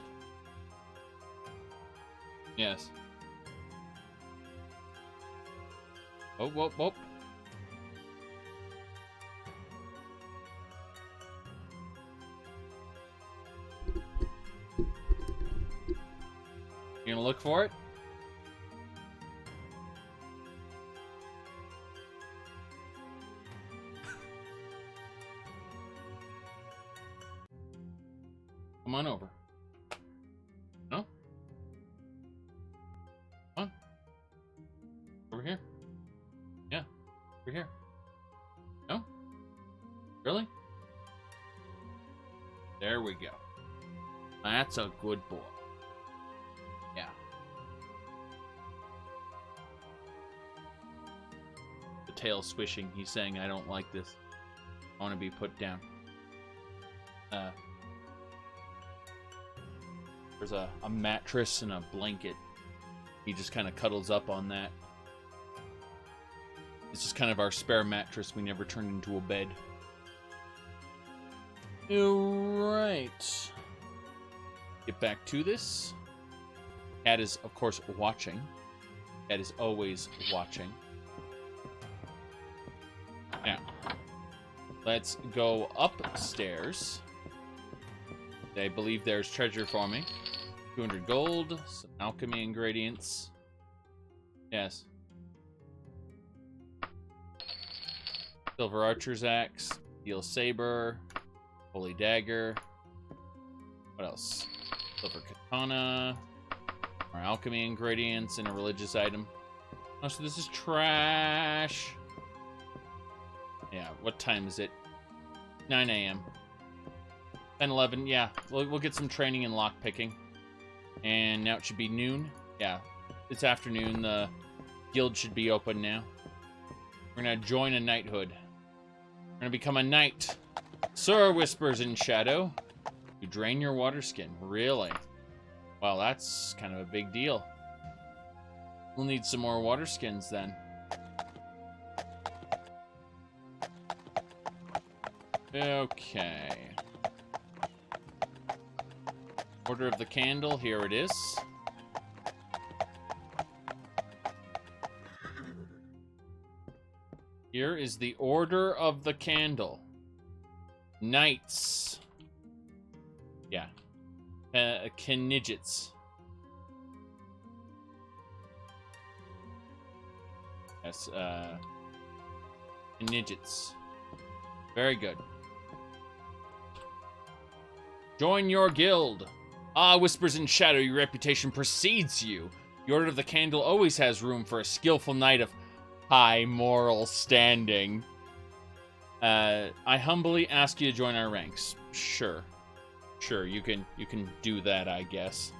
S1: Yes. Oh, whoop, whoop. You gonna look for it? Come on over. No? Come on. Over here. Yeah. Over here. No? Really? There we go. That's a good boy. Yeah. The tail swishing. He's saying, I don't like this. I want to be put down. There's a mattress and a blanket. He just kind of cuddles up on that. It's just kind of our spare mattress we never turned into a bed. Alright. Get back to this. Cat is, of course, watching. Cat is always watching. Now, let's go upstairs. I believe there's treasure for me. 200 gold, some alchemy ingredients. Yes. Silver archer's axe, steel saber, holy dagger. What else? Silver katana, more alchemy ingredients, and a religious item. Oh, so this is trash. Yeah, what time is it? 9 a.m. 10, 11, yeah. We'll get some training in lockpicking. And now it should be noon. Yeah, it's afternoon. The guild should be open now. We're going to join a knighthood. We're going to become a knight. Sir whispers in shadow. You drain your water skin. Really? Well, that's kind of a big deal. We'll need some more water skins then. Okay. Order of the Candle, here it is. Here is the Order of the Candle. Knights. Yeah. Knighthood. Yes, Knighthood. Very good. Join your guild. Ah, whispers in shadow, your reputation precedes you. The Order of the Candle always has room for a skillful knight of high moral standing. I humbly ask you to join our ranks. Sure. Sure, you can do that, I guess.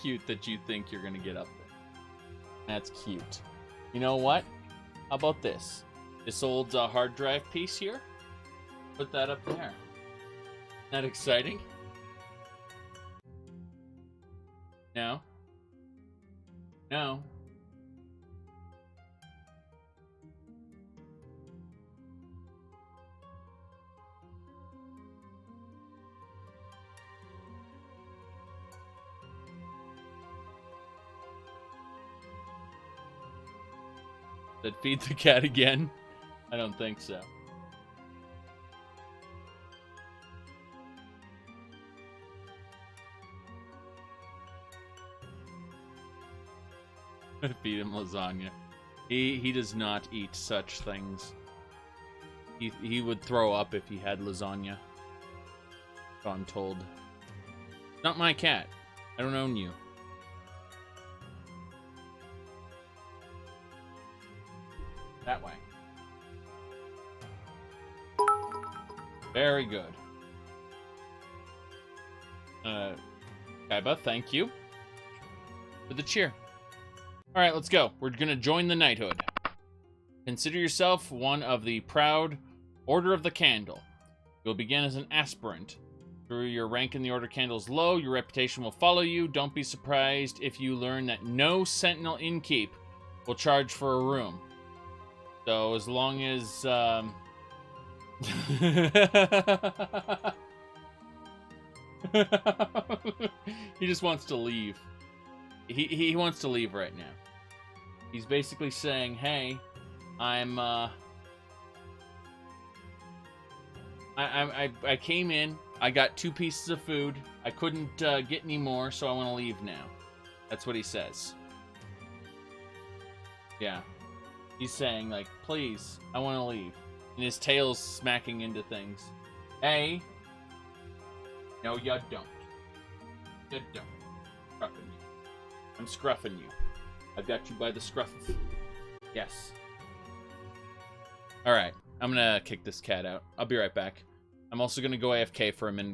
S1: Cute that you think you're gonna get up there. That's cute. You know what? How about this? This old hard drive piece here? Put that up there. Isn't that exciting? No? No. Did feed the cat again? I don't think so. Feed him lasagna. He does not eat such things. He would throw up if he had lasagna. So I'm told. Not my cat. I don't own you. That way. Very good. Kaiba, thank you for the cheer. All right, let's go. We're going to join the knighthood. Consider yourself one of the proud Order of the Candle. You'll begin as an aspirant. Through your rank in the Order Candle is low, your reputation will follow you. Don't be surprised if you learn that no Sentinel innkeep will charge for a room. So as long as... he just wants to leave. He wants to leave right now. He's basically saying, hey, I came in, I got 2 pieces of food, I couldn't get any more, so I want to leave now. That's what he says. Yeah. He's saying, like, please, I want to leave. And his tail's smacking into things. Hey. No, you don't. You don't. Scruffing you. I'm scruffing you. I've got you by the scruff. Yes. Alright. I'm gonna kick this cat out. I'll be right back. I'm also gonna go AFK for a minute